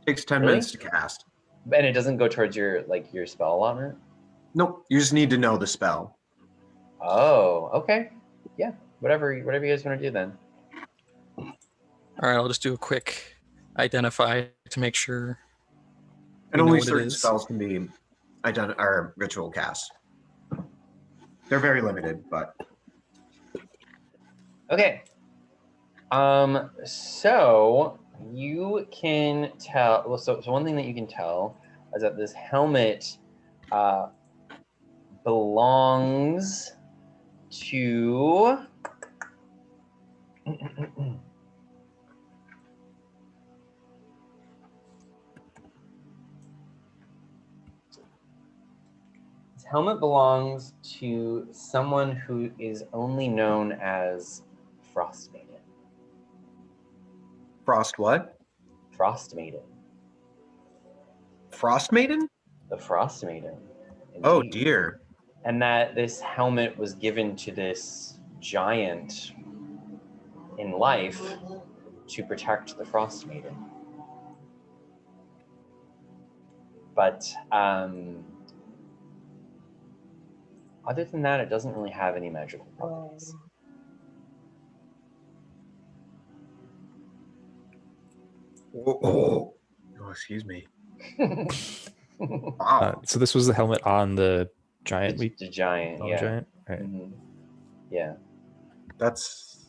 Takes 10 minutes to cast. And it doesn't go towards your spell allotment? Nope. You just need to know the spell. Oh, okay. Yeah. Whatever you guys want to do then. All right, I'll just do a quick identify to make sure. And only certain spells can be ritual cast. They're very limited, but okay. So you can tell. Well, so one thing that you can tell is that this helmet belongs to. Helmet belongs to someone who is only known as Frostmaiden. Frost what? Frostmaiden. Frostmaiden? The Frostmaiden. Oh Indeed. dear. And that this helmet was given to this giant in life to protect the Frostmaiden. But other than that, it doesn't really have any magical properties. Oh, excuse me. Wow. So this was the helmet on the giant. The giant, on yeah. the giant. Right. Mm-hmm. Yeah. That's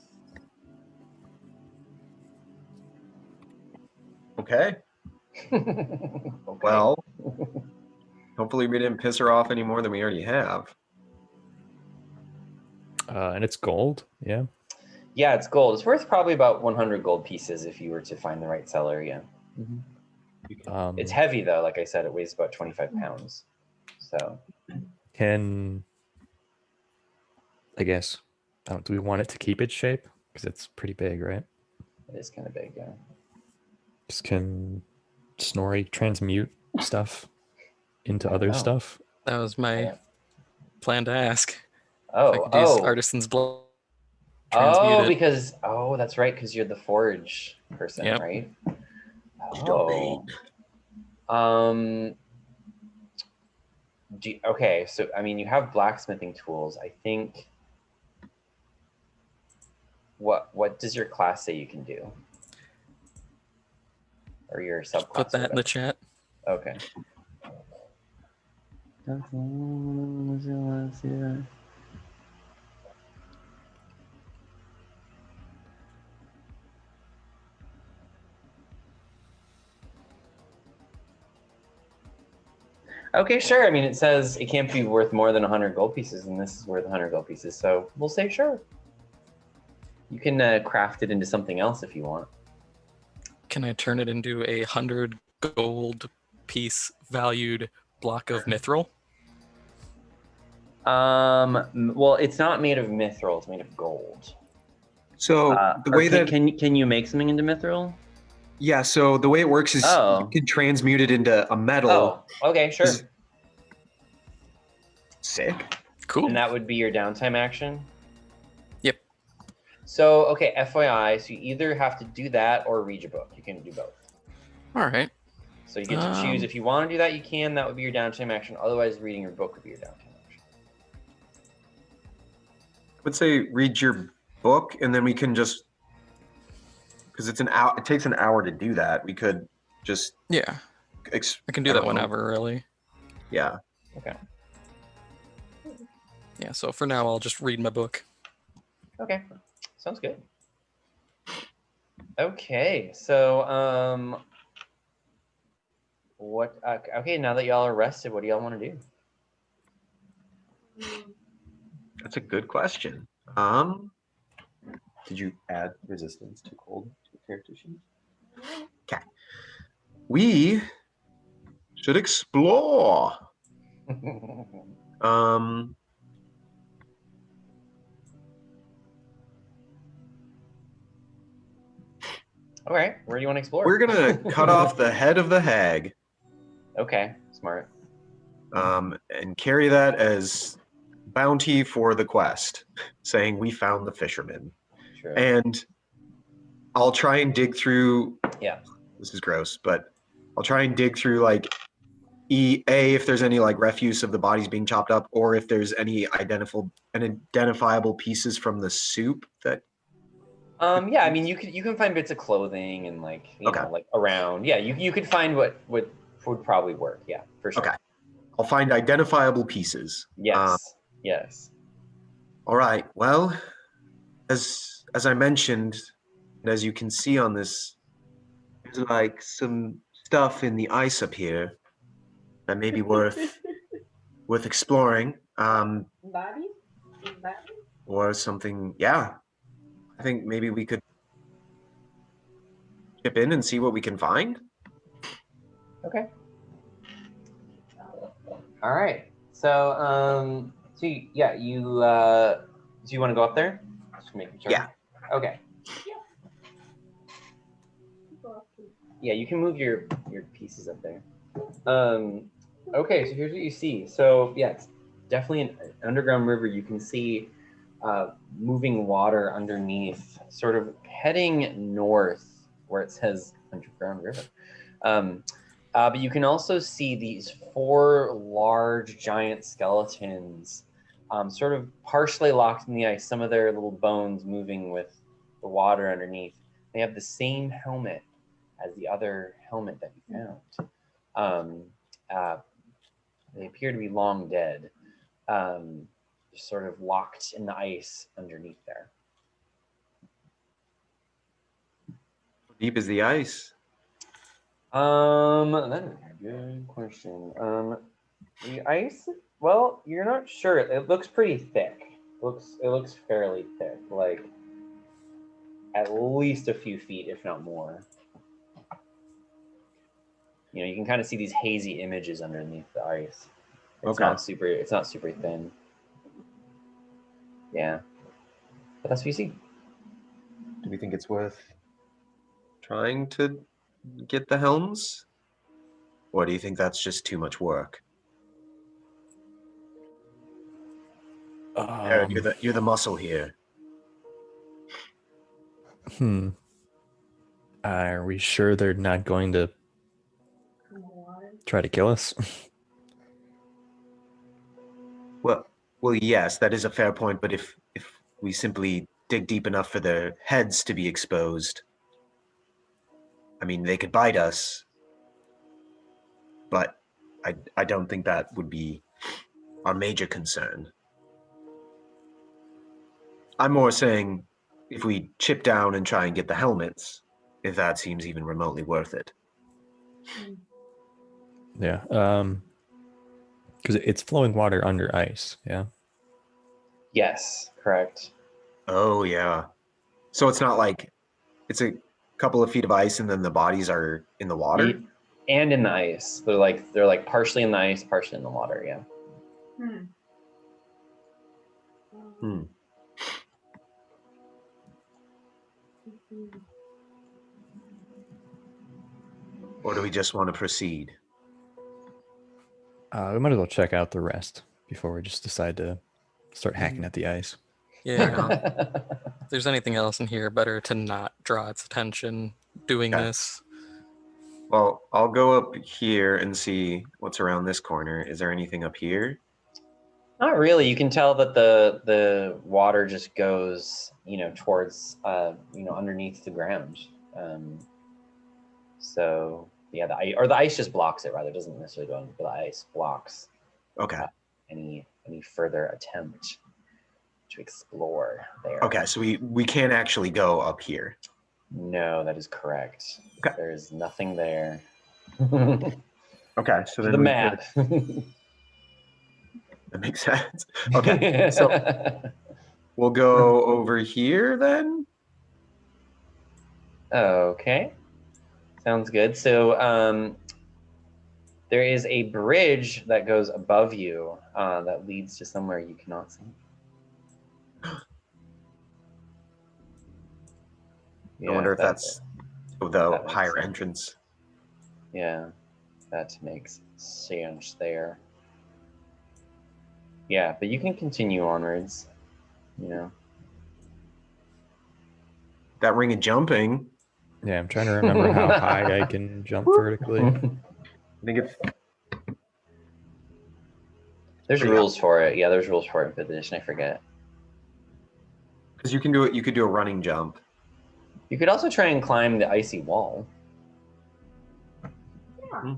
okay. Okay. Well, hopefully we didn't piss her off any more than we already have. And it's gold. Yeah. Yeah, it's gold. It's worth probably about 100 gold pieces if you were to find the right seller. Yeah. It's heavy though. Like I said, it weighs about 25 pounds. So can I guess? Do we want it to keep its shape? Because it's pretty big, right? it is kind of big. Yeah. Just can Snorri transmute stuff into other stuff? That was my plan to ask. Oh, if I could use Artisan's Blood. Oh, it. because that's right, because you're the forge person, Yep. right? Domain. Okay, so I mean, you have blacksmithing tools. I think. What does your class say you can do? Or your subclass? Put that in the chat. Okay. Okay, sure. I mean, it says it can't be worth more than 100 gold pieces, and this is worth 100 gold pieces, so we'll say sure. You can craft it into something else if you want. Can I turn it into 100 gold piece valued block of mithril? Well, it's not made of mithril; it's made of gold. So the way can you make something into mithril? Yeah, so the way it works is you can transmute it into a metal. Oh, okay, sure. Sick. Cool. And that would be your downtime action? Yep. So, okay, FYI, so you either have to do that or read your book. You can do both. All right. So you get to choose. If you want to do that, you can. That would be your downtime action. Otherwise, reading your book would be your downtime action. I would say read your book, and then we can just... Because it's an hour, it takes an hour to do that. We could just I can do that whenever, really. Yeah. Okay. Yeah. So for now, I'll just read my book. Okay. Sounds good. Okay. So what? Okay. Now that y'all are rested, what do y'all want to do? That's a good question. Did you add resistance to cold to the character sheet? Okay. We should explore. All right. Where do you want to explore? We're gonna cut off the head of the hag. Okay. Smart. And carry that as bounty for the quest, saying we found the fisherman. Sure. And I'll try and dig through. Yeah. This is gross, but I'll try and dig through like if there's any like refuse of the bodies being chopped up, or if there's any identifiable pieces from the soup that. Yeah, I mean, you can find bits of clothing and like you know, like around. Yeah, you could find what would probably work. Yeah, for sure. Okay. I'll find identifiable pieces. Yes. Yes. All right. Well, as I mentioned, and as you can see on this, there's like some stuff in the ice up here that may be worth exploring. Bodies? Or something. Yeah. I think maybe we could chip in and see what we can find. Okay. All right. So do you want to go up there? Just making sure. Yeah. Okay. Yeah, you can move your pieces up there. Okay, so here's what you see. So yeah, it's definitely an underground river. You can see moving water underneath, sort of heading north where it says underground river. But you can also see these 4 large giant skeletons sort of partially locked in the ice, some of their little bones moving with the water underneath. They have the same helmet as the other helmet that you found. They appear to be long dead, just sort of locked in the ice underneath there. How deep is the ice? That is a good question. The ice, well, you're not sure. It looks pretty thick. It looks fairly thick, like at least a few feet, if not more. You know, you can kind of see these hazy images underneath the ice. It's not super thin. Yeah. But that's what you see. Do we think it's worth trying to get the helms? Or do you think that's just too much work? Aaron, you're the muscle here. Are we sure they're not going to try to kill us? Well, yes, that is a fair point. But if we simply dig deep enough for their heads to be exposed, I mean, they could bite us. But I don't think that would be our major concern. I'm more saying if we chip down and try and get the helmets, if that seems even remotely worth it. Yeah. Because it's flowing water under ice. Yeah. Yes, correct. Oh, yeah. So it's not like it's a couple of feet of ice and then the bodies are in the water? And in the ice. They're like partially in the ice, partially in the water, yeah. Or do we just want to proceed? We might as well check out the rest before we just decide to start hacking at the ice. Yeah. If there's anything else in here, better to not draw its attention doing this. Well, I'll go up here and see what's around this corner. Is there anything up here? Not really. You can tell that the water just goes, towards, underneath the ground. So yeah, the ice just blocks it. Rather, it doesn't necessarily go under, but the ice blocks. Okay. Any further attempt to explore there. Okay, so we can't actually go up here. No, that is correct. Okay. There is nothing there. Okay, so then the map. That makes sense. Okay, so we'll go over here then. Okay, sounds good. So there is a bridge that goes above you that leads to somewhere you cannot see. I wonder if that's the higher sense. entrance. Yeah, that makes sense there. Yeah, but you can continue onwards, That ring of jumping. Yeah, I'm trying to remember how high I can jump vertically. I think it's... There's rules for it. Yeah, there's rules for it in 5th edition. I forget. Because you can do it. You could do a running jump. You could also try and climb the icy wall. Yeah.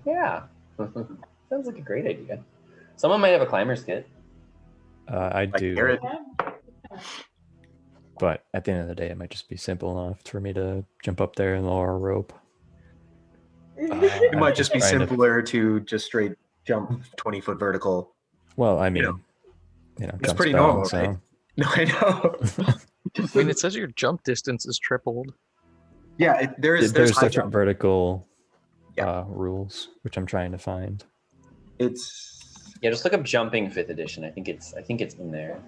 Yeah. Sounds like a great idea. Someone might have a climber's kit. I do. Garrett. But at the end of the day, it might just be simple enough for me to jump up there and lower a rope. It might just be simpler to just straight jump 20-foot vertical. Well, I mean, it's pretty normal, right? No, I know. I mean, it says your jump distance is tripled. Yeah, there's different vertical rules, which I'm trying to find. Yeah, just look up jumping 5th edition. I think it's in there.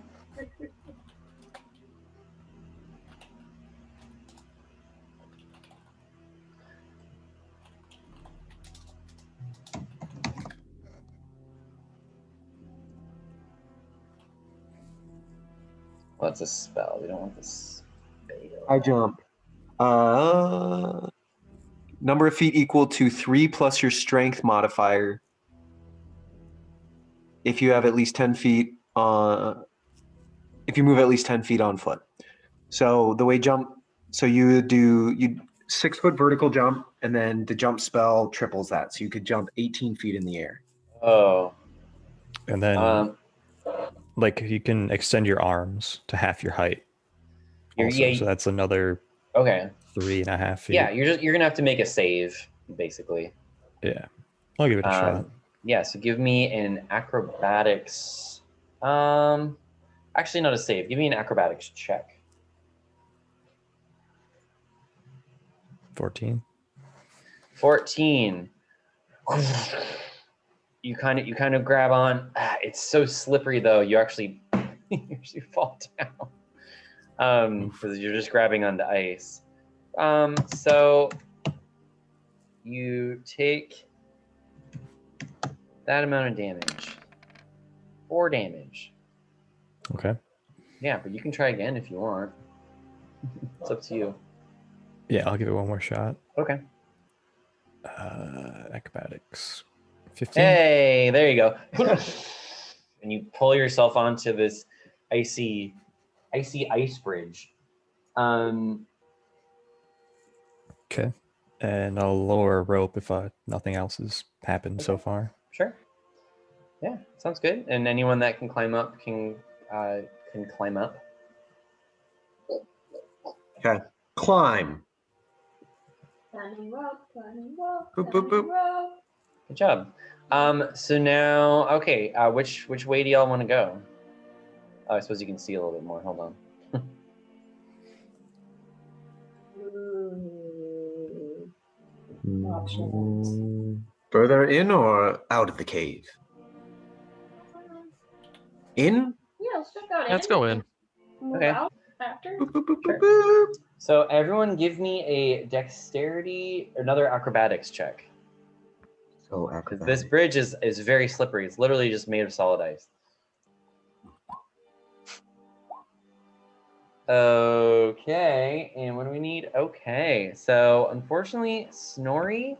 Well, that's a spell. We don't want this spell. I jump. Number of feet equal to 3 plus your strength modifier. If you have at least 10 feet if you move at least 10 feet on foot. So the way jump, so you 6-foot vertical jump, and then the jump spell triples that. So you could jump 18 feet in the air. Oh. And then like you can extend your arms to half your height. Also, so that's another 3.5 feet. Yeah, you're gonna have to make a save, basically. Yeah. I'll give it a shot. Yeah, so give me an acrobatics. Actually not a save. Give me an acrobatics check. 14. 14. You kind of grab on. It's so slippery though. You actually fall down because you're just grabbing onto ice. So you take that amount of damage. 4 damage. Okay. Yeah, but you can try again if you want. It's up to you. Yeah, I'll give it one more shot. Okay. Acrobatics. 15. Hey, there you go. And you pull yourself onto this icy ice bridge. Okay. And I'll lower a rope if nothing else has happened so far. Sure. Yeah, sounds good. And anyone that can climb up can climb up. Okay. Climb. Climbing rope, climbing rope, Boop, boop, climbing boop. rope. Good job. So now, okay, which way do y'all want to go? Oh, I suppose you can see a little bit more. Hold on. Options. Further in or out of the cave? In? Yeah, let's check out. Let's go in. Move Okay. out after. Boop, boop, boop, Sure. boop, boop. So everyone give me a dexterity, another acrobatics check. So Because acrobatic. this bridge is very slippery. It's literally just made of solid ice. Okay, and what do we need? Okay, so unfortunately, Snorri,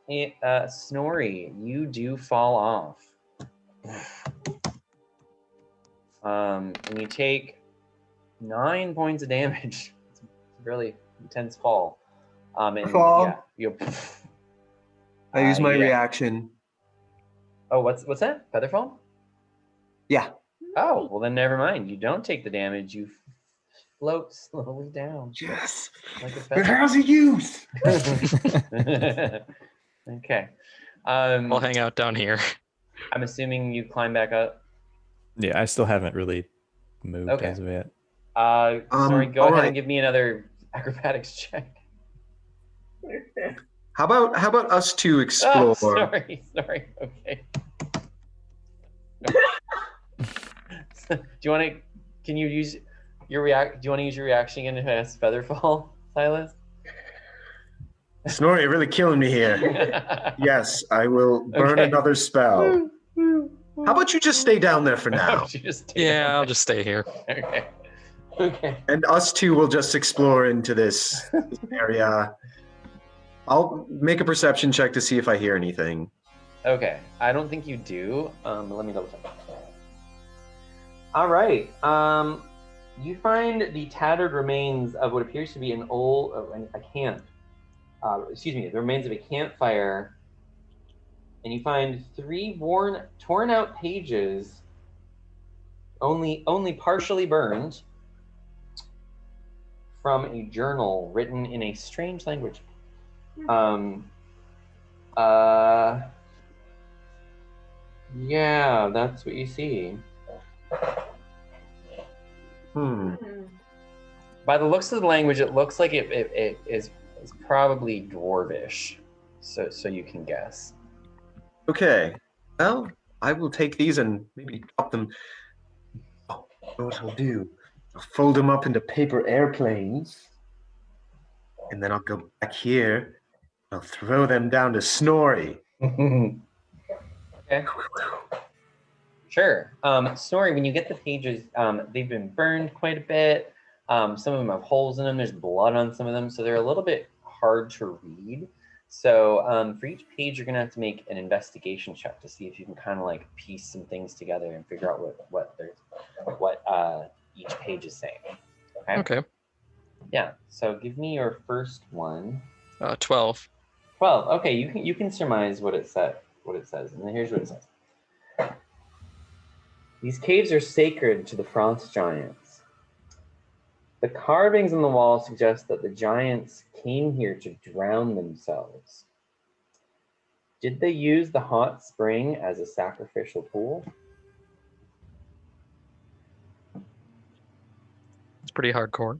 you do fall off. And you take 9 points of damage. It's a really intense fall. And Fall. yeah, you. I use my yeah. reaction. Oh, what's that? Featherfall? Yeah. Oh, well then never mind. You don't take the damage. You float slowly down. Yes. Like a But feather. how's it used? Okay. I'll hang out down here. I'm assuming you climb back up. Yeah, I still haven't really moved Okay. as of yet. Sorry, go all ahead right. and give me another acrobatics check. How about us two Oh, explore? sorry. Okay. Do you want to? Can you use your react? Do you want to use your reaction again to ask Featherfall, Silas? Snorri, you're really killing me here. Yes, I will burn Okay. another spell. How about you just stay down there for now? You just Yeah, I'll just stay here. Okay. And us two will just explore into this area. I'll make a perception check to see if I hear anything. Okay. I don't think you do. But let me double check. All right. You find the tattered remains of what appears to be a camp. The remains of a campfire, and you find 3 torn out pages, only partially burned, from a journal written in a strange language. Yeah, that's what you see. By the looks of the language, it looks like it is probably Dwarvish, so you can guess. Okay. Well, I will take these and maybe drop them. Oh, you know what I'll do? I'll fold them up into paper airplanes. And then I'll go back here. I'll throw them down to Snorri. Okay. Sure. Snorri, when you get the pages, they've been burned quite a bit. Some of them have holes in them. There's blood on some of them, so they're a little bit hard to read. So for each page, you're gonna have to make an investigation check to see if you can kind of like piece some things together and figure out what each page is saying. Okay. Okay. Yeah. So give me your first one. 12. 12. Okay, you can surmise what it says, and then here's what it says. These caves are sacred to the frost giants. The carvings on the wall suggest that the giants came here to drown themselves. Did they use the hot spring as a sacrificial pool? It's pretty hardcore.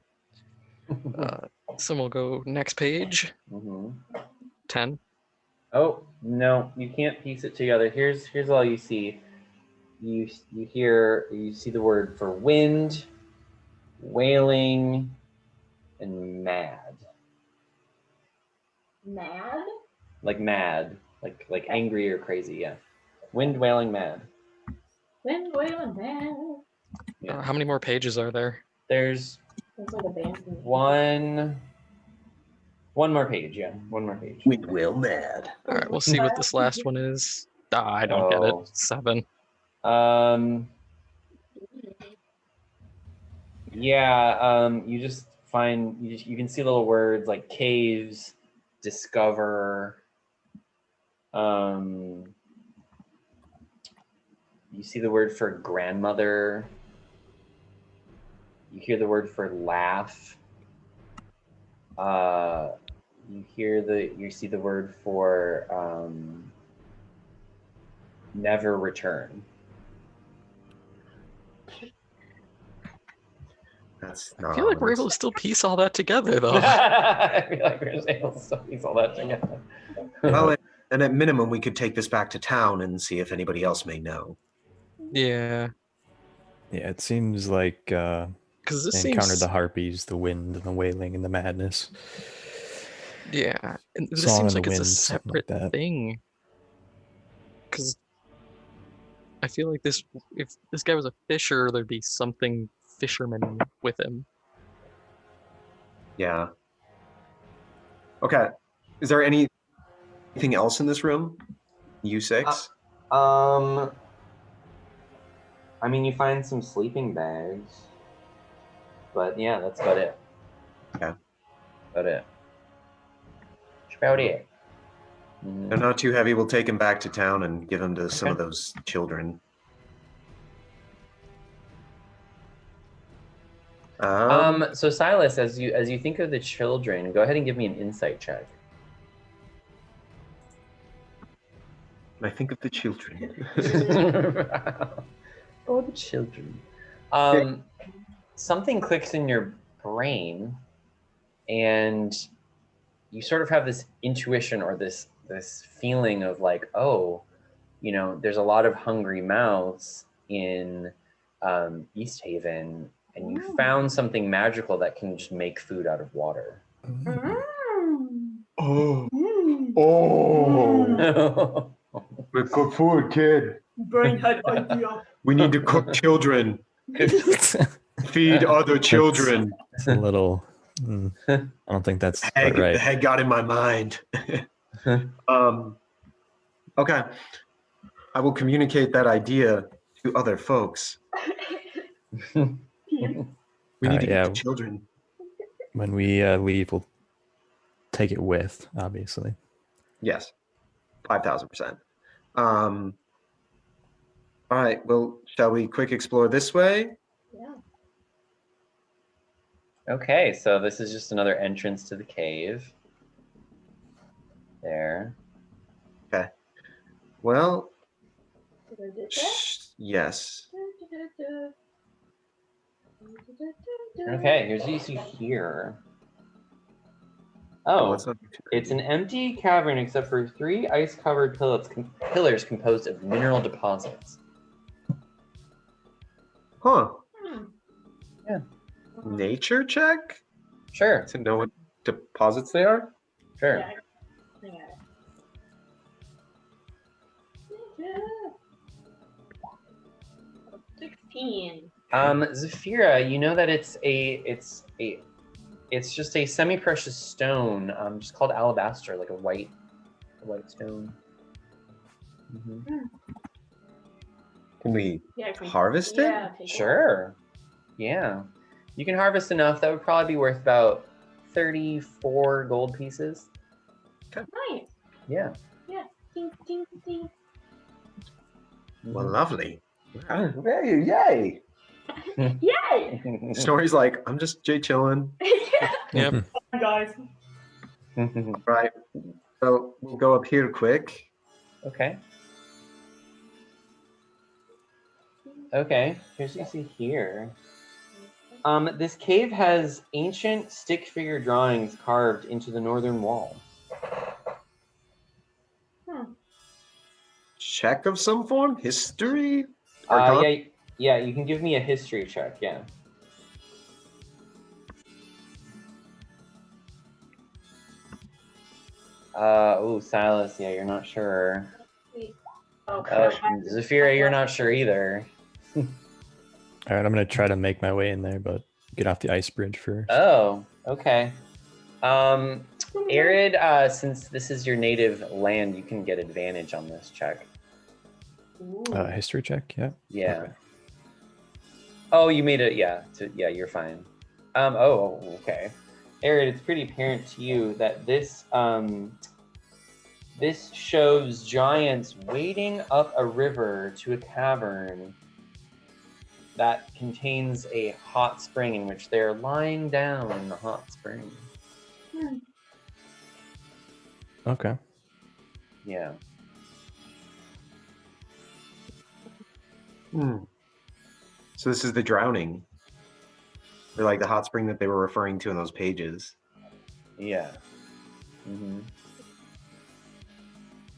So we'll go next page. 10. Oh, no, you can't piece it together. Here's all you see. You see the word for wind, wailing, and mad. Mad? Like mad. Like angry or crazy, yeah. Wind, wailing, mad. Wind, wailing, mad. Yeah. How many more pages are there? There's It's like a band. one more page, yeah. One more page. Wind will mad. All right, we'll see what this last one is. I don't get it. 7. Yeah, you just find you can see little words like caves, discover. You see the word for grandmother. You hear the word for laugh. You see the word for never return. That's I feel like we're able to still piece all that together, though. I feel like we're just able to still piece all that together. Well, and at minimum, we could take this back to town and see if anybody else may know. Yeah. Yeah, it seems like Because this they encountered seems... the harpies, the wind, and the wailing, and the madness. Yeah, and this Song seems in like the it's a wind, something like separate that. thing. Because I feel like if this guy was a fisher, there'd be something fisherman with him. Yeah. Okay. Is there anything else in this room? U6? I mean, you find some sleeping bags, but yeah, that's about it. Okay. About it. That's about it. They're not too heavy. We'll take them back to town and give them to some of those children. So Silas, as you think of the children, go ahead and give me an insight check. I think of the children. Oh, the children. Something clicks in your brain, and you sort of have this intuition or this feeling of like, oh, there's a lot of hungry mouths in East Haven, and you found something magical that can just make food out of water. Oh. Oh. We cook food, kid. Brain had idea. We need to cook children. Feed other children. It's a little... I don't think that's quite right. The head got in my mind. Okay. I will communicate that idea to other folks. We need to get the children. When we leave, we'll take it with, obviously. Yes. 5,000%. All right. Well, shall we quick explore this way? Yeah. Okay, so this is just another entrance to the cave. There. Okay. Well, Yes. yes. Okay, here's what you see here. Oh, Oh, it's not it's an empty cavern except for 3 ice-covered pillars composed of mineral deposits. Huh. Yeah. Nature check Sure, to know what deposits they are? sure. Yeah. 17. Zafira, you know that it's just a semi-precious stone, just called alabaster, like a white stone. Can we Yeah, can we- harvest it? Yeah, take it. Sure. Yeah. You can harvest enough. That would probably be worth about 34 gold pieces. Nice. Yeah. Yeah. Ding, ding, ding. Well, lovely. Yay! Yay! Snorri's like, I'm just Jay chilling. Yep. Guys. Right. So we'll go up here quick. Okay. Okay. Here's what you see here. This cave has ancient stick figure drawings carved into the northern wall. Check of some form? History? Yeah, you can give me a history check, yeah. Silas, yeah, you're not sure. Zafira, you're not sure either. All right, I'm gonna try to make my way in there, but get off the ice bridge first. Oh, okay. Arid, since this is your native land, you can get advantage on this check. History check, yeah. Yeah. Okay. Oh, you made it. Yeah. Yeah, you're fine. Okay. Arid, it's pretty apparent to you that this this shows giants wading up a river to a cavern that contains a hot spring in which they're lying down in the hot spring. Okay. Yeah. So this is the drowning. Or like the hot spring that they were referring to in those pages. Yeah.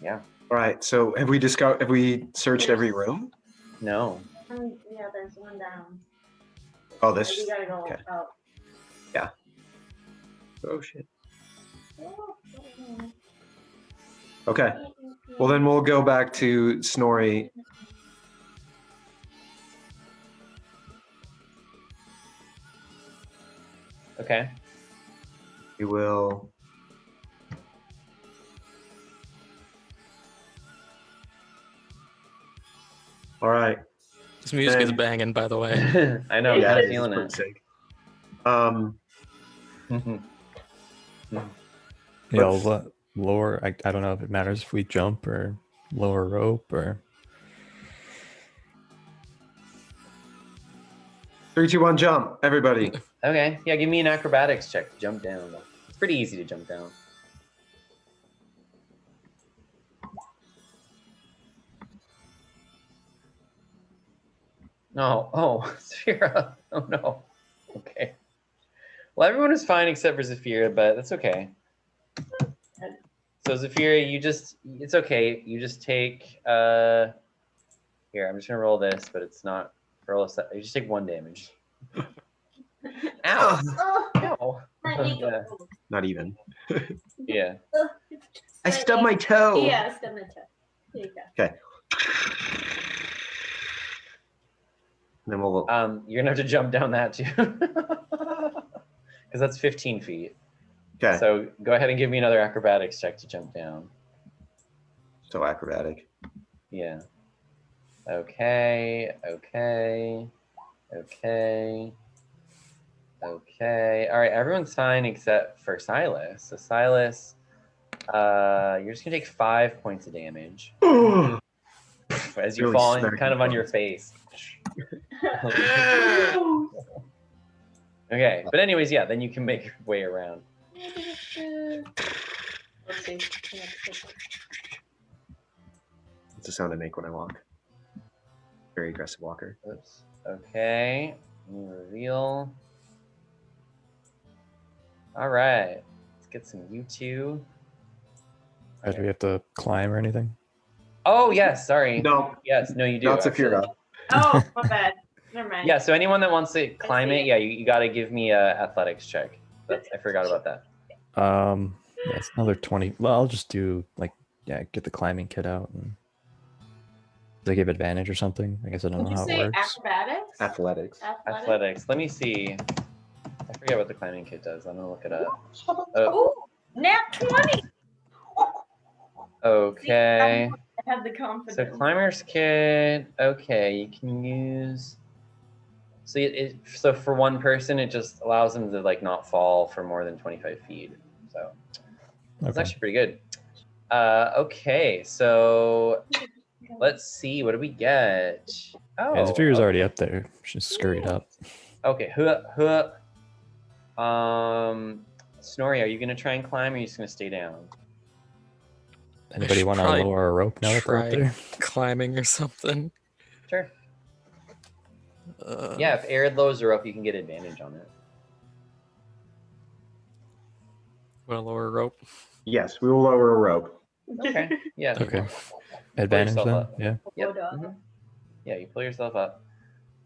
Yeah. All right. So have we searched every room? No. Yeah, there's one down. Oh, this. We gotta go okay. out. Yeah. Oh shit. Okay. Well, then we'll go back to Snorri. Okay. We will. All right. This music is Then- banging, by the way. I know. Yeah, I'm it is feeling pretty it. sick. Yeah, I'll lower. I don't know if it matters if we jump or lower rope or. 3, 2, 1, jump, everybody. Okay. Yeah, give me an acrobatics check to jump down. It's pretty easy to jump down. No. Oh, Zafira. Oh no. Okay. Well, everyone is fine except for Zafira, but that's okay. So Zafira, it's okay. You just take here, I'm just gonna roll this, but it's not you just take 1 damage. Ow! Ow! Yeah. Not even. Yeah. I stubbed my toe. Yeah, I stubbed my toe. There you go. Okay. And then we'll. You're gonna have to jump down that too. Because that's 15 feet. Okay. So go ahead and give me another acrobatics check to jump down. So acrobatic. Yeah. Okay. All right, everyone's fine except for Silas. So Silas, you're just gonna take 5 points of damage as you Really fall in, smacked kind of on your face. Okay, but anyways, yeah, then you can make your way around. Let's see. That's the sound I make when I walk. Very aggressive walker. Oops. Okay. Let me reveal. All right. Let's get some U2. Do we have to climb or anything? Oh, yes. Sorry. No, Yes. No, you do. not Zafira. actually. Oh, my bad. Never mind. Yeah. So anyone that wants to climb see it, it. yeah, you got to give me a athletics check. I forgot about that. Yeah, it's another 20. Well, I'll just do get the climbing kit out. And... they give advantage or something? I guess I don't Did know you how it say works. acrobatics? Athletics. Athletics. Let me see. I forget what the climbing kit does. I'm gonna look it up. Oh, nat 20. Okay. I have the confidence. So climber's kit. Okay, you can use. So so for one person, it just allows them to like not fall for more than 25 feet. So that's Okay. actually pretty good. Okay, so let's see. What do we get? Oh, Yeah, Zephyr is okay. already up there. She's scurried up. Okay, Snorri, are you gonna try and climb, or are you just gonna stay down? Anybody should want to probably lower a rope now that they're up try there? climbing or something. Sure. Yeah, if Arid lowers her up, you can get advantage on it. Want to lower a rope? Yes, we will lower a rope. Okay. Yeah. Okay. Pull Advantage yourself then? up. Yeah. Yep. Mhm. Yeah, you pull yourself up.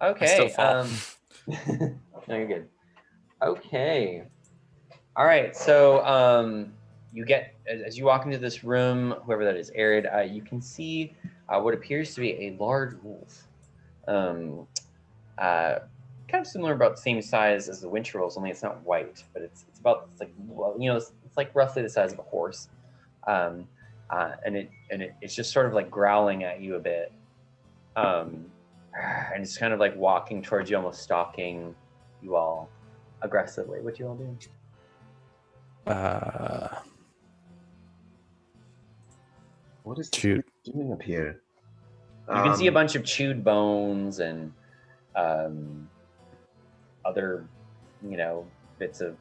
I still Okay. fall. No, you're good. Okay. All right. So you get as you walk into this room, whoever that is, Arid, you can see what appears to be a large wolf. Kind of similar, about the same size as the winter wolves, only it's not white, but it's like roughly the size of a horse, and it's just sort of like growling at you a bit, and it's kind of like walking towards you, almost stalking you all aggressively. What do you all do? What is this Shoot. doing up here? You can see a bunch of chewed bones and other, bits of,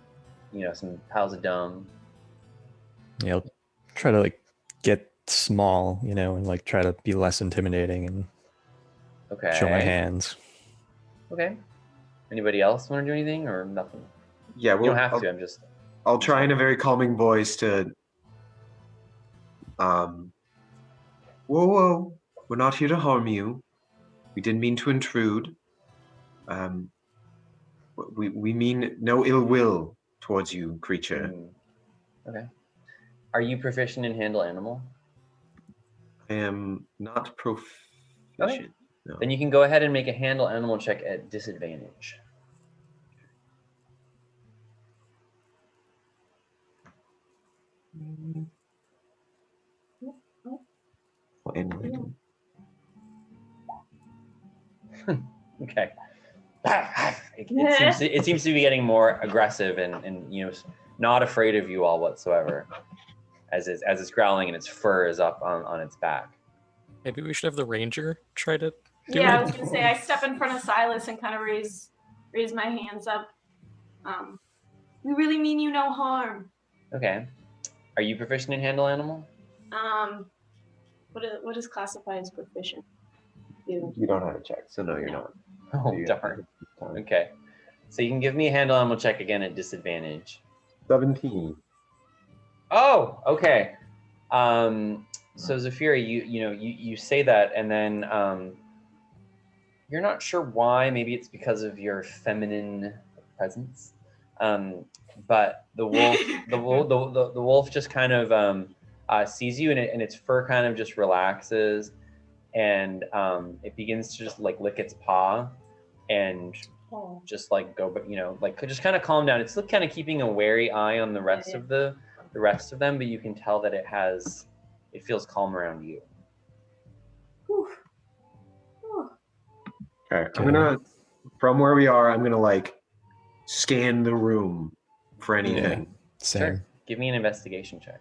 some piles of dung. Yeah, I'll try to like get small, and like try to be less intimidating and show my hands. Okay. Anybody else want to do anything or nothing? Yeah, You don't have to. I'll try in a very calming voice to. Whoa! We're not here to harm you. We didn't mean to intrude. We mean no ill will towards you, creature. Okay. Are you proficient in handle animal? I am not proficient. Okay. No. Then you can go ahead and make a handle animal check at disadvantage. Okay. It seems to be getting more aggressive and not afraid of you all whatsoever, as it's growling and its fur is up on its back. Maybe we should have the ranger try to do Yeah, it. I was gonna say I step in front of Silas and kind of raise my hands up. We really mean you no harm. Okay. Are you proficient in handle animal? What is classified as proficient? You don't have a check, so no, you're not. Oh, darn. Okay. So you can give me a handle animal check again at disadvantage. 17. Oh, okay. So Zafira, you say that, and then you're not sure why. Maybe it's because of your feminine presence. But the wolf, the wolf just kind of sees you, and its fur kind of just relaxes, and it begins to just like lick its paw, and just like go, but just kind of calm down. It's kind of keeping a wary eye on the rest of the rest of them, but you can tell that it feels calm around you. Okay, I'm gonna, from where we are, I'm gonna like scan the room for anything. Yeah, same. Sure. Give me an investigation check.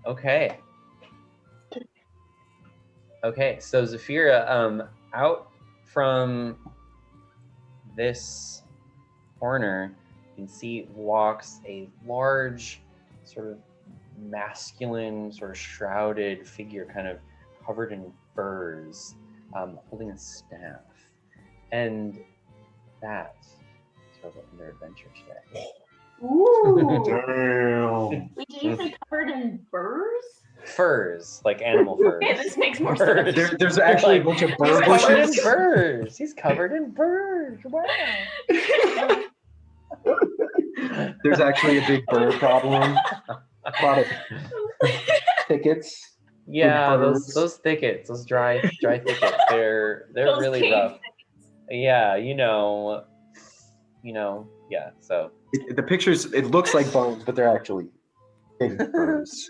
Okay. Okay, so Zafira, out from this corner, you can see walks a large, sort of masculine, sort of shrouded figure, kind of covered in furs, holding a staff. And that is sort of their adventure today. Ooh. Damn. Wait, did you say covered in burrs? Furs, like animal furs. Okay, this makes more sense. There's actually a bunch of bird He's covered in bushes. furs. He's covered in furs. large. Wow. There's actually a big bird problem. A lot of thickets. Yeah, birds. those thickets, those dry thickets, they're Those really cave rough. Yeah, yeah. So The pictures, it looks like bones, but they're actually big birds.